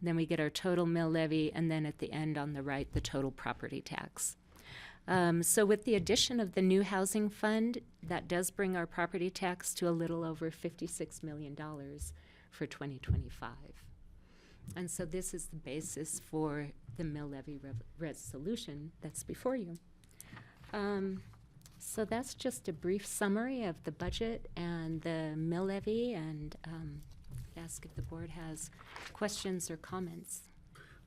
Then we get our total mill levy, and then at the end on the right, the total property tax. So with the addition of the new housing fund, that does bring our property tax to a little over $56 million for 2025. And so this is the basis for the mill levy resolution that's before you. So that's just a brief summary of the budget and the mill levy, and ask if the board has questions or comments.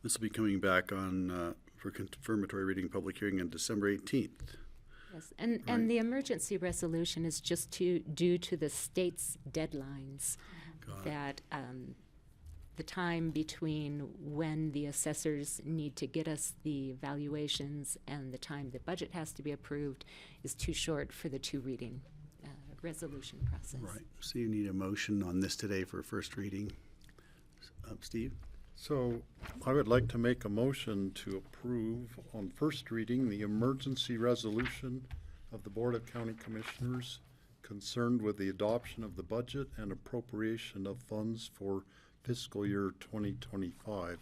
This will be coming back on for confirmatory reading public hearing on December 18th. Yes, and the emergency resolution is just due to the state's deadlines, that the time between when the assessors need to get us the valuations and the time the budget has to be approved is too short for the 2-reading resolution process. Right. So you need a motion on this today for first reading. Steve? So I would like to make a motion to approve on first reading the emergency resolution of the Board of County Commissioners concerned with the adoption of the budget and appropriation of funds for fiscal year 2025.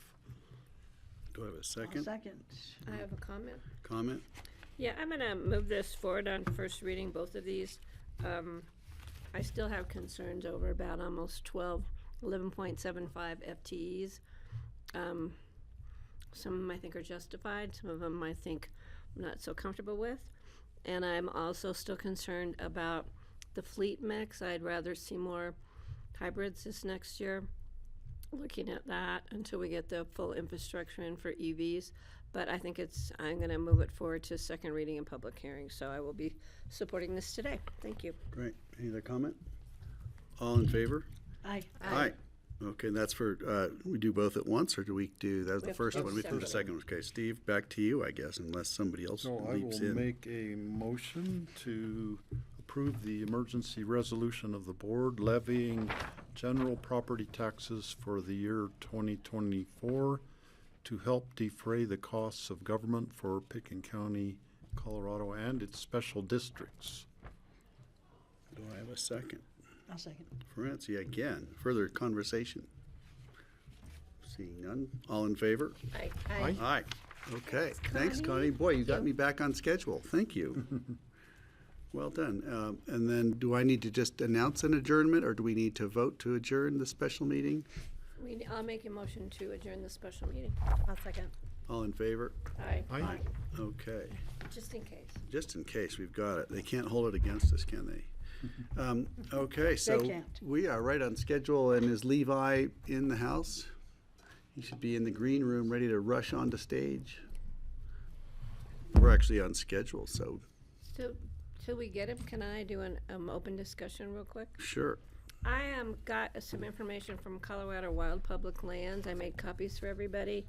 Do I have a second? Second. I have a comment. Comment? Yeah, I'm gonna move this forward on first reading, both of these. I still have concerns over about almost 11.75 FTEs. Some of them I think are justified, some of them I think I'm not so comfortable with. And I'm also still concerned about the fleet mix. I'd rather see more hybrids this next year. Looking at that until we get the full infrastructure in for EVs. But I think I'm going to move it forward to second reading and public hearing. So I will be supporting this today. Thank you. Great. Any other comment? All in favor? Aye. Aye. Okay, and that's for, we do both at once, or do we do, that was We the have to first do one, we have to do the separate. second one. Okay, Steve, back to you, I guess, unless somebody else So I leaps will in. make a motion to approve the emergency resolution of the board levying general property taxes for the year 2024 to help defray the costs of government for Pickens County, Colorado, and its special districts. Do I have a second? I'll second. Francie, again, further conversation? Seeing none, all in favor? Aye. Aye. Okay, thanks, Connie. Boy, you got me back on schedule. Thank you. Well done. And then, do I need to just announce an adjournment, or do we need to vote to adjourn the special meeting? I'll make a motion to adjourn the special meeting, I'll second. All in favor? aye, Aye. Okay, just in case. just in case, we've got it. They can't hold it against us, can they? Okay, so can't. we are right on schedule, and is Levi in the house? He should be in the green room, ready to rush onto stage. We're actually on schedule, so So, till we get him, can I do an open discussion real quick? sure. I got some information from Colorado Wild Public Lands. I made copies for everybody.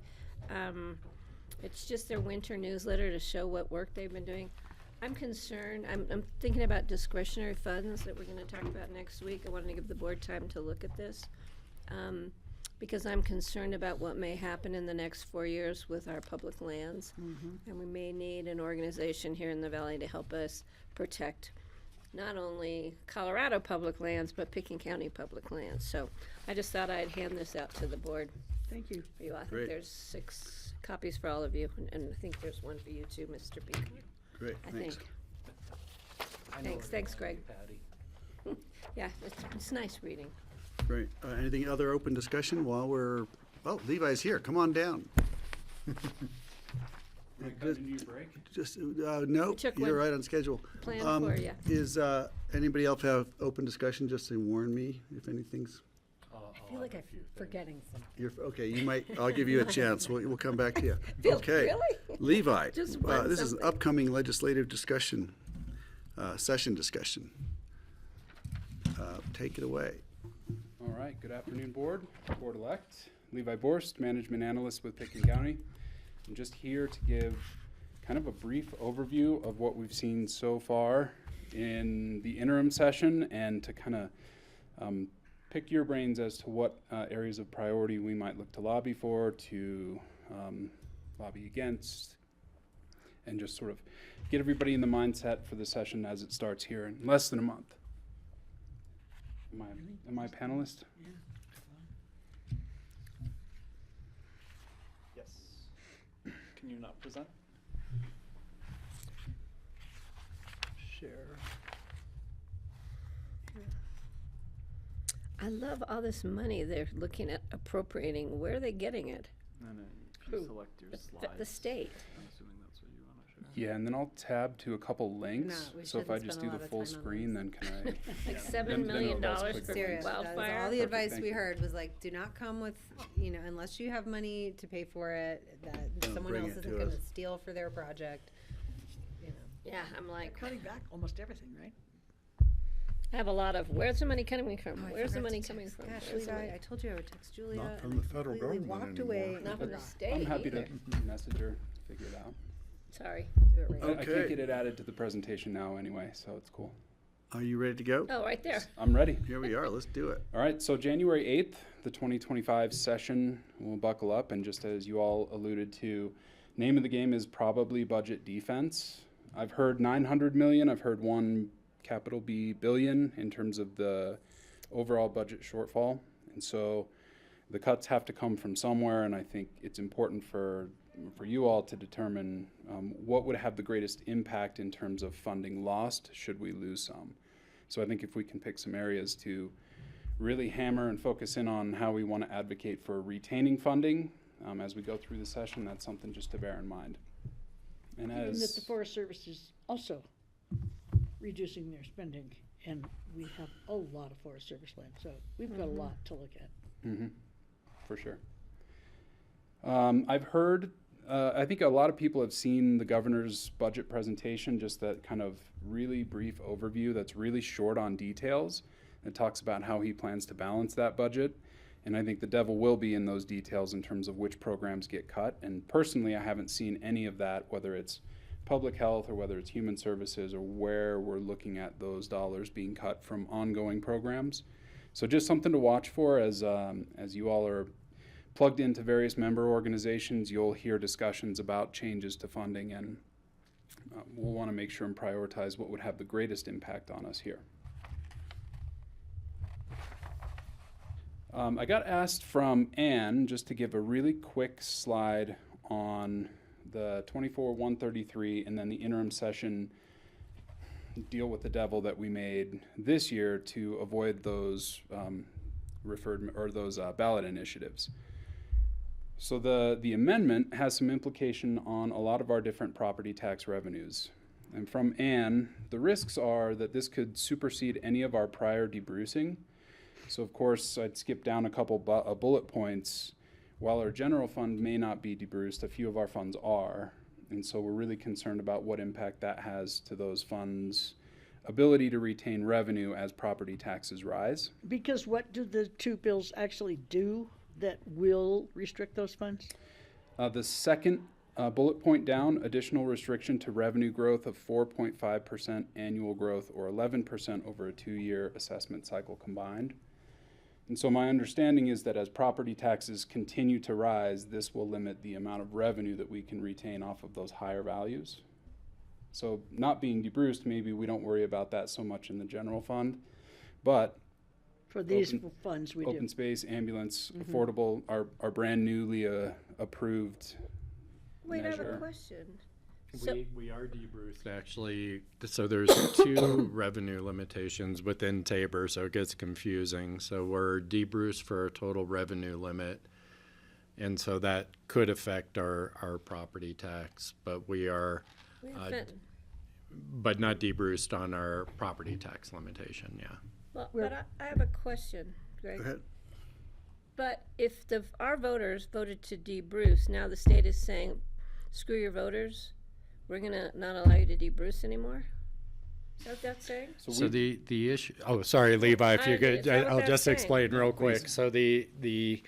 It's just their winter newsletter to show what work they've been doing. I'm concerned, I'm thinking about discretionary funds that we're gonna talk about next week. I wanted to give the board time to look at this. Because I'm concerned about what may happen in the next 4 years with our public lands. And we may need an organization here in the valley to help us protect not only Colorado public lands, but Pickens County public lands. So I just thought I'd hand this out to the board. Thank you. For you. I Great. think there's 6 copies for all of you, and I think there's one for you too, Mr. Beacon. Great, I thanks. think. Thanks, Greg. Yeah, it's nice reading. Great. Anything other open discussion while we're, oh, Levi's here. Come on down. Just, no, We took you're one. right on schedule. Plan for ya. Is, anybody else have open discussion, just to warn me if anything's, I feel like I'm forgetting something. okay, you might, I'll give you a chance. We'll come back to you. Feel- Okay. really? Levi, Just one this is something. upcoming legislative discussion, session discussion. Take it away. All right, good afternoon, Board-elect. Levi Borst, Management Analyst with Pickens County. I'm just here to give kind of a brief overview of what we've seen so far in the interim session and to kind of pick your brains as to what areas of priority we might look to lobby for, to lobby against, and just sort of get everybody in the mindset for the session as it starts here in less than a month. Am I a panelist? Yes. Can you not present? Share. I love all this money they're looking at appropriating. Where are they getting it? And then Who? you select your The slides. state. I'm assuming that's what you want to share. Yeah, and then I'll tab to a couple links. No, we So if I shouldn't just spend do a the lot of full time on screen, then can I? Like Yeah. $7 Then million it'll for click Serious. That was wildfire. all the advice Thank we you. heard was like, do not come with, unless you have money to pay for it, that Don't someone bring else it isn't to gonna us. steal for their project, Yeah, I'm like, Cutting back almost everything, right? I have a lot of, where's the money coming from? Oh, I Where's the forgot money to coming text- from? Gosh, Where's the Levi, money? I told you I would text Julia. Not from and the federal completely government walked anymore. away. Not from the I'm state happy to either. message her, figure it out. Sorry. Do it right. I Okay. can't get it added to the presentation now anyway, so it's cool. Are you ready to go? Oh, right there. I'm ready. Here we are, let's do it. All right, so January 8th, the 2025 session will buckle up, and just as you all alluded to, name of the game is probably budget defense. I've heard 900 million, I've heard one capital B billion in terms of the overall budget shortfall. And so the cuts have to come from somewhere, and I think it's important for you all to determine what would have the greatest impact in terms of funding lost should we lose some. So I think if we can pick some areas to really hammer and focus in on how we want to advocate for retaining funding as we go through the session, that's something just to bear in mind. And Given that the as Forest Service is also reducing their spending, and we have a lot of Forest Service land, so we've got a lot to look at. for sure. I've heard, I think a lot of people have seen the governor's budget presentation, just that kind of really brief overview that's really short on details. It talks about how he plans to balance that budget. And I think the devil will be in those details in terms of which programs get cut. And personally, I haven't seen any of that, whether it's public health or whether it's human services or where we're looking at those dollars being cut from ongoing programs. So just something to watch for as you all are plugged into various member organizations. You'll hear discussions about changes to funding, and we'll want to make sure and prioritize what would have the greatest impact on us here. I got asked from Anne just to give a really quick slide on the 24-133 and then the interim session deal with the devil that we made this year to avoid those ballot initiatives. So the amendment has some implication on a lot of our different property tax revenues. And from Anne, the risks are that this could supersede any of our prior debrucing. So of course, I'd skip down a couple bullet points. While our general fund may not be debruced, a few of our funds are. And so we're really concerned about what impact that has to those funds' ability to retain revenue as property taxes rise. Because what do the two bills actually do that will restrict those funds? The second bullet point down, additional restriction to revenue growth of 4.5% annual growth or 11% over a 2-year assessment cycle combined. And so my understanding is that as property taxes continue to rise, this will limit the amount of revenue that we can retain off of those higher values. So not being debruced, maybe we don't worry about that so much in the general fund, but for these funds we do. Open space, ambulance, affordable, our brand newly approved Wait, measure. I have a question. We are debruced actually, so there's 2 revenue limitations within Tabor, so it gets confusing. So we're debruced for a total revenue limit, and so that could affect our property tax, but we are, but not debruced on our property tax limitation, yeah. Well, but I have a question, Greg. Go ahead. But if our voters voted to debruce, now the state is saying, screw your voters, we're gonna not allow you to debruce anymore? Is that what that's saying? So the issue, oh, sorry, Levi, if you could, I'll just explain real quick. So the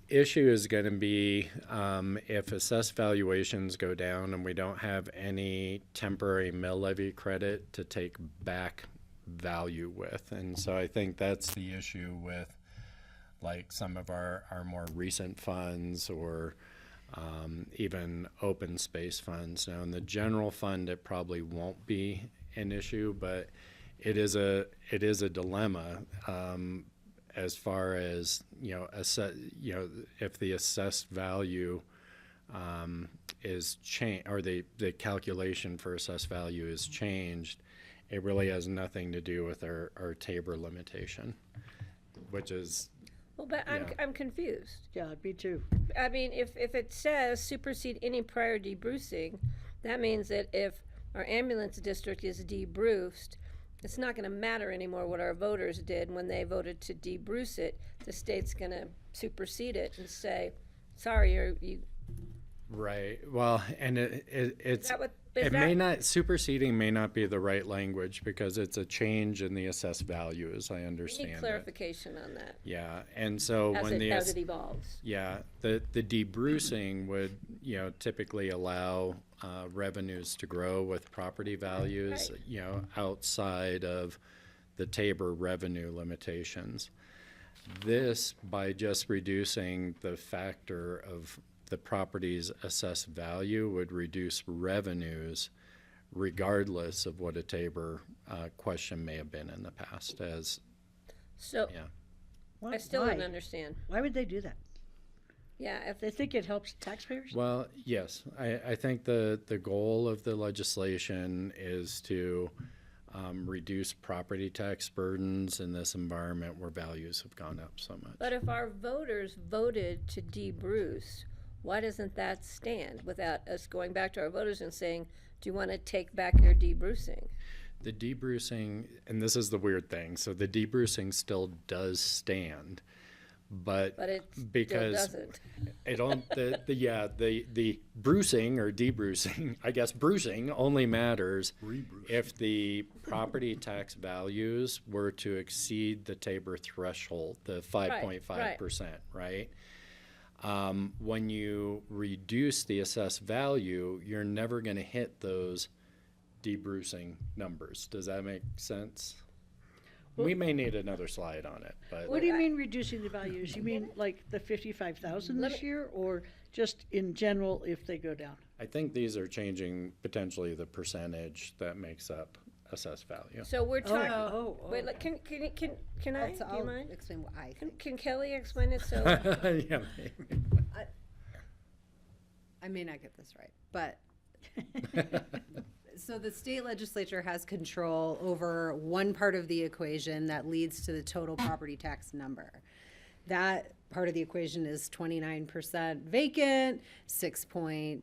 issue is gonna be if assessed valuations go down and we don't have any temporary mill levy credit to take back value with. And so I think that's the issue with like some of our more recent funds or even open space funds. Now in the general fund, it probably won't be an issue, but it is a dilemma as far as, if the assessed value is changed, or the calculation for assessed value is changed, it really has nothing to do with our Tabor limitation, which is. Well, but I'm confused. Yeah, me too. I mean, if it says supersede any prior debrucing, that means that if our ambulance district is debruced, it's not going to matter anymore what our voters did when they voted to debruce it. The state's going to supersede it and say, sorry, you. Right. Well, and it's Is may not, superseding may not be the right language because it's a change in the assessed value, as I understand need it. clarification on that. Yeah, and so as it evolves. Yeah, the debrucing would typically allow revenues to grow with property values, Right. Outside of the Tabor revenue limitations. This, by just reducing the factor of the property's assessed value, would reduce revenues regardless of what a Tabor question may have been in the past. I still don't understand. Why would they do that? Yeah, if They think it helps taxpayers? Well, yes, I think the goal of the legislation is to reduce property tax burdens in this environment where values have gone up so much. But if our voters voted to debruce, why doesn't that stand without us going back to our voters and saying, do you want to take back your debrucing? The debrucing, and this is the weird thing, so the debrucing still does stand, but it still because doesn't. it don't the bruising or debruising, I guess bruising only matters if the property tax values were to exceed the Tabor threshold, the 5.5%, right? When you reduce the assessed value, you're never going to hit those debruising numbers. Does that make sense? We may need another slide on it, but What do you mean reducing the values? You mean like the 55,000 this year, or just in general if they go down? I think these are changing potentially the percentage that makes up assessed value. So we're talking. Oh. Wait, look, can I? Do you I'll mind? explain what I think. Can Kelly explain it? So Yeah, maybe. I may not get this right, but so the state legislature has control over one part of the equation that leads to the total property tax number. That part of the equation is 29% vacant, 7%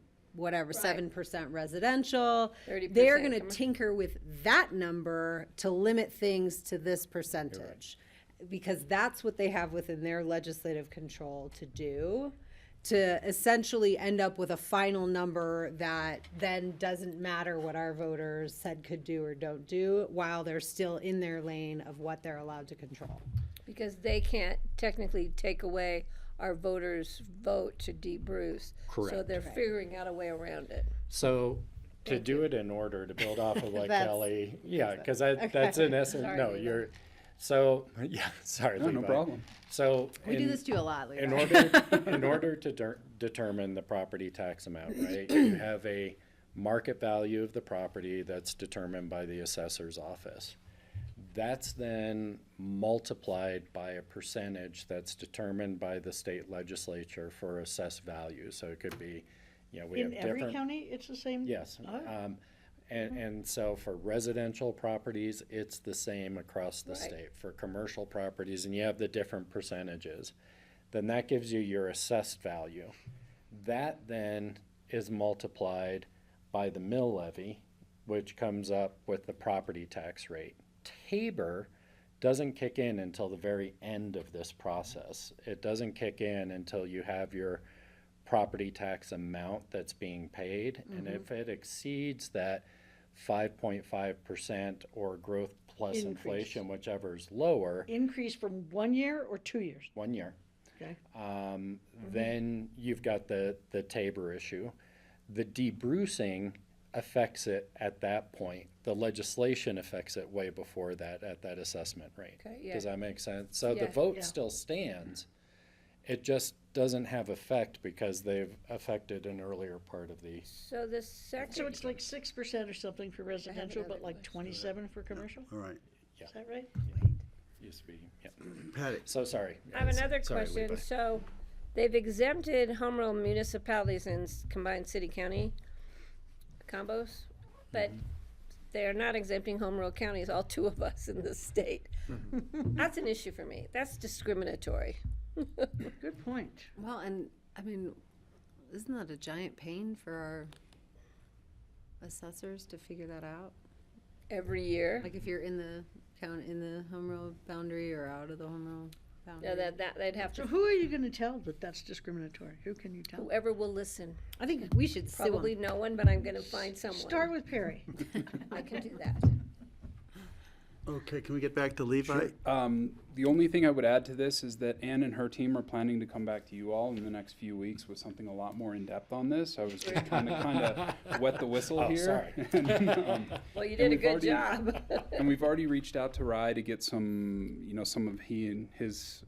residential. 30% They're going to commercial. tinker with that number to limit things to this percentage, because that's what they have within their legislative control to do, to essentially end up with a final number that then doesn't matter what our voters said could do or don't do, while they're still in their lane of what they're allowed to control. because they can't technically take away our voters' vote to debruce. So Correct. they're figuring out a way around it. So to do it in order, to build off of what That's- Kelly, yeah, because that's in essence, Sorry, no, Levi. you're, so, yeah, sorry, No, no Levi. problem. So. We do this to you a lot, Levi. In order to determine the property tax amount, right, you have a market value of the property that's determined by the assessor's office. That's then multiplied by a percentage that's determined by the state legislature for assessed value. So it could be, we have In different. every county, it's the same? Yes. Oh. And so for residential properties, it's the same across the Right. state. For commercial properties, and you have the different percentages, then that gives you your assessed value. That then is multiplied by the mill levy, which comes up with the property tax rate. Tabor doesn't kick in until the very end of this process. It doesn't kick in until you have your property tax amount that's being paid. And if it exceeds that 5.5% or growth plus Increase. inflation, whichever is lower, Increase from 1 year or 2 years? 1 year, Okay. then you've got the Tabor issue. The debrucing affects it at that point. The legislation affects it way before that at that assessment rate. Okay, yeah. Does that make sense? So the Yeah. vote Yeah. still stands. It just doesn't have effect because they've affected an earlier part of the. So the second. So it's like 6% or something for residential, but another like 27 for commercial? All right. Is that right? Used to be, yeah. Patty, So sorry. I have Yes. another Sorry, question. Levi. So they've exempted home rule municipalities and combined city-county combos, but they're not exempting home rule counties, all two of us in the state. That's an issue for me. That's discriminatory. Good point. Well, and I mean, isn't that a giant pain for our assessors to figure that out? Every year. Like if you're in the home rule boundary or out of the home rule boundary? Yeah, that they'd have So to, who are you going to tell that that's discriminatory? Who can you tell? whoever will listen. I think we should sue 'em. Probably no one, but I'm gonna find someone. Start with Perry. I can do that. okay, can we get back to Levi? The only thing I would add to this is that Ann and her team are planning to come back to you all in the next few weeks with something a lot more in-depth on this. I was just trying to kind of wet the whistle Oh, here. sorry. And, Well, you and did a we've good already- job. and we've already reached out to Rye to get some of he and his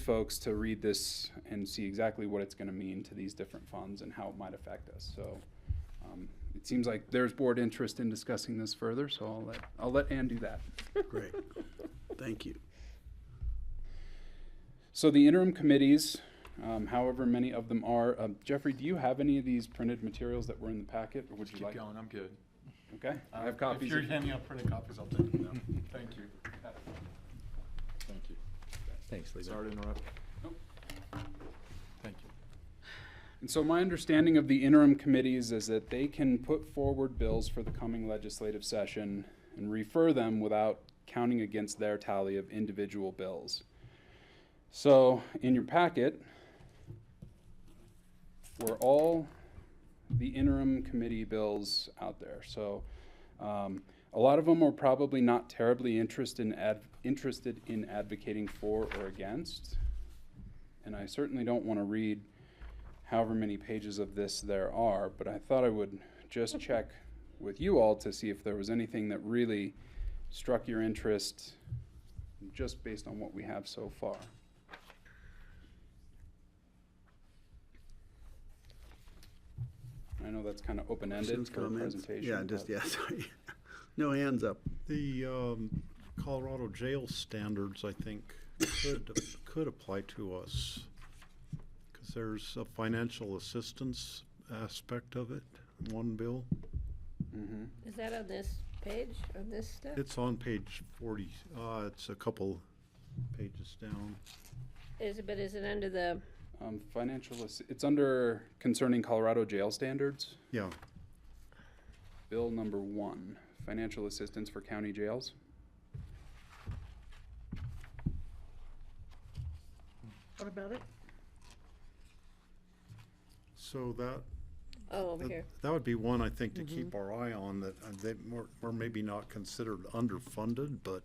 folks to read this and see exactly what it's going to mean to these different funds and how it might affect us. So it seems like there's board interest in discussing this further. So I'll let Ann do that. Great, thank you. So the interim committees, however many of them are, Jeffrey, do you have any of these printed materials that were in the packet, or would you Keep like? going, I'm good. Okay, I have copies. If you're of- handing out printed copies, I'll take them now. Thank you. Thank you. Thanks, Levi. Sorry to interrupt. Nope. Thank you. And so my understanding of the interim committees is that they can put forward bills for the coming legislative session and refer them without counting against their tally of individual bills. So in your packet were all the interim committee bills out there. So a lot of them are probably not terribly interested in advocating for or against. And I certainly don't want to read however many pages of this there are, but I thought I would just check with you all to see if there was anything that really struck your interest just based on what we have so far. I know that's kind of open-ended Questions, for a comments? presentation. Yeah, just, but- yeah, sorry. No hands up. The Colorado jail standards, I think, could apply to us. Because there's a financial assistance aspect of it, one bill. Mhm. Is that on this page, on this stuff? It's on page 40. It's a couple pages down. But is it under the, It's under concerning Colorado jail standards. Yeah. Bill number 1, financial assistance for county jails. What about it? So that. oh, over here. That would be one, I think, to keep our eye on, that we're maybe not considered underfunded, but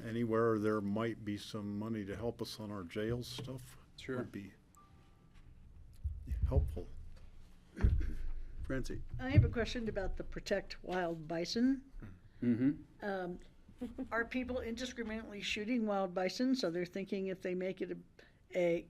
anywhere there might be some money to help us on our jail stuff. Sure. Would be helpful. Francie? I have a question about the protect wild bison. Mm-hmm. Are people indiscriminately shooting wild bison? So they're thinking if they make it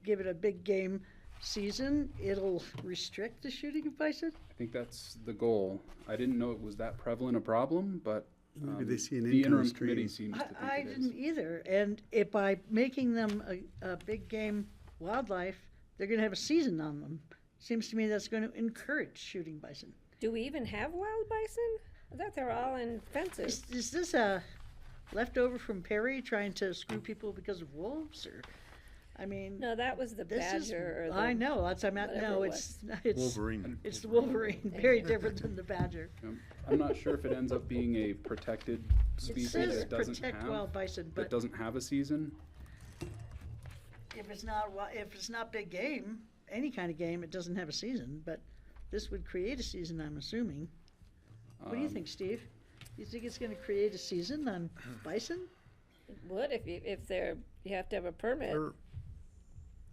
give it a big game season, it'll restrict the shooting of bison? I think that's the goal. I didn't know it was that prevalent a problem, but Maybe they see an the income interim stream. committee seems to think I it is. didn't either. And if by making them a big game wildlife, they're going to have a season on them. Seems to me that's going to encourage shooting bison. Do we even have wild bison? I thought they're all in fences. Is this a leftover from Perry trying to screw people because of wolves, or? I mean, No, that was the this is. badger or the. I know. That's I meant. whatever No, it it's Wolverine. It's the Wolverine. Very different than the badger. I'm not sure if it ends up being a protected It species says that doesn't protect have wild bison, but that doesn't have a season. if it's not big game, any kind of game, it doesn't have a season. But this would create a season, I'm assuming. What do you think, Steve? You think it's going to create a season on bison? It would if you have to have a permit.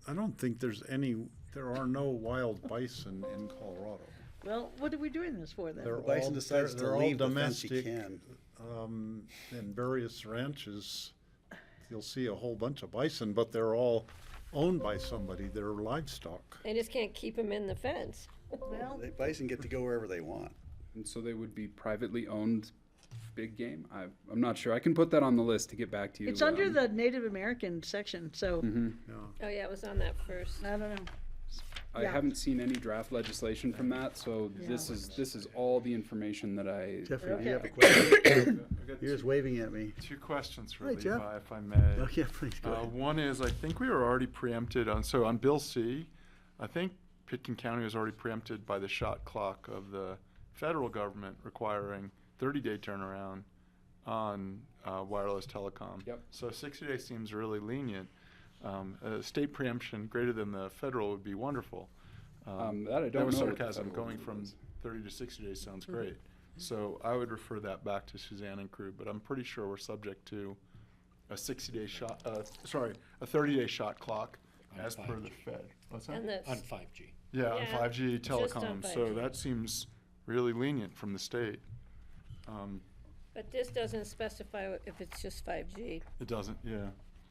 I don't think there are no wild bison in Colorado. Well, what are we doing this for then? They're Bison all, decides to they're all leave the fence, he domestic. can. In various ranches, you'll see a whole bunch of bison, but they're all owned by somebody. They're livestock. They just can't keep them in the fence. Well, The bison get to go wherever they want. And so they would be privately owned big game? I'm not sure. I can put that on the list to get back to you. it's under the Native American section, so Oh, yeah, it was on that first. I don't know. I yeah. haven't seen any draft legislation from that, so this is all the information that I. Jeffrey, do you have a Okay. question? You're just waving at me. 2 questions for Hey, Jeff. Levi, if I may. Oh, yeah, please go ahead. One is, I think we were already preempted on Bill C. I think Pitkin County was already preempted by the shot clock of the federal government requiring 30-day turnaround on wireless telecom. Yep. So 60 days seems really lenient. State preemption greater than the federal would be wonderful. That I don't That was know what the sarcasm. federal Going rule from is. 30 to 60 days sounds great. So I would refer that back to Suzanne and crew, but I'm pretty sure we're subject to a 60-day shot, a 30-day shot clock as per the Fed. What's that? And the, On 5G. Yeah, on Yeah, 5G just on telecom, so 5G. that seems really lenient from the state. but this doesn't specify if it's just 5G. It doesn't, yeah.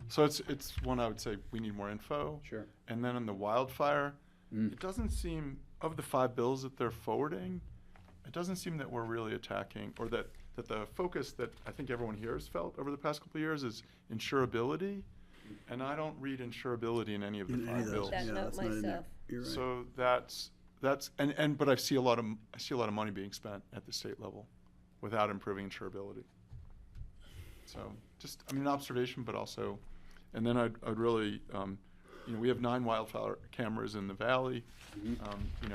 So it's one I would say we need more info. Sure. And then on the wildfire, it doesn't seem, of the 5 bills that they're forwarding, it doesn't seem that we're really attacking, or that the focus that I think everyone here has felt over the past couple of years is insurability. And I don't read insurability in any of the In any 5 of those, bills. That yeah, note that's not in there. myself. You're right. So that's but I see a lot of money being spent at the state level without improving insurability. So just, I mean, an observation, but also, and then I'd really, we have 9 wildfire cameras in the valley.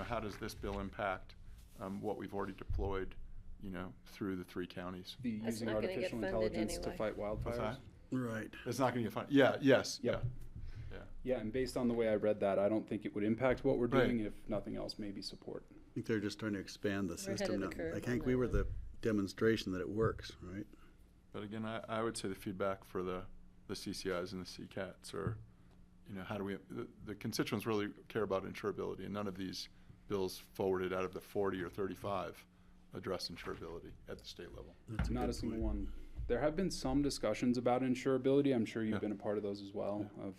How does this bill impact what we've already deployed, through the 3 counties? The That's using not gonna get artificial funded intelligence to anyway. fight What's wildfires. that? Right. It's not going to get fun. Yeah, yes, Yep. yeah. Yeah, and based on the way I read that, I don't think it would impact what we're Right. doing, if nothing else, maybe support. I think they're just trying to expand the We're ahead system of now. the curve I on think that we were one. the demonstration that it works, right? But again, I would say the feedback for the CCIs and the CCATs are, how do we, the constituents really care about insurability, and none of these bills forwarded out of the 40 or 35 address insurability at the state level. That's Not good a single point. one. There have been some discussions about insurability. I'm sure you've Yeah. been a part of those as well, of,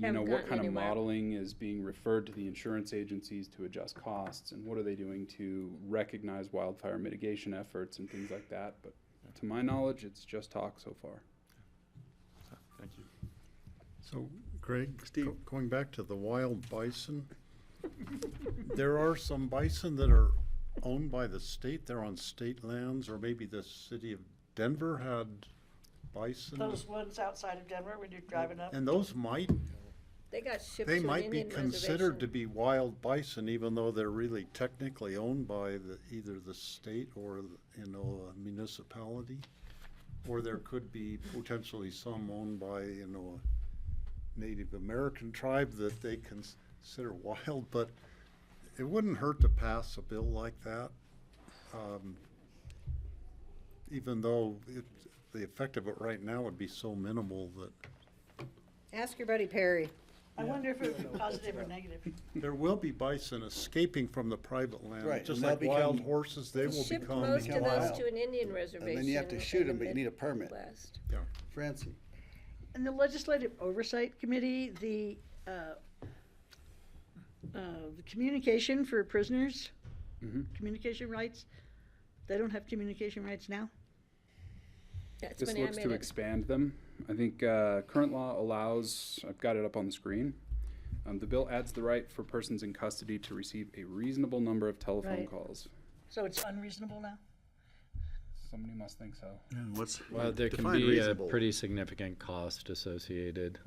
Haven't what gotten kind of anywhere. modeling is being referred to the insurance agencies to adjust costs, and what are they doing to recognize wildfire mitigation efforts and things like that. But to my knowledge, it's just talk so far. So, thank you. So, Greg, Steve. going back to the wild bison, there are some bison that are owned by the state. They're on state lands, or maybe the city of Denver had bison. Those ones outside of Denver when you're driving up. And those might, They got shipped they to an might be Indian considered to reservation. be wild bison, even though they're really technically owned by either the state or, a municipality. Or there could be potentially some owned by, a Native American tribe that they consider wild, but it wouldn't hurt to pass a bill like that. Even though the effect of it right now would be so minimal that Ask your buddy Perry. I wonder if it would be positive or negative. there will be bison escaping from the private land. Right, Just and like they'll wild become- horses, they will Shipped become. most of those wild. to an Indian reservation. And then you have to in shoot the them, but you need a permit. Midwest. Yeah. Francie? And the Legislative Oversight Committee, the communication for prisoners, communication rights, they don't have communication rights now? That's This when I looks made to it. expand them. I think current law allows, I've got it up on the screen. The bill adds the right for persons in custody to receive a reasonable number of telephone Right. calls. So it's unreasonable now? Somebody must think so. And what's, Well, there can define be reasonable. a pretty significant cost associated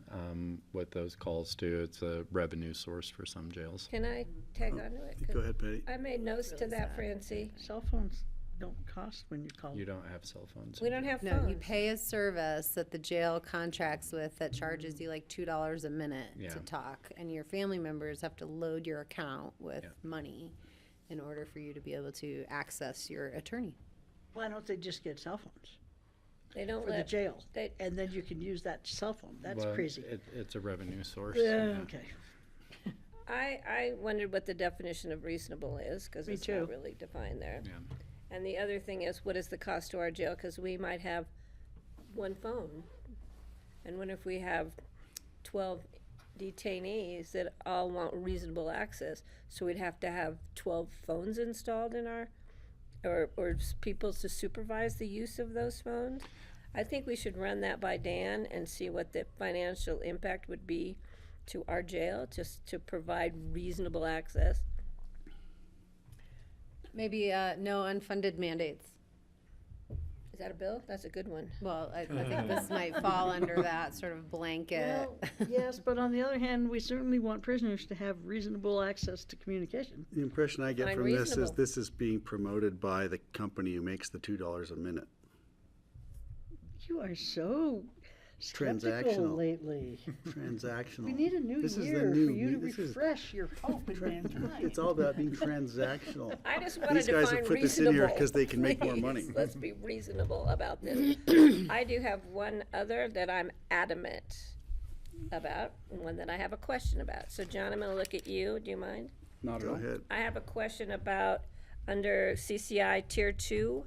with those calls too. It's a revenue source for some jails. Can I tag on to it? 'Cause Go ahead, Patty. I made notes to that, Francie. Cell phones don't cost when you call. You don't have cell phones. We don't have No, phones. you pay a service that the jail contracts with that charges you like $2 a minute Yeah. to talk, and your family members have to load your account with Yeah. money in order for you to be able to access your attorney. Why don't they just get cell phones They don't for the let, jail? they, And then you can use that cell phone. That's Well, crazy. It's a revenue source. Yeah, okay. I wondered what the definition of reasonable is, because Me it's too. not really defined there. Yeah. And the other thing is, what is the cost to our jail? Because we might have one phone. And what if we have 12 detainees that all want reasonable access? So we'd have to have 12 phones installed in our, or people to supervise the use of those phones? I think we should run that by Dan and see what the financial impact would be to our jail, just to provide reasonable access. Maybe no unfunded mandates. Is that a bill? That's a good one. Well, I think this might fall under that sort of blanket. Well, yes, but on the other hand, we certainly want prisoners to have reasonable access to communication. The impression I get Fine, from this is reasonable. this is being promoted by the company who makes the $2 a minute. You are so skeptical Transactional. lately. Transactional. We need a new This is the year new for you to this is- refresh your hope in mankind. It's all about being transactional. I just want to These guys define have put this reasonable. in here because they can make more please. money. Let's be reasonable about this. I do have one other that I'm adamant about, and one that I have a question about. So John, I'm gonna look at you. Do you mind? Not at Go all. ahead. I have a question about under CCI Tier 2,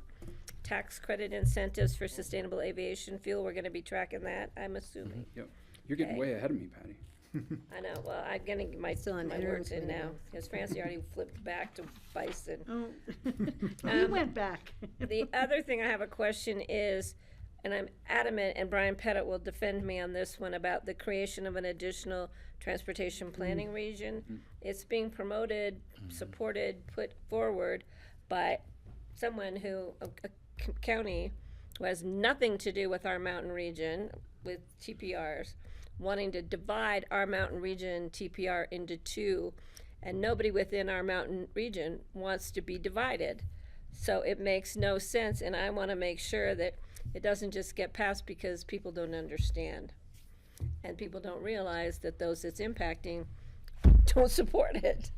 tax credit incentives for sustainable aviation fuel. We're gonna be tracking that, I'm assuming. Yep. You're getting Okay. way ahead of me, Patty. I know, well, I'm gonna get my, Still in my interim words in now, committee. because Francie already flipped back to bison. Oh, we went back. The other thing I have a question is, and I'm adamant, and Brian Pettit will defend me on this one, about the creation of an additional transportation planning region. It's being promoted, supported, put forward by someone who, a county who has nothing to do with our mountain region, with TPRs, wanting to divide our mountain region TPR into two, and nobody within our mountain region wants to be divided. So it makes no sense, and I want to make sure that it doesn't just get passed because people don't understand. And people don't realize that those it's impacting don't support it.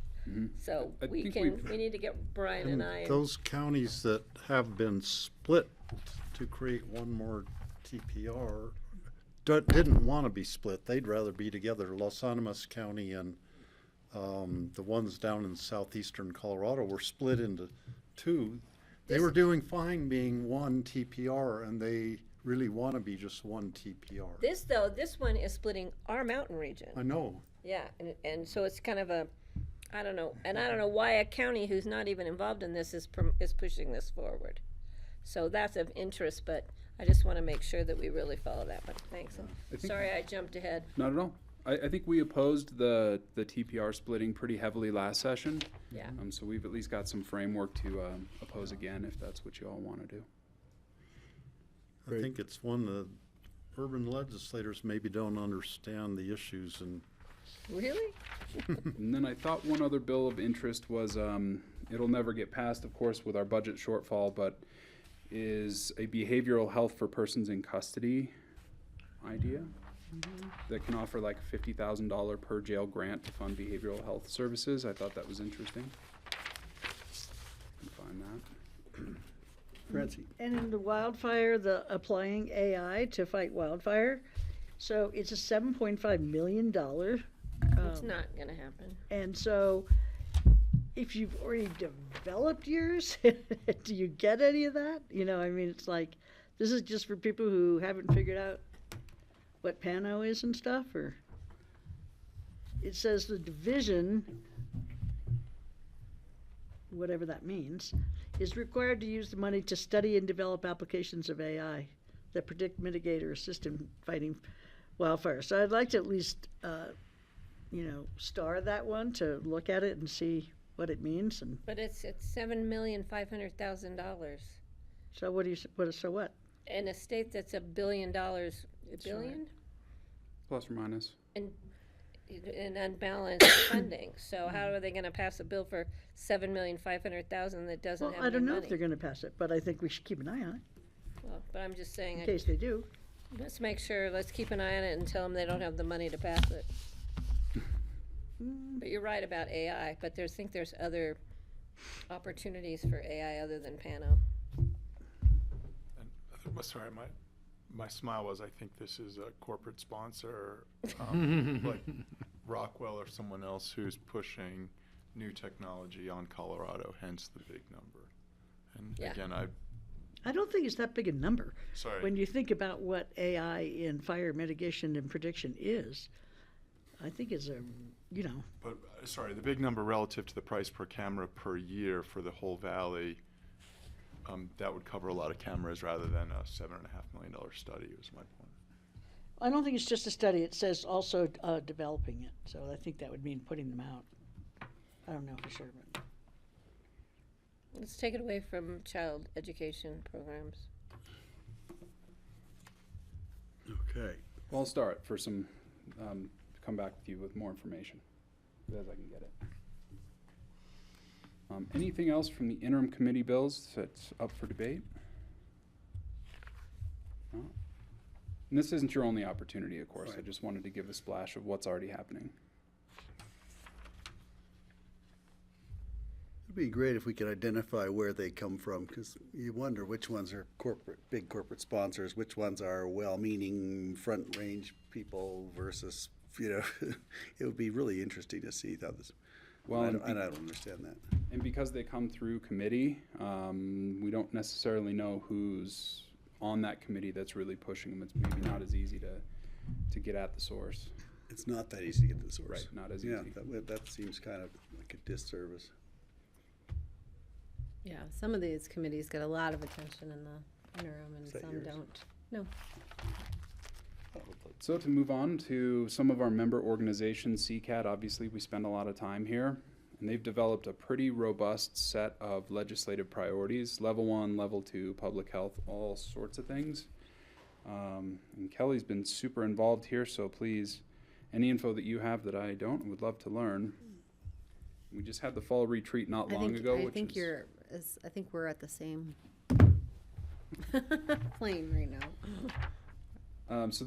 So I we think need to get Brian and I. Those counties that have been split to create one more TPR didn't want to be split. They'd rather be together. Los Animas County and the ones down in southeastern Colorado were split into two. They were doing fine being one TPR, and they really want to be just one TPR. This one is splitting our mountain region. I know. Yeah, and so it's kind of a, I don't know, and I don't know why a county who's not even involved in this is pushing this forward. So that's of interest, but I just want to make sure that we really follow that one. Thanks. Sorry I jumped ahead. Not at all. I think we opposed the TPR splitting pretty heavily last session. Yeah. So we've at least got some framework to oppose again if that's what you all want to do. I think it's one the urban legislators maybe don't understand the issues and. Really? And then I thought one other bill of interest was, it'll never get passed, of course, with our budget shortfall, but is a behavioral health for persons in custody idea that can offer like a $50,000 per jail grant to fund behavioral health services. I thought that was interesting. Can find that. Francie. And in the wildfire, the applying AI to fight wildfire. So it's a $7.5 million. It's not going to happen. And so if you've already developed yours, do you get any of that? You know, I mean, it's like, this is just for people who haven't figured out what Pano is and stuff, or? It says the division, whatever that means, is required to use the money to study and develop applications of AI that predict, mitigate, or assist in fighting wildfire. So I'd like to at least, star that one to look at it and see what it means. And But it's $7,500,000 so what? in a state that's $1 billion, $1 billion, Plus or minus. in unbalanced funding. So how are they going to pass a bill for $7,500,000 that doesn't Well, have I don't any know money? if they're going to pass it, but I think we should keep an eye on it Well, but I'm just saying, in case they do. let's make sure. Let's keep an eye on it and tell them they don't have the money to pass it. But you're right about AI. But there's other opportunities for AI other than Pano. And, sorry, my smile was, I think this is a corporate sponsor, like Rockwell or someone else who's pushing new technology on Colorado, hence the big number. And Yeah. again, I don't think it's that big a number. Sorry. When you think about what AI in fire mitigation and prediction is, I think it's But, sorry, the big number relative to the price per camera per year for the whole valley, that would cover a lot of cameras rather than a $7.5 million study, was my point. I don't think it's just a study. It says also developing it. So I think that would mean putting them out. I don't know for sure. But Let's take it away from child education programs. Okay. Well, I'll start for some, come back with you with more information as I can get it. Anything else from the interim committee bills that's up for debate? No? And this isn't your only opportunity, of course. I just wanted to give a splash of what's already happening. It'd be great if we could identify where they come from, because you wonder which ones are big corporate sponsors, which ones are well-meaning front range people versus, it would be really interesting to see how this. Well, and I don't understand that. And because they come through committee, we don't necessarily know who's on that committee that's really pushing them. It's maybe not as easy to get at the source. It's not that easy to get the source. Right, not as Yeah, easy. that seems kind of like a disservice. Yeah, some of these committees get a lot of attention in the interim and Is that some yours? don't. No. So to move on to some of our member organizations, CCAT, obviously we spend a lot of time here, and they've developed a pretty robust set of legislative priorities, level 1, level 2, public health, all sorts of things. And Kelly's been super involved here, so please, any info that you have that I don't, would love to learn. We just had the fall retreat not long ago, I which think is I think we're at the same Plain right now. So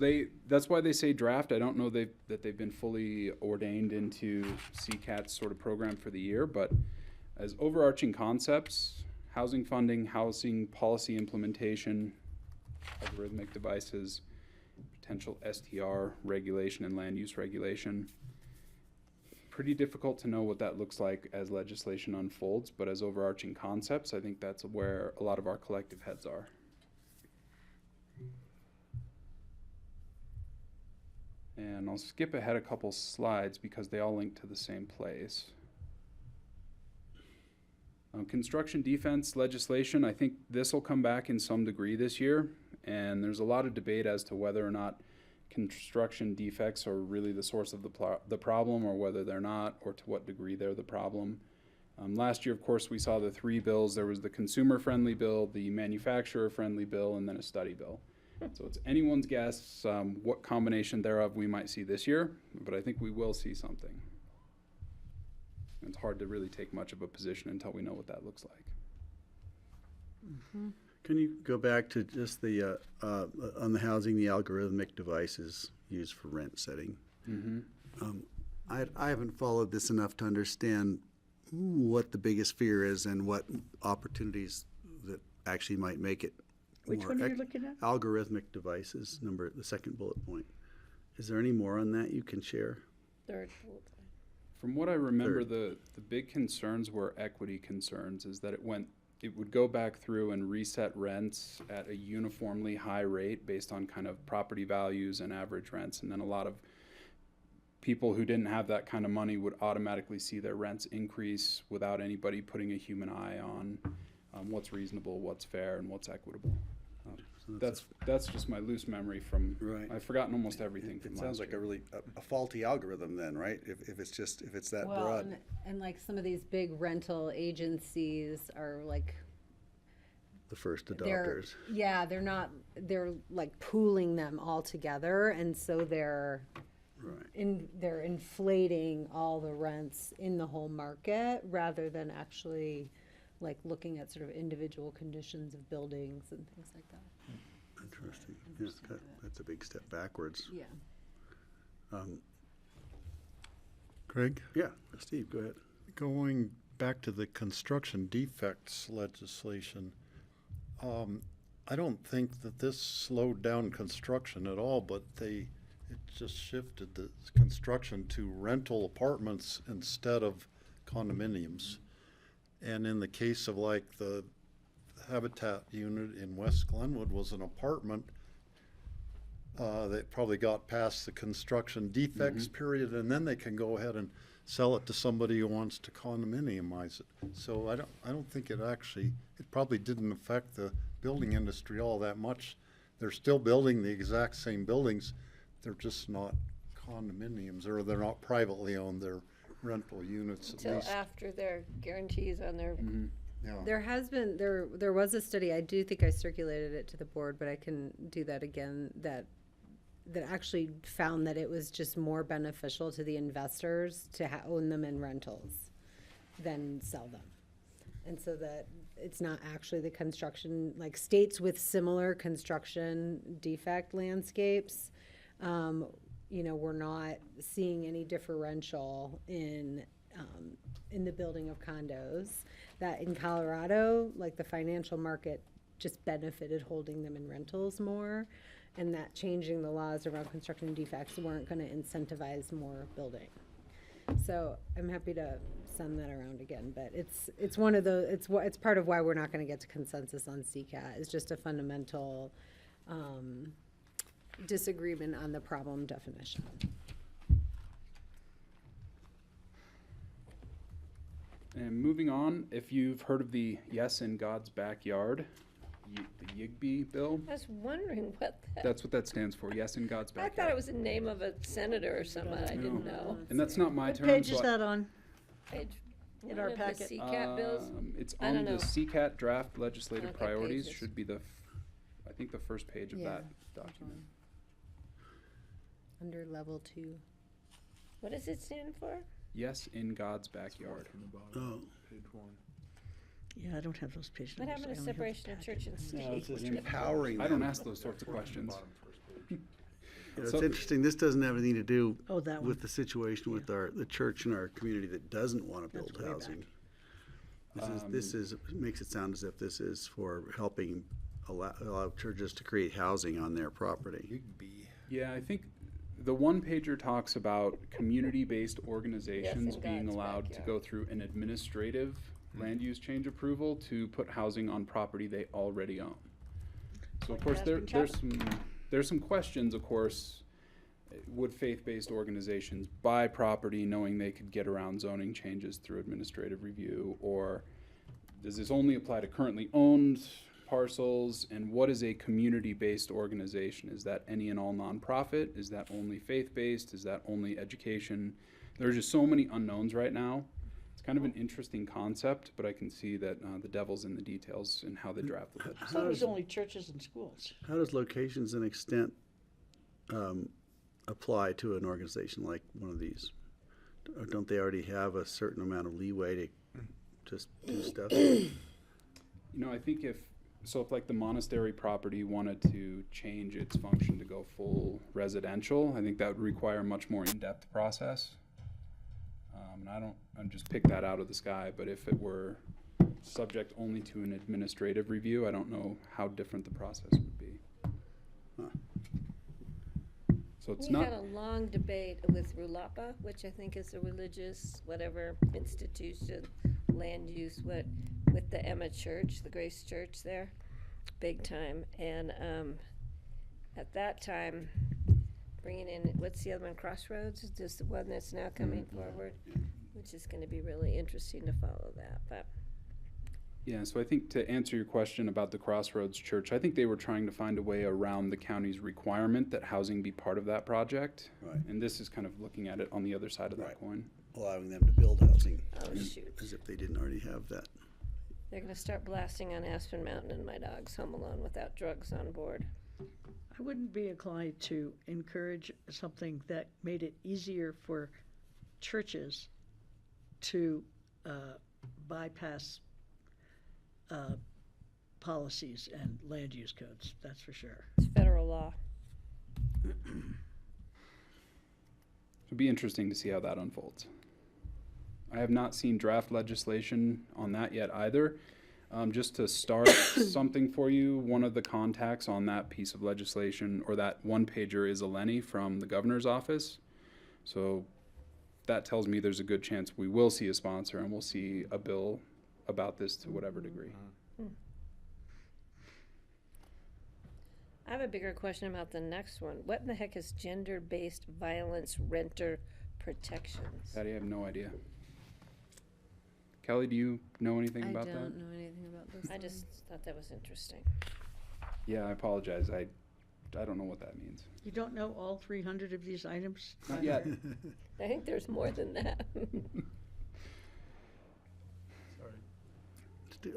that's why they say draft. I don't know that they've been fully ordained into CCAT's sort of program for the year, but as overarching concepts, housing funding, housing policy implementation, algorithmic devices, potential STR regulation and land use regulation. Pretty difficult to know what that looks like as legislation unfolds, but as overarching concepts, I think that's where a lot of our collective heads are. And I'll skip ahead a couple slides because they all link to the same place. Construction defense legislation, I think this will come back in some degree this year, and there's a lot of debate as to whether or not construction defects are really the source of the problem, or whether they're not, or to what degree they're the problem. Last year, of course, we saw the three bills. There was the consumer-friendly bill, the manufacturer-friendly bill, and then a study bill. So it's anyone's guess what combination thereof we might see this year, but I think we will see something. It's hard to really take much of a position until we know what that looks like. Mm-hmm. Can you go back to just the, on the housing, the algorithmic devices used for rent setting? Mm-hmm. I haven't followed this enough to understand what the biggest fear is and what opportunities that actually might make it. Which one are you looking at? Algorithmic devices, the second bullet point. Is there any more on that you can share? Third bullet point. From what I remember, the big concerns were equity concerns, is that it would go back through and reset rents at a uniformly high rate based on kind of property values and average rents, and then a lot of people who didn't have that kind of money would automatically see their rents increase without anybody putting a human eye on what's reasonable, what's fair, and what's equitable. That's just my loose memory from. Right. I've forgotten almost everything from It last sounds like year. a really a faulty algorithm then, right? If it's that broad. And like some of these big rental agencies are like The first they're adopters. they're like pooling them all together, and so they're they're inflating all the rents in the whole market rather than actually like looking at sort of individual conditions of buildings and things like that. Interesting. Yeah, that's a big step backwards. Yeah. Craig? Yeah, Steve, go ahead. Going back to the construction defects legislation, I don't think that this slowed down construction at all, but it just shifted the construction to rental apartments instead of condominiums. And in the case of like the Habitat unit in West Glenwood was an apartment that probably got past the construction defects period, and then they can go ahead and sell it to somebody who wants to condominiumize it. So I don't think it probably didn't affect the building industry all that much. They're still building the exact same buildings. They're just not condominiums, or they're not privately owned. They're rental units at Until least. after their guarantees on their. Yeah. There was a study, I do think I circulated it to the board, but I can do that again, that actually found that it was just more beneficial to the investors to own them in rentals than sell them. And so that it's not actually the construction, like states with similar construction defect landscapes, we're not seeing any differential in the building of condos. That in Colorado, like the financial market just benefited holding them in rentals more, and that changing the laws around construction defects weren't going to incentivize more building. So I'm happy to send that around again, but it's one of the it's part of why we're not going to get to consensus on CCAT. It's just a fundamental disagreement on the problem definition. And moving on, if you've heard of the Yes in God's Backyard, the YIGB bill, I was wondering what that. that's what that stands for, Yes in God's I Backyard. thought it was the name of a senator or someone. I didn't know. And that's not my What term. page is so that on? Page In one our of the packet. CCAT bills. It's I on don't the know. CCAT draft legislative Okay, priorities, pages. should be I think the first page of Yeah. that document. Under level 2. What does it stand for? Yes in God's Backyard. Oh. Page 1. Yeah, I don't have those page What numbers. happened to I only have the separation of packet. church and state? it's just empowering I don't them. ask those sorts of questions. You know, So- it's interesting, this doesn't have anything to do Oh, that one. with the situation with the church in our community that doesn't want to build That's way housing. This is, makes it sound as if this is for helping allow churches to create housing on their property. Yeah, I think the one pager talks about community-based organizations in being God's allowed to backyard. go through an administrative land use change approval to put housing on property they already own. So of Like course, Aspen there's some questions, of course. Would faith-based organizations buy property knowing they could get around zoning changes through administrative review? Or does this only apply to currently owned parcels? And what is a community-based organization? Is that any and all nonprofit? Is that only faith-based? Is that only education? There's just so many unknowns right now. It's kind of an interesting concept, but I can see that the devil's in the details in how they draft the I legislation. thought it was only churches and schools. How does locations and extent apply to an organization like one of these? Or don't they already have a certain amount of leeway to just do stuff? You know, I think if like the monastery property wanted to change its function to go full residential, I think that would require a much more in-depth process. And I just pick that out of the sky, but if it were subject only to an administrative review, I don't know how different the process would be. So it's We not. had a long debate with Rulapa, which I think is a religious, whatever, institution, land use, with the Emma Church, the Grace Church there, big time. And at that time, bringing in, what's the other one, Crossroads, is just the one that's now coming forward, which is gonna be really interesting to follow that, but. Yeah, so I think to answer your question about the Crossroads Church, I think they were trying to find a way around the county's requirement that housing be part of that project. Right. And this is kind of looking at it on the other side of that coin. Allowing them to build housing. Oh, shoot. As if they didn't already have that. They're gonna start blasting on Aspen Mountain and my dog's home alone without drugs on board. I wouldn't be inclined to encourage something that made it easier for churches to bypass policies and land use codes, that's for sure. It's federal law. It'll be interesting to see how that unfolds. I have not seen draft legislation on that yet either. Just to start something for you, one of the contacts on that piece of legislation, or that one pager, is Eleni from the governor's office. So that tells me there's a good chance we will see a sponsor and we'll see a bill about this to whatever degree. I have a bigger question about the next one. What in the heck is gender-based violence renter protections? Patty, I have no idea. Kelly, do you know anything about I that? don't know anything about this. I one. just thought that was interesting. Yeah, I apologize. I don't know what that means. You don't know all 300 of these items? Not yet. I think there's more than that.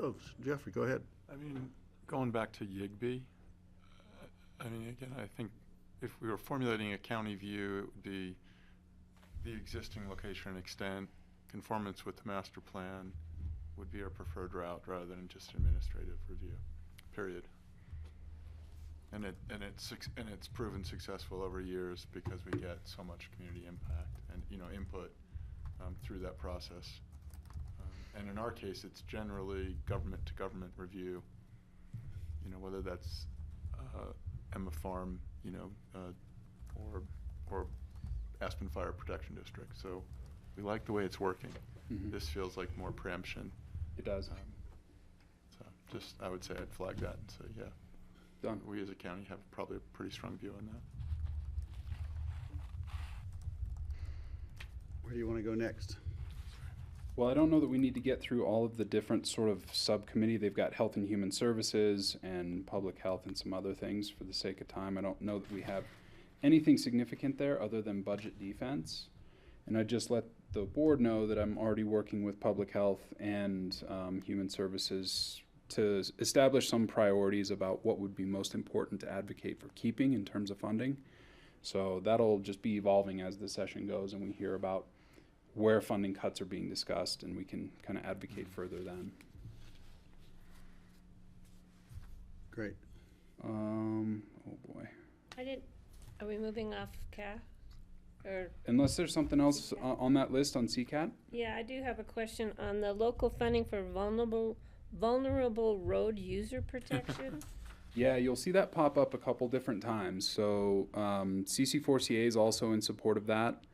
Oh, Jeffrey, go ahead. I mean, going back to Yigby, I mean, again, I think if we were formulating a county view, it would be the existing location and extent, conformance with the master plan would be our preferred route rather than just administrative review, period. And it's proven successful over years because we get so much community impact and, you know, input through that process. And in our case, it's generally government to government review, you know, whether that's Emma Farm, you know, or Aspen Fire Protection District. So we like the way it's working. This feels like more preemption. It does. So just, I would say I'd flag that and say, yeah. Done. We as a county have probably a pretty strong view on that. Where do you want to go next? Well, I don't know that we need to get through all of the different sort of subcommittee. They've got Health and Human Services and Public Health and some other things for the sake of time. I don't know that we have anything significant there other than budget defense. And I just let the board know that I'm already working with Public Health and Human Services to establish some priorities about what would be most important to advocate for keeping in terms of funding. So that'll just be evolving as the session goes and we hear about where funding cuts are being discussed and we can kind of advocate further then. Great. Oh boy. Are we moving off CAF? Or, Unless there's something else on that list on CCAT? yeah, I do have a question on the local funding for vulnerable road user protection. Yeah, you'll see that pop up a couple different times. So CC4CA is also in support of that,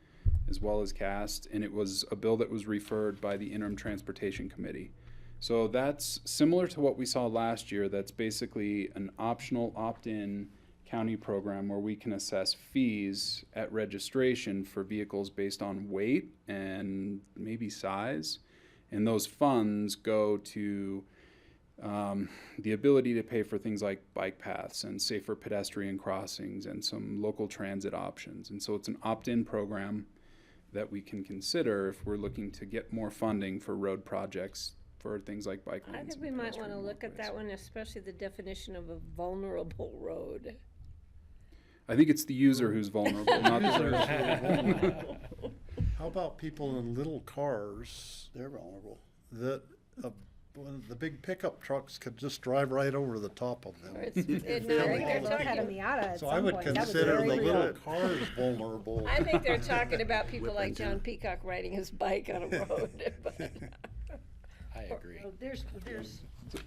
as well as CAST, and it was a bill that was referred by the Interim Transportation Committee. So that's similar to what we saw last year. That's basically an optional opt-in county program where we can assess fees at registration for vehicles based on weight and maybe size. And those funds go to the ability to pay for things like bike paths and safer pedestrian crossings and some local transit options. And so it's an opt-in program that we can consider if we're looking to get more funding for road projects for things like bike lanes. I think and we might want to pedestrian look at walkways. that one, especially the definition of a vulnerable road. I think it's the user who's vulnerable, not the road. How about people in little cars They're vulnerable. that the big pickup trucks could just drive right over the top of them? Or it's, no, I think they're talking. So I would consider the little cars vulnerable. I think they're talking about people like John Peacock riding his bike on a road. But, I agree. Oh, there's,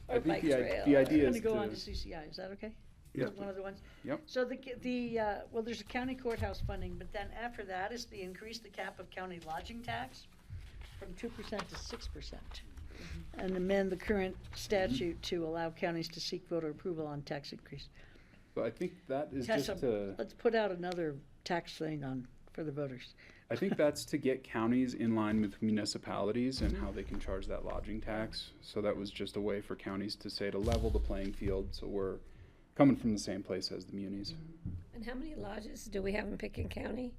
I or think bike the trail. idea I'm is gonna go to, on to CCI, is that okay? Yeah. One of the ones? Yep. So well, there's a county courthouse funding, but then after that is the increase the cap of county lodging tax from 2% to 6%. And amend the current statute to allow counties to seek voter approval on tax increase. but I think that is Has just some- to, Let's put out another tax thing for the voters. I think that's to get counties in line with municipalities and how they can charge that lodging tax. So that was just a way for counties to say to level the playing field, so we're coming from the same place as the munis. And how many lodges do we have in Pickens County?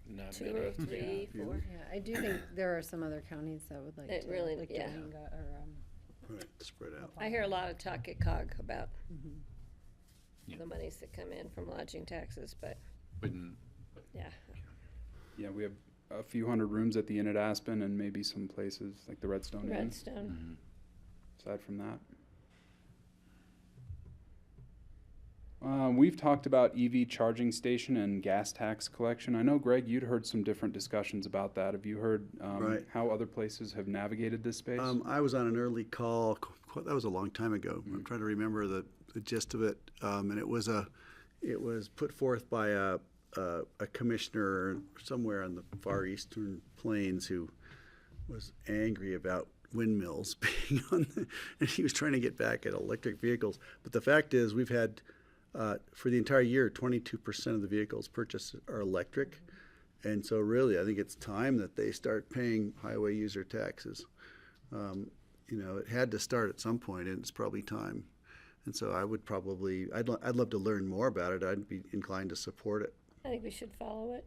Not 2 many. or 3, 4? Yeah, I do think there are some other counties that would like It to. really- like yeah. Topanga or, Right, spread out. I hear a lot of talk at COG about Yeah. the monies that come in from lodging taxes, but Wouldn't, yeah. Yeah, we have a few hundred rooms at the Inn at Aspen and maybe some places like the Redstone Inn, Redstone. aside from that. We've talked about EV charging station and gas tax collection. I know, Greg, you'd heard some different discussions about that. Have you heard Right. how other places have navigated this space? I was on an early call, that was a long time ago. I'm trying to remember the gist of it. And it was put forth by a commissioner somewhere on the far eastern plains who was angry about windmills being and he was trying to get back at electric vehicles. But the fact is, we've had, for the entire year, 22% of the vehicles purchased are electric. And so really, I think it's time that they start paying highway user taxes. It had to start at some point, and it's probably time. And so I would probably, I'd love to learn more about it. I'd be inclined to support it. I think we should follow it.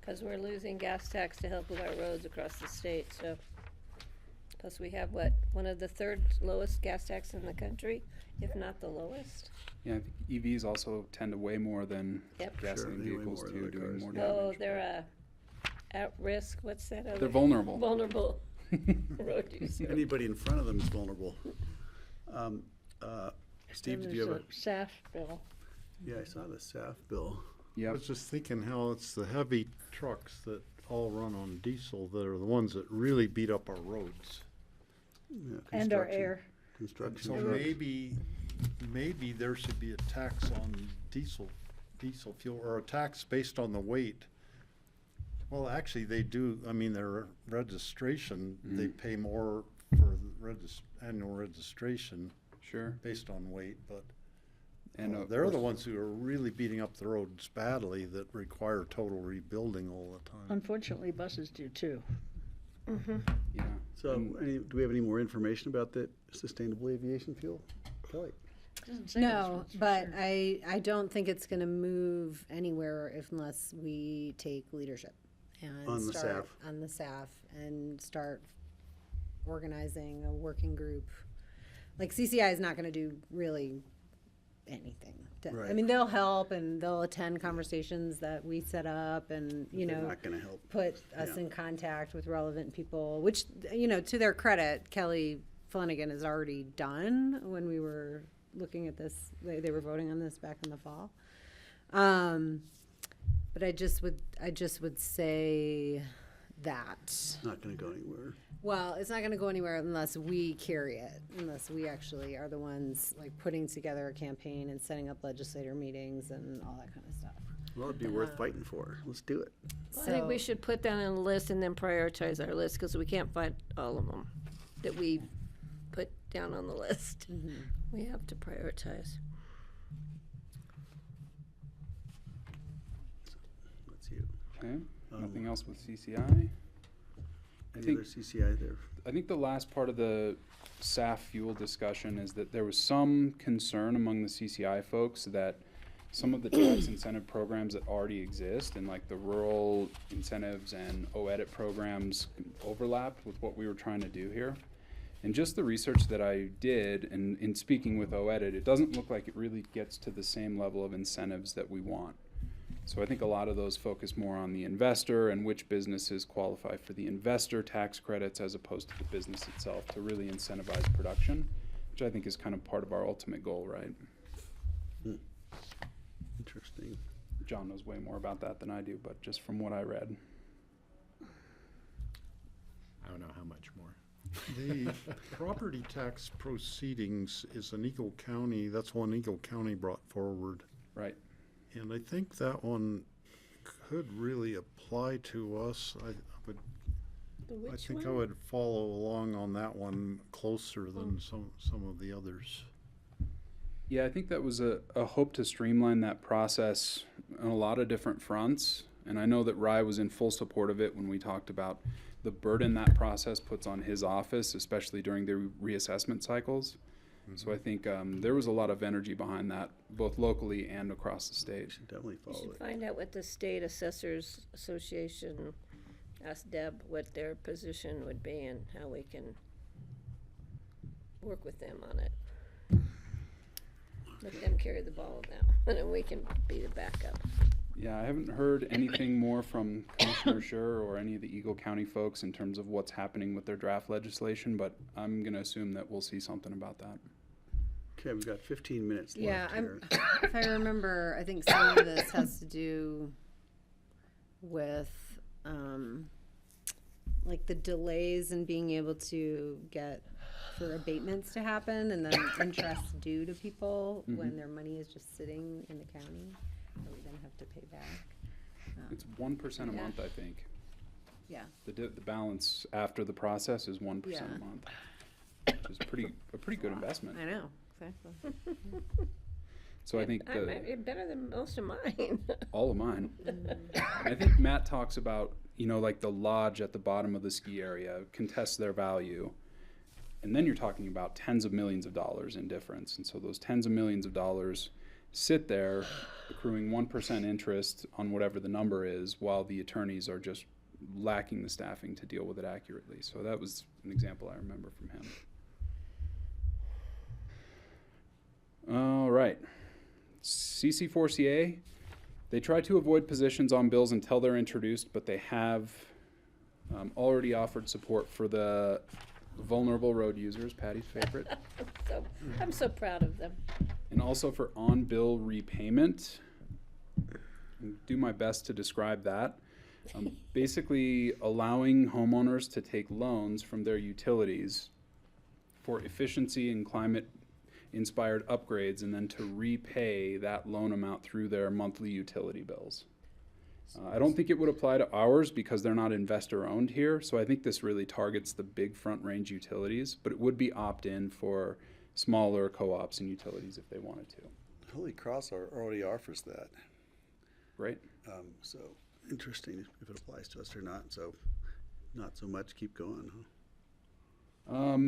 Because we're losing gas tax to help with our roads across the state, so. Plus we have one of the 3rd lowest gas tax in the country, if not the lowest. Yeah, I think EVs also tend to weigh more than Yep. gasoline Sure, they weigh vehicles more than too, other doing cars. more Yeah. damage. Oh, they're at risk, what's that other? They're vulnerable. Vulnerable road user. Anybody in front of them is vulnerable. Steve, Then did you have a? there's SAF bill. Yeah, I saw the SAF bill. I Yep. was just thinking how it's the heavy trucks that all run on diesel that are the ones that really beat up our roads. Yeah, And our construction- air. Construction So trucks. maybe there should be a tax on diesel fuel, or a tax based on the weight. Well, actually, they do, their registration, they pay more for the annual registration Sure. based on weight, but And of they're the course- ones who are really beating up the roads badly that require total rebuilding all the time. Unfortunately, buses do too. Yeah. So, do we have any more information about the sustainable aviation fuel? Kelly? Doesn't say No, this, for but sure. I don't think it's gonna move anywhere unless we take leadership and On the start SAF. on the SAF and start organizing a working group. Like CCI is not gonna do really anything. Right. They'll help and they'll attend conversations that we set up and, They're not gonna help. put us Yeah. in contact with relevant people, which, to their credit, Kelly Flanagan has already done when we were looking at this, they were voting on this back in the fall. But I just would say that. It's not gonna go anywhere. Well, it's not going to go anywhere unless we carry it, unless we actually are the ones like putting together a campaign and setting up legislator meetings and all that kind of stuff. Well, it'd be worth fighting for. Let's do it. I think we should put that on a list and then prioritize our list, because we can't find all of them that we put down on the list. We have to prioritize. That's you. Okay, nothing else with CCI? Any other CCI there? I think the last part of the SAF fuel discussion is that there was some concern among the CCI folks that some of the tax incentive programs that already exist and like the rural incentives and OEDIT programs overlapped with what we were trying to do here. And just the research that I did, and in speaking with OEDIT, it doesn't look like it really gets to the same level of incentives that we want. So I think a lot of those focus more on the investor and which businesses qualify for the investor tax credits as opposed to the business itself to really incentivize production, which I think is kind of part of our ultimate goal, right? Interesting. John knows way more about that than I do, but just from what I read. I don't know how much more. The property tax proceedings is an Eagle County, that's one Eagle County brought forward. Right. And I think that one could really apply to us. I think I would follow along on that one closer than some of the others. Yeah, I think that was a hope to streamline that process on a lot of different fronts. And I know that Rye was in full support of it when we talked about the burden that process puts on his office, especially during the reassessment cycles. So I think there was a lot of energy behind that, both locally and across the state. Should definitely We follow should it. find out what the State Assessors Association, ask Deb what their position would be and how we can work with them on it. Let them carry the ball now, and then we can be the backup. Yeah, I haven't heard anything more from Commissioner Schur or any of the Eagle County folks in terms of what's happening with their draft legislation, but I'm going to assume that we'll see something about that. Okay, we've got 15 minutes left Yeah, here. if I remember, I think some of this has to do with like the delays in being able to get for abatements to happen, and then interest due to people when their money is just sitting in the county that we then have to pay back. It's 1% a month, I think. Yeah. The balance after the process is 1% Yeah. a month, which is a pretty good investment. I know, exactly. So I think Better than most of mine. all of mine. I think Matt talks about, like the lodge at the bottom of the ski area contests their value. And then you're talking about tens of millions of dollars in difference. And so those tens of millions of dollars sit there accruing 1% interest on whatever the number is, while the attorneys are just lacking the staffing to deal with it accurately. So that was an example I remember from him. All right. CC4CA, they try to avoid positions on bills until they're introduced, but they have already offered support for the vulnerable road users, Patty's favorite. I'm so proud of them. And also for on-bill repayment. I'll do my best to describe that. Basically allowing homeowners to take loans from their utilities for efficiency and climate-inspired upgrades, and then to repay that loan amount through their monthly utility bills. I don't think it would apply to ours because they're not investor-owned here, so I think this really targets the big front-range utilities, but it would be opt-in for smaller co-ops and utilities if they wanted to. Holy Cross already offers that. Right. So interesting if it applies to us or not. So not so much. Keep going, huh?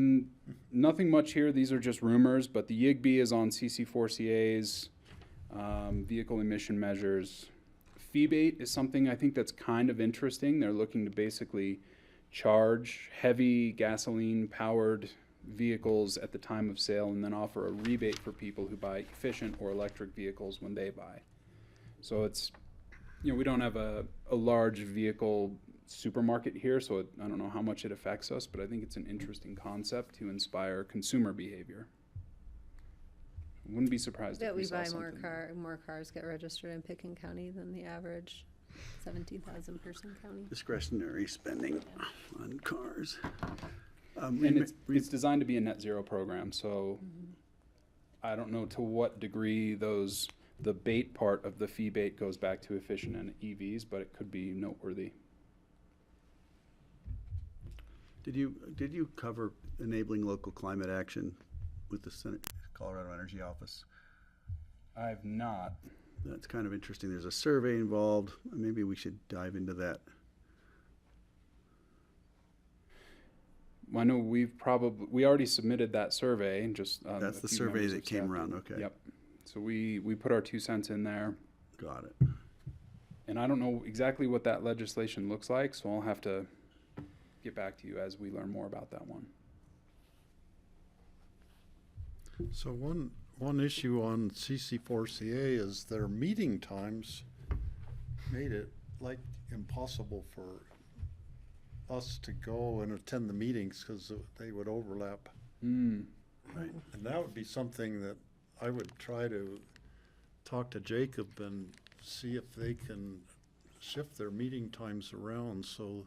Nothing much here. These are just rumors, but the YIGB is on CC4CA's vehicle emission measures. Feebate is something I think that's kind of interesting. They're looking to basically charge heavy gasoline-powered vehicles at the time of sale and then offer a rebate for people who buy efficient or electric vehicles when they buy. So it's, we don't have a large vehicle supermarket here, so I don't know how much it affects us, but I think it's an interesting concept to inspire consumer behavior. Wouldn't be surprised if Bet we we saw buy something. more cars get registered in Picken County than the average 17,000 person county. Discretionary spending on cars. And it's designed to be a net zero program, so I don't know to what degree the bait part of the fee bait goes back to efficient and EVs, but it could be noteworthy. Did you cover enabling local climate action with the Senate Colorado Energy Office? I've not. That's kind of interesting. There's a survey involved. Maybe we should dive into that. I know we already submitted that survey, and just That's a the few survey members that of came staff around, did. okay. Yep. So we put our 2 cents in there, Got it. and I don't know exactly what that legislation looks like, so I'll have to get back to you as we learn more about that one. So one issue on CC4CA is their meeting times made it like impossible for us to go and attend the meetings because they would overlap. Right. And that would be something that I would try to talk to Jacob and see if they can shift their meeting times around, so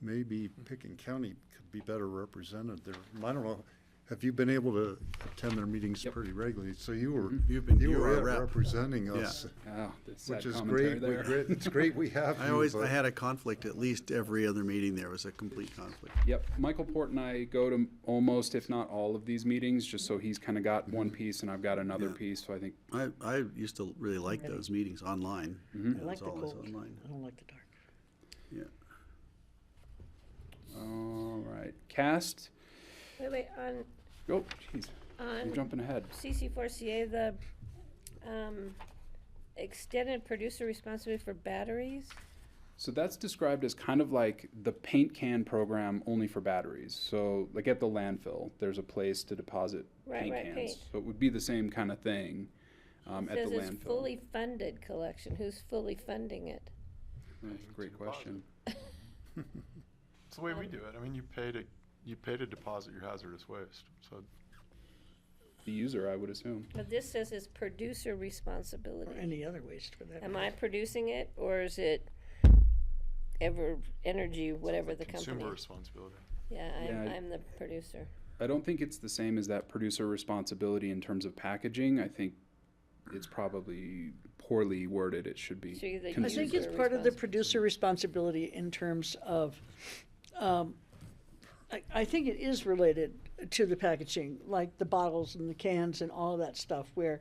maybe Picken County could be better represented there. I don't know, have you been able to attend their meetings pretty regularly? So you were, you were a were rep. representing Yeah. us, that's which that is commentary great. there. It's great we have you. I had a conflict at least every other meeting. There was a complete conflict. Yep, Michael Port and I go to almost, if not all of these meetings, just so he's kind of got one piece and I've got another piece, so I think. I used to really like those meetings online. I like the It was always cold. online. I don't like the dark. Yeah. All right, cast. Wait, on Oh, jeez, on you're jumping ahead. CC4CA, the extended producer responsibility for batteries. So that's described as kind of like the paint can program only for batteries. So like at the landfill, there's a place to deposit paint cans. Paint. So it would be the same kind of thing It at says the it's landfill. fully funded collection. Who's fully funding it? That's a great question. It's the way we do it. I mean, you pay to deposit your hazardous waste. So The user, I would assume. But this says it's producer responsibility. Or any other waste for that. Am I producing it, or is it Energy, whatever the company? consumer responsibility. Yeah, Yeah, I'm the producer. I don't think it's the same as that producer responsibility in terms of packaging. I think it's probably poorly worded. It should be. So you're the I think it's user part of the producer responsibility in terms of, I think it is related to the packaging, like the bottles and the cans and all of that stuff, where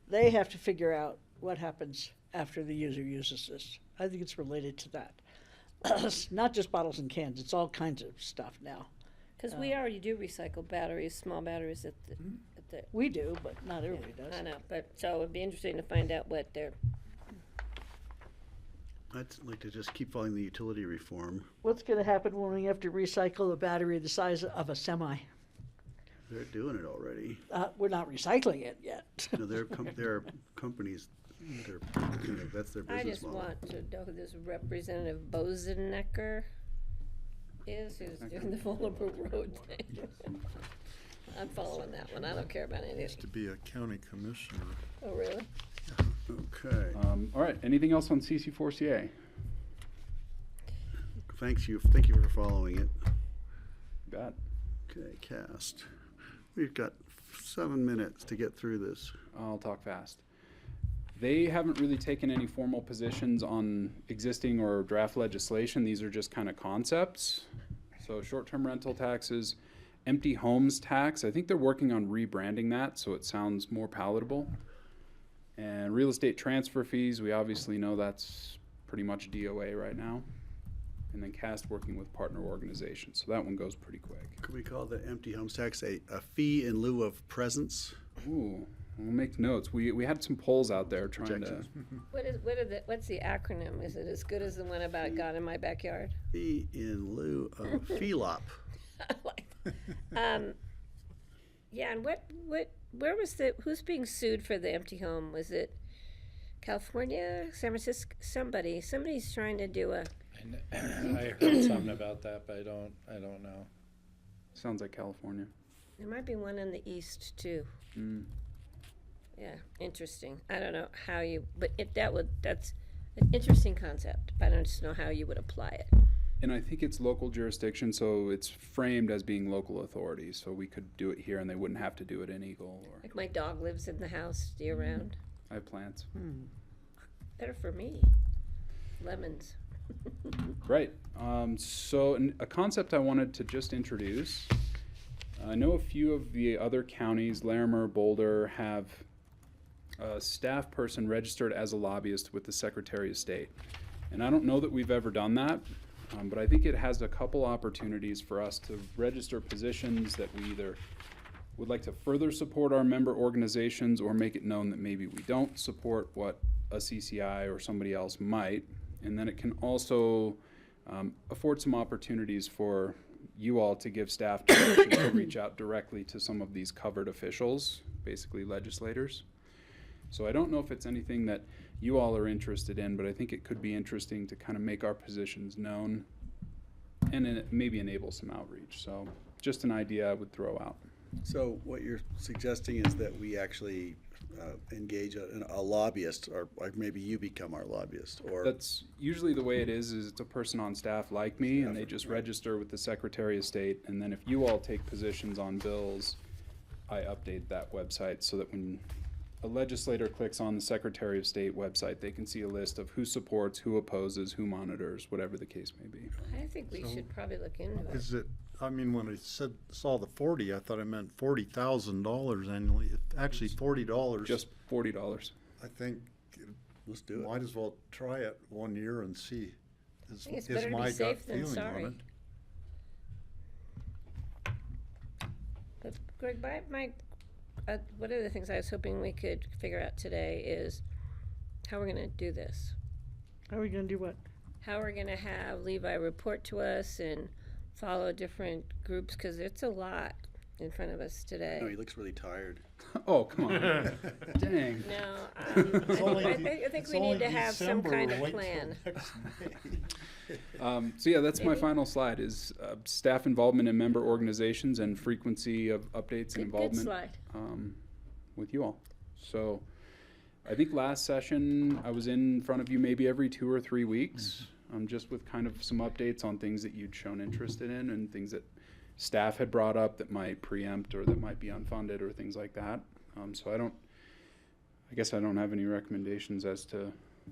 they have to figure out what happens after the user uses this. I think it's related to that. It's not just bottles and cans, it's all kinds of stuff now. Because we already do recycle batteries, small batteries at the. We do, but not everybody does. I know, but so it would be interesting to find out what they're. I'd like to just keep following the utility reform. What's gonna happen when we have to recycle a battery the size of a semi? They're doing it already. We're not recycling it yet. No, there are companies that are, that's their I business just model. want to know who this Representative Bozenecker is, who's doing the Vulnerable Road thing. I'm following that one. I don't care about any of Used it. to be a county commissioner. Oh, really? Okay. All right. Anything else on CC4CA? Thank you for following it. Got. Okay, cast. We've got 7 minutes to get through this. I'll talk fast. They haven't really taken any formal positions on existing or draft legislation. These are just kind of concepts. So short-term rental taxes, empty homes tax, I think they're working on rebranding that so it sounds more palatable. And real estate transfer fees, we obviously know that's pretty much DOA right now. And then CAST working with partner organizations. So that one goes pretty quick. Could we call the empty homes tax a fee in lieu of presence? Ooh, we'll make notes. We had some polls out there trying to. What's the acronym? Is it as good as the one about God in my backyard? Fee in lieu of FELOP. Yeah, and where was who's being sued for the empty home? Was it California, San Francisco? Somebody's trying to do a. I heard something about that, but I don't know. Sounds like California. There might be one in the east too. Yeah, interesting. I don't know how you, but that's an interesting concept, but I don't just know how you would apply it. And I think it's local jurisdiction, so it's framed as being local authority. So we could do it here, and they wouldn't have to do it in Eagle. Or Like my dog lives in the house year round. I have plants. Better for me. Lemons. Right. A concept I wanted to just introduce. I know a few of the other counties, Larimer, Boulder, have a staff person registered as a lobbyist with the Secretary of State. And I don't know that we've ever done that, but I think it has a couple opportunities for us to register positions that we either would like to further support our member organizations or make it known that maybe we don't support what a CCI or somebody else might. And then it can also afford some opportunities for you all to give staff direction to reach out directly to some of these covered officials, basically legislators. So I don't know if it's anything that you all are interested in, but I think it could be interesting to kind of make our positions known and maybe enable some outreach. So just an idea I would throw out. So what you're suggesting is that we actually engage a lobbyist, or maybe you become our lobbyist, or That's usually the way it is it's a person on staff like me, and they just register with the Secretary of State, and then if you all take positions on bills, I update that website so that when a legislator clicks on the Secretary of State website, they can see a list of who supports, who opposes, who monitors, whatever the case may be. I think we should probably look into it. Is it, I mean, when I saw the 40, I thought I meant $40,000 annually. Actually, $40. Just $40. I think let's do it. Might as well try it 1 year and see. I think it's better to be safe than sorry. But Greg, one of the things I was hoping we could figure out today is how we're going to do this. How are we going to do what? How we're going to have Levi report to us and follow different groups, because it's a lot in front of us today. No, he looks really tired. Oh, come on. Dang. No, I think we need to have some kind of plan. So yeah, that's my final slide is staff involvement in member organizations and frequency of updates and involvement Good slide. With you all. So I think last session I was in front of you maybe every 2 or 3 weeks, just with kind of some updates on things that you'd shown interest in and things that staff had brought up that might preempt or that might be unfunded or things like that. So I guess I don't have any recommendations as to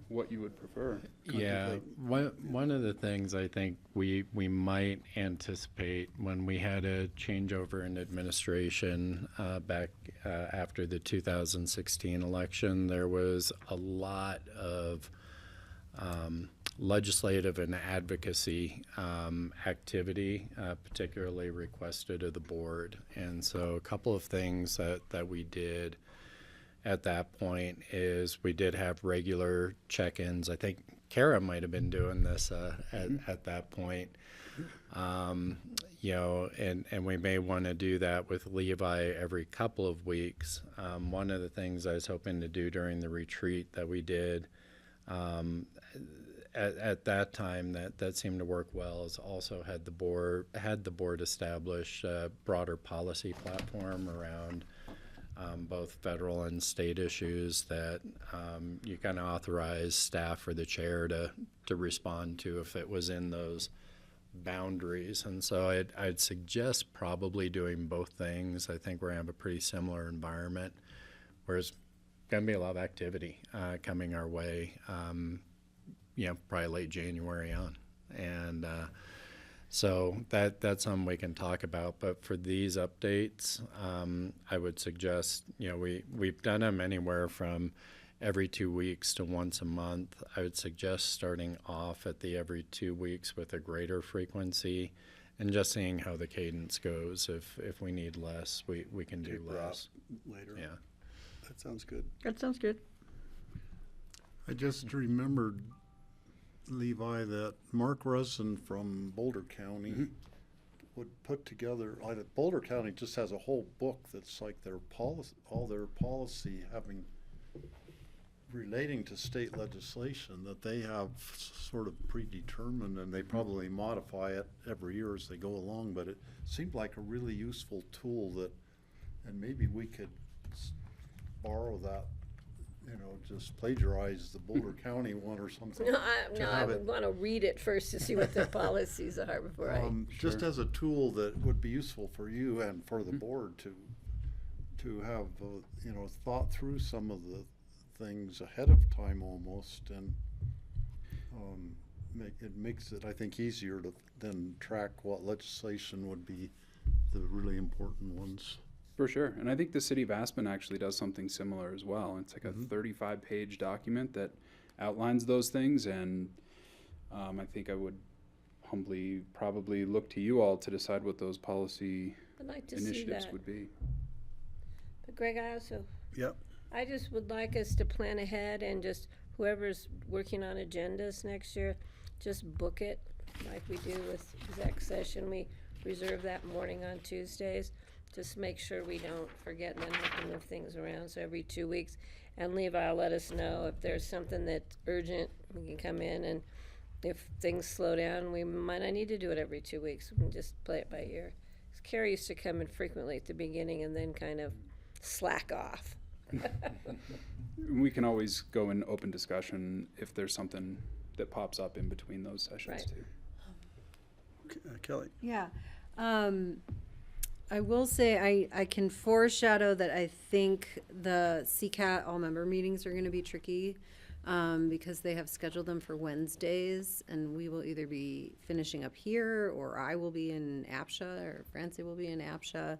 what you would prefer. Yeah, one of the things I think we might anticipate when we had a changeover in administration back after the 2016 election, there was a lot of legislative and advocacy activity, particularly requested of the board. And so a couple of things that we did at that point is we did have regular check-ins. I think Kara might have been doing this at that point. You know, and we may want to do that with Levi every couple of weeks. One of the things I was hoping to do during the retreat that we did at that time that seemed to work well is also had the board establish a broader policy platform around both federal and state issues that you kind of authorize staff or the chair to respond to if it was in those boundaries. And so I'd suggest probably doing both things. I think we're going to have a pretty similar environment where it's going to be a lot of activity coming our way, you know, probably late January on. And so that's something we can talk about. But for these updates, I would suggest, you know, we've done them anywhere from every 2 weeks to once a month. I would suggest starting off at the every 2 weeks with a greater frequency and just seeing how the cadence goes. If we need less, we can do less. Later. Yeah. That sounds good. That sounds good. I just remembered, Levi, that Mark Rusin from Boulder County would put together, Boulder County just has a whole book that's like their policy, all their policy having relating to state legislation that they have sort of predetermined, and they probably modify it every year as they go along, but it seemed like a really useful tool that, and maybe we could borrow that, just plagiarize the Boulder County one or something. No, to I have would it, want to read it first to see what the policies are before I. just as a tool that would be useful for you and for the board to have, thought through some of the things ahead of time almost, and makes it, I think, easier to then track what legislation would be the really important ones. For sure. And I think the city of Aspen actually does something similar as well. It's like a 35-page document that outlines those things. And I think I would humbly probably look to you all to decide what those policy I'd like to see initiatives that. would be. But Greg, I also. Yep. I just would like us to plan ahead and just whoever's working on agendas next year, just book it like we do with exec session. We reserve that morning on Tuesdays. Just make sure we don't forget and then have to move things around. So every 2 weeks. And Levi will let us know if there's something that's urgent, we can come in, and if things slow down, we might not need to do it every 2 weeks. We can just play it by ear. 'Cause Carrie used to come in frequently at the beginning and then kind of slack off. We can always go in open discussion if there's something that pops up in between those sessions Right. too. Kelly. Yeah. I will say I can foreshadow that I think the CCAT all-member meetings are going to be tricky because they have scheduled them for Wednesdays, and we will either be finishing up here, or I will be in APSHA, or Francie will be in APSHA.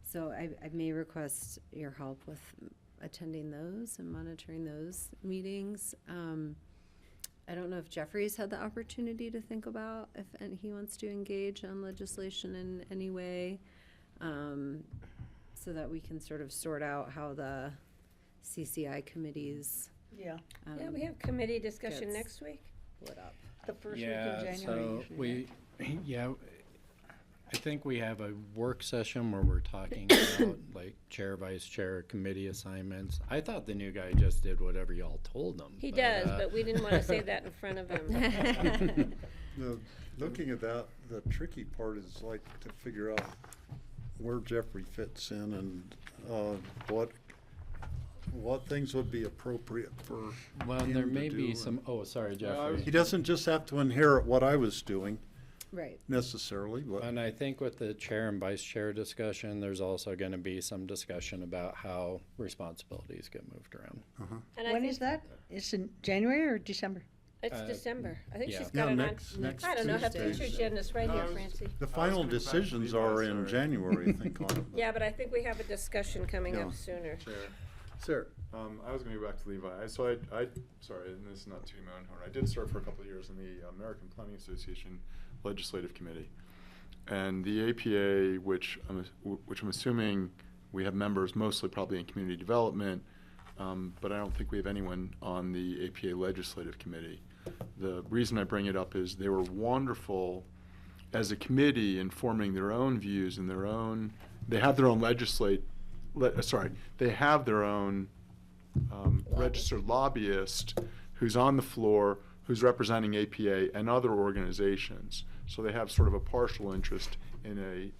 So I may request your help with attending those and monitoring those meetings. I don't know if Jeffrey's had the opportunity to think about if he wants to engage on legislation in any way, so that we can sort of sort out how the CCI committees. Yeah. Yeah, we have committee discussion gets next week. Split up. The first week Yeah, of January. so usually, I think we have a work session where we're talking about like chair, vice chair, committee assignments. I thought the new guy just did whatever y'all told him. He does, but we didn't want to say that in front of him. Looking at that, the tricky part is like to figure out where Jeffrey fits in and what things would be appropriate for Well, him there to may be do. some, sorry, Jeffrey. He doesn't just have to inherit what I was doing Right. necessarily, but And I think with the chair and vice chair discussion, there's also going to be some discussion about how responsibilities get moved around. And I When think is that? It's in January or December? It's December. I think yeah. she's Yeah, got it next I don't know, have Tuesday. future agendas right here, Francie. the final decisions are in January, I think, on it. Yeah, but I think we have a discussion coming Yeah. up sooner. Sir. I was going to go back to Levi. So sorry, and this is not to my own horn. I did serve for a couple of years in the American Planning Association Legislative Committee, and the APA, which I'm assuming we have members mostly probably in community development, but I don't think we have anyone on the APA Legislative Committee. The reason I bring it up is they were wonderful as a committee in forming their own views and they have their own they have their own registered lobbyist who's on the floor, who's representing APA and other organizations. So they have sort of a partial interest in a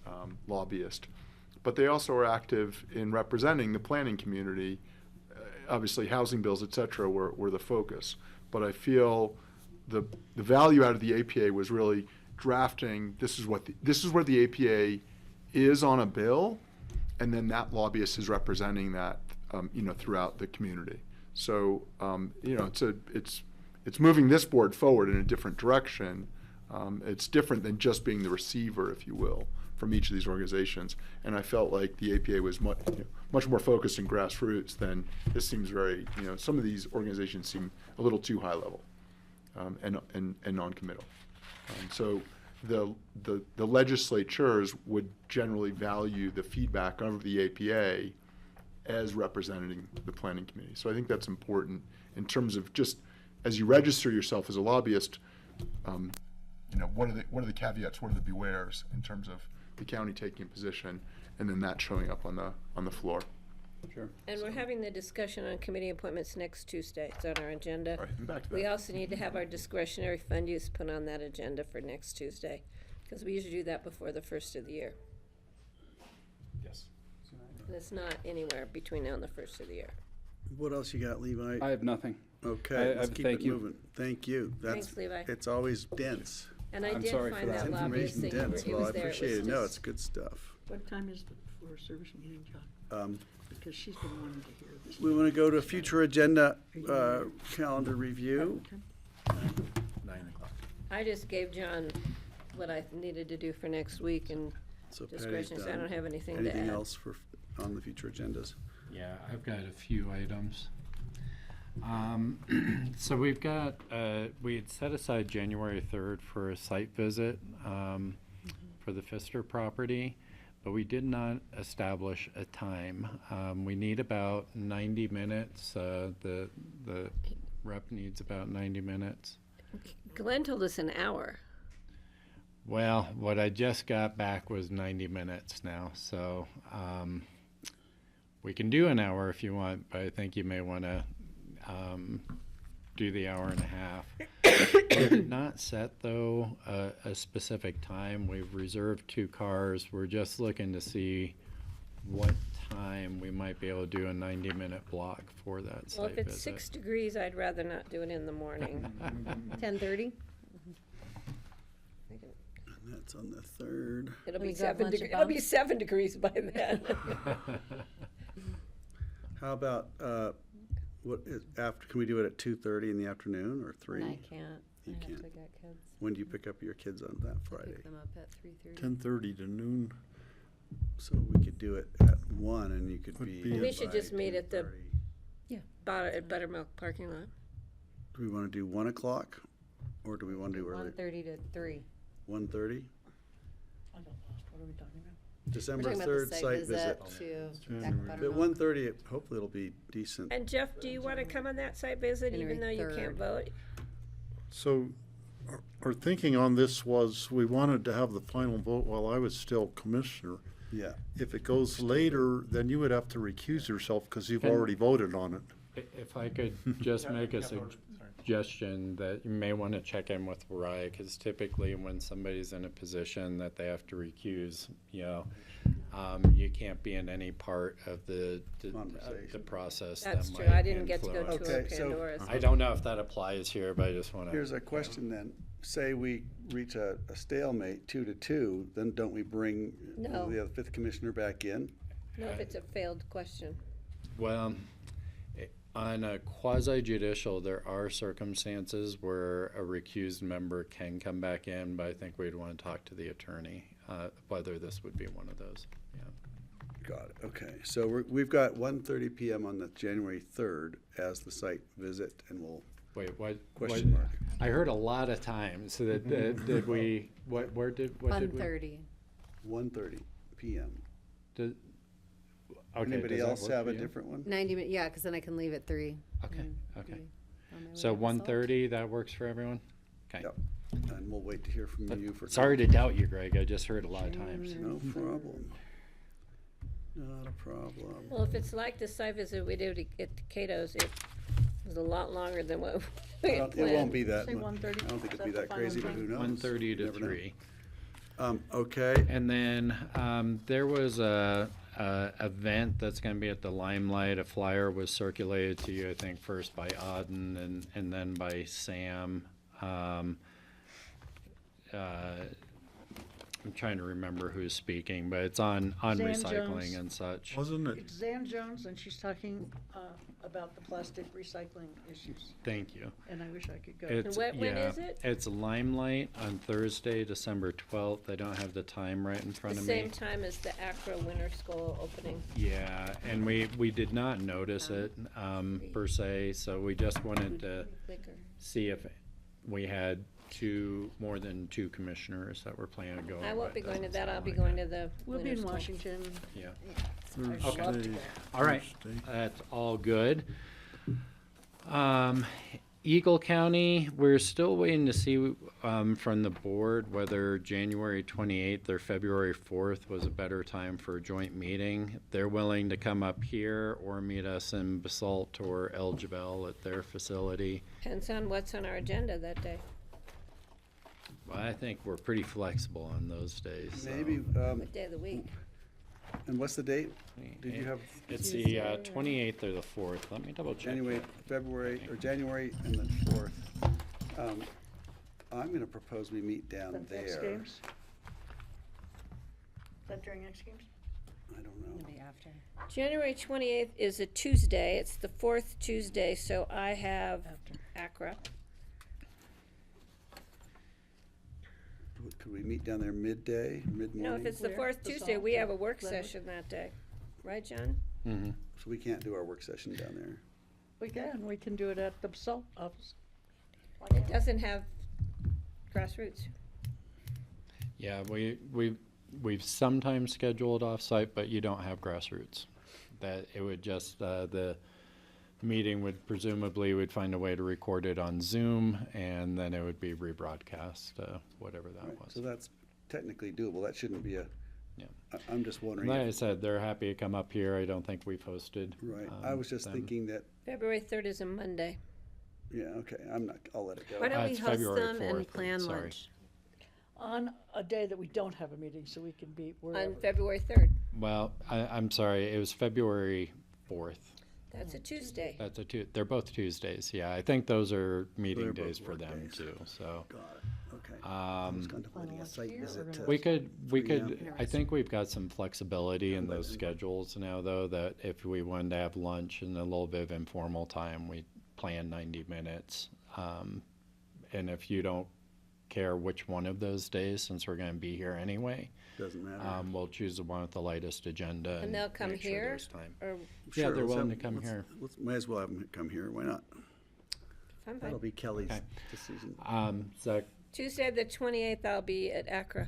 lobbyist. But they also are active in representing the planning community. Obviously, housing bills, et cetera, were the focus. But I feel the value out of the APA was really drafting, this is where the APA is on a bill, and then that lobbyist is representing that, throughout the community. So, it's moving this board forward in a different direction. It's different than just being the receiver, if you will, from each of these organizations. And I felt like the APA was much more focused in grassroots than this seems very, some of these organizations seem a little too high level and non-committal. So the legislatures would generally value the feedback of the APA as representing the planning committee. So I think that's important in terms of just as you register yourself as a lobbyist, what are the caveats, what are the bewares in terms of the county taking a position and then that showing up on the floor. Sure. And we're having the discussion on committee appointments next Tuesday. It's on our agenda. All right, and back to that. We also need to have our discretionary fund use put on that agenda for next Tuesday, because we usually do that before the first of the year. Yes. And it's not anywhere between now and the first of the year. What else you got, Levi? I have nothing. Okay, let's keep thank it you. moving. Thank you. Thanks, Levi. It's always dense. And I I'm did sorry for find that. that lobbyist Information thing. dense. It Well, I was there. It appreciate was it. No, just- it's good stuff. What time is the Forest Service meeting, John? Because she's been wanting to hear this. We want to go to future agenda calendar review. 9 o'clock. I just gave John what I needed to do for next week and So Patty's discretion, so I done. don't have anything to add. Anything else on the future agendas? Yeah, I've got a few items. So we've got, we had set aside January 3rd for a site visit for the Pfister property, but we did not establish a time. We need about 90 minutes. The rep needs about 90 minutes. Glenn told us an hour. Well, what I just got back was 90 minutes now, so we can do an hour if you want, but I think you may want to do the hour and a half. We did not set, though, a specific time. We've reserved 2 cars. We're just looking to see what time we might be able to do a 90-minute block for that site Well, if it's visit. 6 degrees, I'd rather not do it in the morning. 10:30? And that's on the 3rd. It'll We be grab 7 lunch degrees. at It'll be Bob's? 7 degrees by then. How about, what is, after, can we do it at 2:30 in the afternoon or 3? I can't. You I have can't. to get kids. When do you pick up your kids on that Friday? Pick them up at 3:30. 10:30 to noon. So we could do it at 1 and you could Would be. be in We should by just meet at the 2:30. at Buttermilk parking lot. Do we want to do 1 o'clock or do we want to do early? 1:30 to 3. 1:30? I got lost. What are we talking about? December We're talking about 3rd the site visit. to January. Back At Buttermilk. 1:30, hopefully it'll be decent. And Jeff, do you want to come on that site visit even though January you can't 3rd. vote? So our thinking on this was we wanted to have the final vote while I was still commissioner. Yeah. If it goes later, then you would have to recuse yourself because you've Can- already voted on it. If I could just make a suggestion that you may want to check in with Mariah, because typically when somebody's in a position that they have to recuse, you can't be in any part of the Conversation. process. That's that true. might I didn't get to go influence. to Okay, so- Pandora's. I don't know if that applies here, but I just want to. Here's a question then. Say we reach a stalemate, 2-2, then don't we bring No. the 5th commissioner back in? No, if it's a failed question. Well, on a quasi judicial, there are circumstances where a recused member can come back in, but I think we'd want to talk to the attorney, whether this would be one of those. Yeah. Got it. Okay. So we've got 1:30 p.m. on the January 3rd as the site visit, and we'll. Wait, what? Question mark. I heard a lot of times. So did we? What did we? 1:30. 1:30 p.m. Did, okay. Anybody does that else work have for a you? different one? 90 minutes, yeah, because then I can leave at 3. Okay. and Okay. be on my way So to Basalt. 1:30, that works for everyone. Okay. Yep. And we'll wait to hear from you for. Sorry to doubt you, Greg. I just heard a lot of times. No problem. Not a problem. Well, if it's like the site visit we did at Cato's, it was a lot longer than what we Well, had it planned. won't be that. Say much. 1:30? I don't think Is it'll be that the that crazy, but final who knows? 1:30 to Never know. 3. Okay. And then there was a event that's going to be at the Limelight. A flyer was circulated to you, I think, first by Auden and then by Sam. I'm trying to remember who's speaking, but it's on Zan recycling Jones. and such. Wasn't it? It's Zan Jones, and she's talking about the plastic recycling issues, Thank you. and I wish I could go. It's, when yeah, is it? It's Limelight on Thursday, December 12th. I don't have the time right in front The of me. same time as the Acro Winter School opening. Yeah, and we did not notice it per se, so we just wanted to Liquor. see if we had more than two commissioners that were planning on going. I won't but be going to doesn't that. I'll sound be like going that. to the. We'll be winter in school. Washington. Yeah. I'd love to Thursday. go. All right, Thursday. that's all good. Eagle County, we're still waiting to see from the board whether January 28th or February 4th was a better time for a joint meeting. They're willing to come up here or meet us in Basalt or El Jebel at their facility. Depends on what's on our agenda that day. Well, I think we're pretty flexible on those days. so. Maybe, What day of the week? And what's the date? Did you have? It's the 28th or the 4th. Let me double check. January, February, or January and the 4th. I'm gonna propose we meet down Is that X there. Games? Is that during X Games? I don't know. Maybe after. January 28th is a Tuesday. It's the fourth Tuesday, so I have Accra. Could we meet down there midday, mid-morning? No, if it's the Where? fourth The Tuesday, Salt we have a or work Glenwood? session that day. Right, John? Mm-hmm. So we can't do our work session down there. We can do it at the salt office. It doesn't have grassroots. Yeah, we've sometimes scheduled off-site, but you don't have grassroots. That it would just the meeting would presumably would find a way to record it on Zoom, and then it would be rebroadcast, whatever that Right, was. so that's technically doable. That shouldn't be a, Yeah. I'm just wondering. Like I if- said, they're happy to come up here. I don't think we've hosted. Right, I was just them. thinking that, February 3rd is a Monday. yeah, okay, I'll let it go. Why don't we it's host February them 4th, and plan sorry. lunch? On a day that we don't have a meeting, so we can be wherever. On February 3rd. Well, I'm sorry. It was February 4th. That's a Tuesday. That's they're both Tuesdays. Yeah, I think those are meeting They're both days for work them days. too. So Got it, okay. I was contemplating a site visit to. we could 3 I think we've got some flexibility in those schedules now, though, that if we wanted to have lunch and a little bit of informal time, we plan 90 minutes. And if you don't care which one of those days, since we're going to be here anyway, Doesn't matter. we'll choose the one with the lightest agenda. And they'll come make sure here? there's time. Or Yeah, Sure, they're let's willing have- to come let's- here. Might as well have them come here, why not? I'm That'll fine. be Kelly's Okay. decision. Zach, Tuesday, the 28th, I'll be at Accra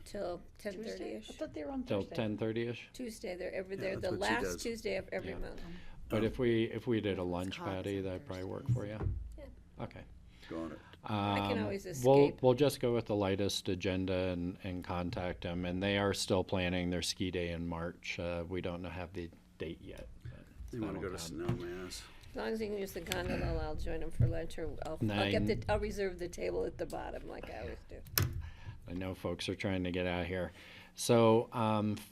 till 10:30ish. I thought they were on till Thursday. 10:30ish. Tuesday, they're Yeah, the that's what she last does. Tuesday of every Yeah. month. But Oh. if we did a lunch patty, that'd probably work for you. Yeah. Okay. Got it. I can always We'll escape. just go with the lightest agenda and contact them, and they are still planning their ski day in March. We don't have the date yet. but They wanna go that'll to come. Snowmass. As long as you can use the gondola, I'll join them for lunch, or I'll reserve the table at the bottom like I always do. I know folks are trying to get out of here. So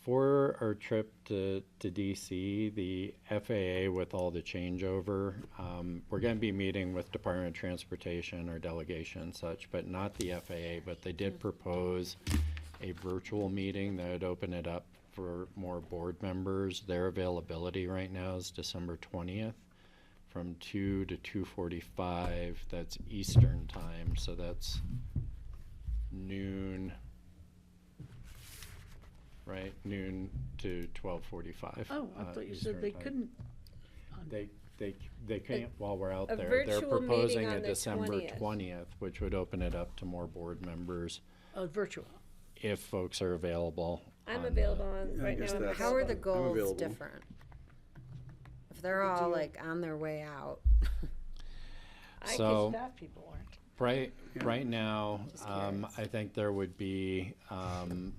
for our trip to DC, the FAA with all the changeover, we're going to be meeting with Department of Transportation or delegation and such, but not the FAA. But they did propose a virtual meeting that would open it up for more board members. Their availability right now is December 20th from 2 to 2:45. That's Eastern time, so that's noon. Right, noon to 12:45. Oh, I thought you said they couldn't. They can't while we're out a there. They're virtual meeting proposing on a the December 20th. 20th, which would open it up to more board members Virtual. if folks are available. I'm on available on, Yeah, I right guess now. I'm that's- How are the I'm goals available. different? If they're all like on their way out. So Staff people aren't. right now, Just curious. I think there would be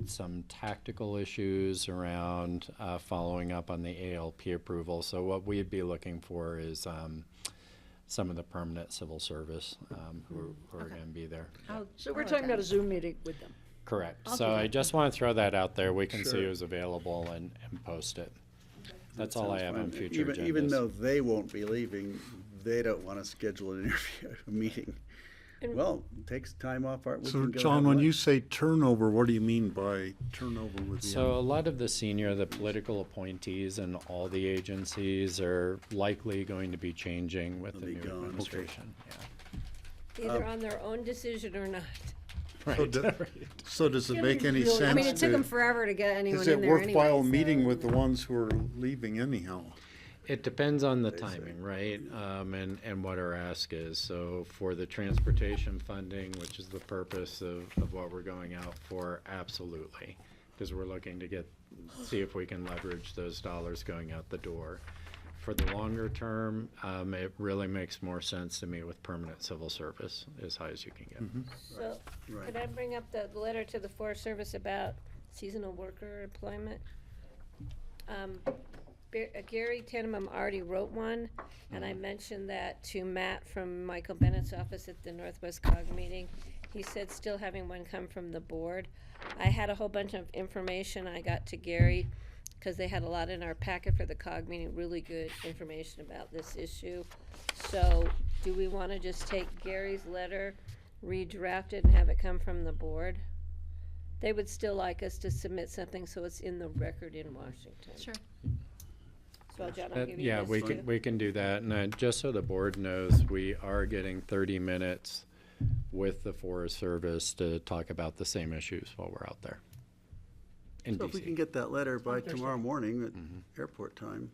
some tactical issues around following up on the ALP approval. So what we'd be looking for is some of the permanent civil service who are going to be there. So we're talking about a Zoom meeting with them. Correct. I'll So do I that. just want to throw that out there. We can see Sure. who's available and post it. That's That all I sounds have fine. on future agendas. Even though they won't be leaving, they don't want to schedule an interview, a meeting. Well, it takes time off our. we So, can go John, have when lunch. you say turnover, what do you mean by turnover with the? So a lot of the political appointees in all the agencies are likely going to be changing with the They'll new be gone. administration. Either on their own decision or not. Yeah. So, Right. so does it make any sense I mean, it took them to, forever to get anyone is in it there anyway. worthwhile so- meeting with the ones who are leaving anyhow? It depends on the timing, right? And what our ask is. So for the transportation funding, which is the purpose of what we're going out for, absolutely. Because we're looking to see if we can leverage those dollars going out the door. For the longer term, it really makes more sense to me with permanent civil service, as high as you can get. So, Right. could I bring up the letter to the Forest Service about seasonal worker employment? Gary Tenenbaum already wrote one, and I mentioned that to Matt from Michael Bennett's office at the Northwest COG meeting. He said still having one come from the board. I had a whole bunch of information I got to Gary because they had a lot in our packet for the COG meeting, really good information about this issue. So do we want to just take Gary's letter, redraft it, and have it come from the board? They would still like us to submit something so it's in the record in Washington. Sure. So John, I'll give you Yeah, this too. we can do that. And just so the board knows, we are getting 30 minutes with the Forest Service to talk about the same issues while we're out there in So if we DC. can get that letter by tomorrow morning at airport time.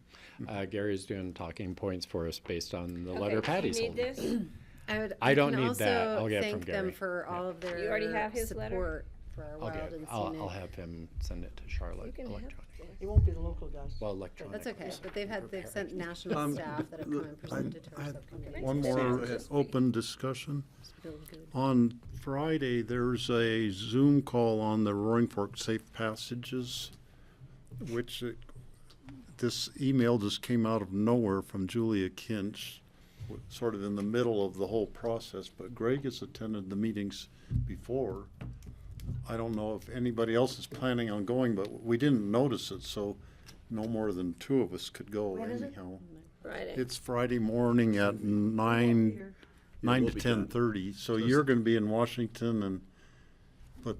Gary's doing talking points for us based on the Okay, letter do you Patty need sold me. this? I don't can need that. also I'll get thank from them Gary. for all of their You already have his letter? support for our I'll wild get, and I'll scenic. have him send it to Charlotte You can have electronic. It won't be the local guys. Well, electronic. That's okay, but they've sent national staff that have come and presented to our subcommittee. One more open discussion. It's really good. On Friday, there's a Zoom call on the Roaring Fork Safe Passages, which this email just came out of nowhere from Julia Kinch, sort of in the middle of the whole process, but Greg has attended the meetings before. I don't know if anybody else is planning on going, but we didn't notice it, so no more than two of us could go anyhow. Friday. It's Friday morning at nine we'll to be done. 10:30, so you're gonna be in Washington and, but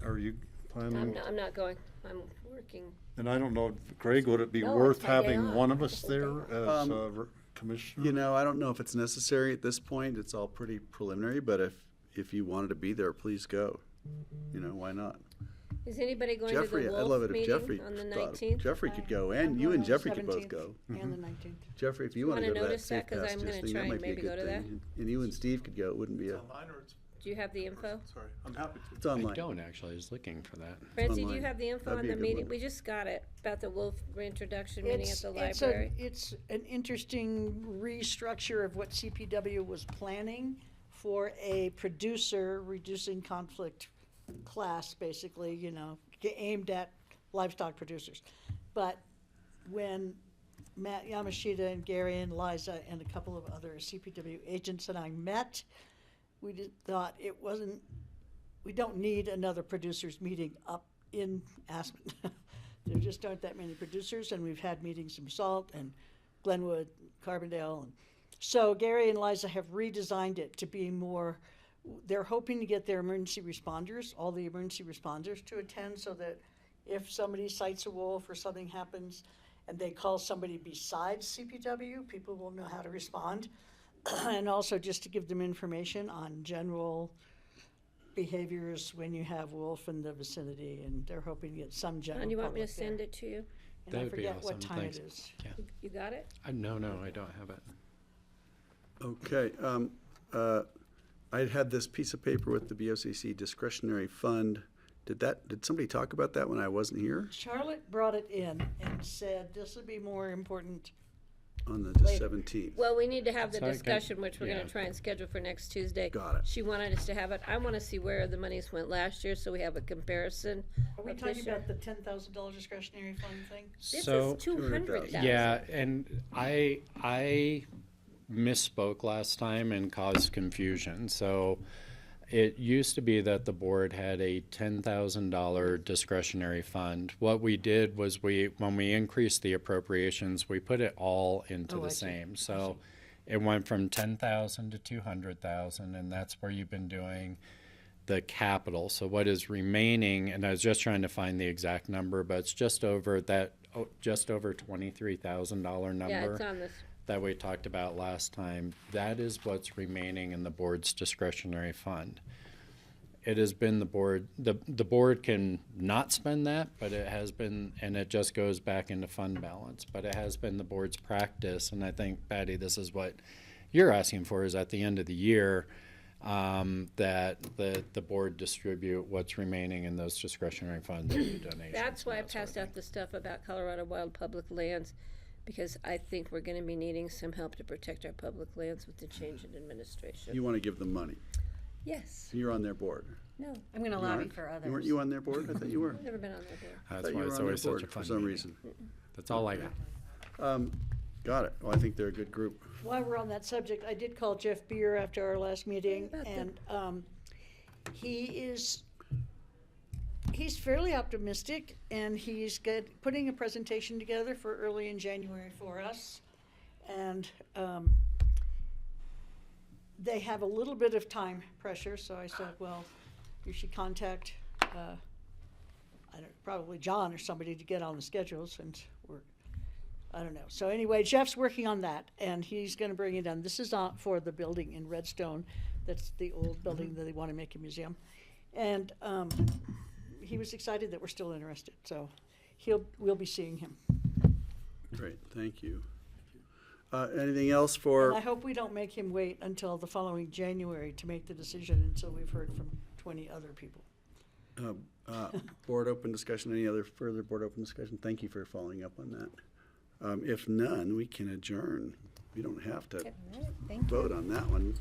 are you planning? I'm not going. I'm working. And I don't know, Greg, would it be No, worth it's my day having off. one of us there as commissioner? You know, I don't know if it's necessary at this point. It's all pretty preliminary, but if you wanted to be there, please go. You know, why not? Is anybody going Jeffrey, to the I'd love Wolf it if meeting Jeffrey on the thought, 19th? Jeffrey could go, and you and Jeffrey could both go. And the 19th. Jeffrey, if you You want to wanna go to that notice safe that? 'Cause I'm passages gonna thing, try that and might be a maybe go good to that. thing. And you and Steve could go, it wouldn't be a, Do you have the info? Sorry, I'm happy to. it's I online. don't actually. I was looking for that. Francie, do you online. have the info That'd on be a the good meeting? one. We just got it, about the Wolf reintroduction meeting at the It's library. It's an interesting restructure of what CPW was planning for a producer reducing conflict class, basically, you know, aimed at livestock producers. But when Matt Yamashita and Gary and Liza and a couple of other CPW agents and I met, we thought it wasn't, we don't need another producers meeting up in Aspen. There just aren't that many producers, and we've had meetings in Salt and Glenwood, Carbondale. And so Gary and Liza have redesigned it to be more, they're hoping to get their emergency responders, all the emergency responders to attend, so that if somebody sights a wolf or something happens and they call somebody besides CPW, people will know how to respond. And also just to give them information on general behaviors when you have wolf in the vicinity, and they're hoping to get some general John, you want me to public there. send it to you? And That I would be forget what awesome. time Thanks. it is. Yeah. You got it? No, I don't have it. Okay, I had this piece of paper with the BoCC discretionary fund. Did somebody talk about that when I wasn't here Charlotte brought it in and said this would be more important. on the Later. 17th? Well, we need to have the So I can- discussion, which we're yeah. gonna try and schedule for next Tuesday. Got it. She wanted us to have it. I wanna see where the monies went last year, so we have a comparison Are we of talking this year. about the $10,000 discretionary fund thing? This So- is 200,000. Yeah, and I misspoke last time and caused confusion. So it used to be that the board had a $10,000 discretionary fund. What we did was when we increased the appropriations, we put it all into Oh, the I see. same. So it went from 10,000 to 200,000, and that's where you've been doing the capital. So what is remaining, and I was just trying to find the exact number, but it's just over that, just over $23,000 number. Yeah, it's on this. That we talked about last time. That is what's remaining in the board's discretionary fund. It has been the board can not spend that, but it has been, and it just goes back into fund balance, but it has been the board's practice, and I think, Patty, this is what you're asking for, is at the end of the year, that the board distribute what's remaining in those discretionary funds to donations. That's why I and that sort of passed out the stuff about Colorado Wild Public Lands, because I think we're gonna be needing some help to protect our public lands with the change in administration. You want to give them money. Yes, You're on their board. no, I'm gonna You lobby aren't? for others. Weren't you on their board? I thought you were. I've never been on their board. I That's thought why you were it's on their always such board a for fun some meeting. reason. That's all I got. Got it. Well, I think they're a good group. While we're on that subject, I did call Jeff Beer after our last meeting, About and he is, He's fairly optimistic, and he's putting a presentation together for early in January for us. And they have a little bit of time pressure, so I said, well, you should contact probably John or somebody to get on the schedule, since I don't know. So anyway, Jeff's working on that, and he's going to bring it done. This is not for the building in Redstone. That's the old building that they want to make a museum. And he was excited that we're still interested, so we'll be seeing him. Great, thank you. Anything else for? And I hope we don't make him wait until the following January to make the decision until we've heard from 20 other people. Board open discussion, any other further board open discussion? Thank you for following up on that. If none, we can adjourn. We don't have to Thank you. vote on that one.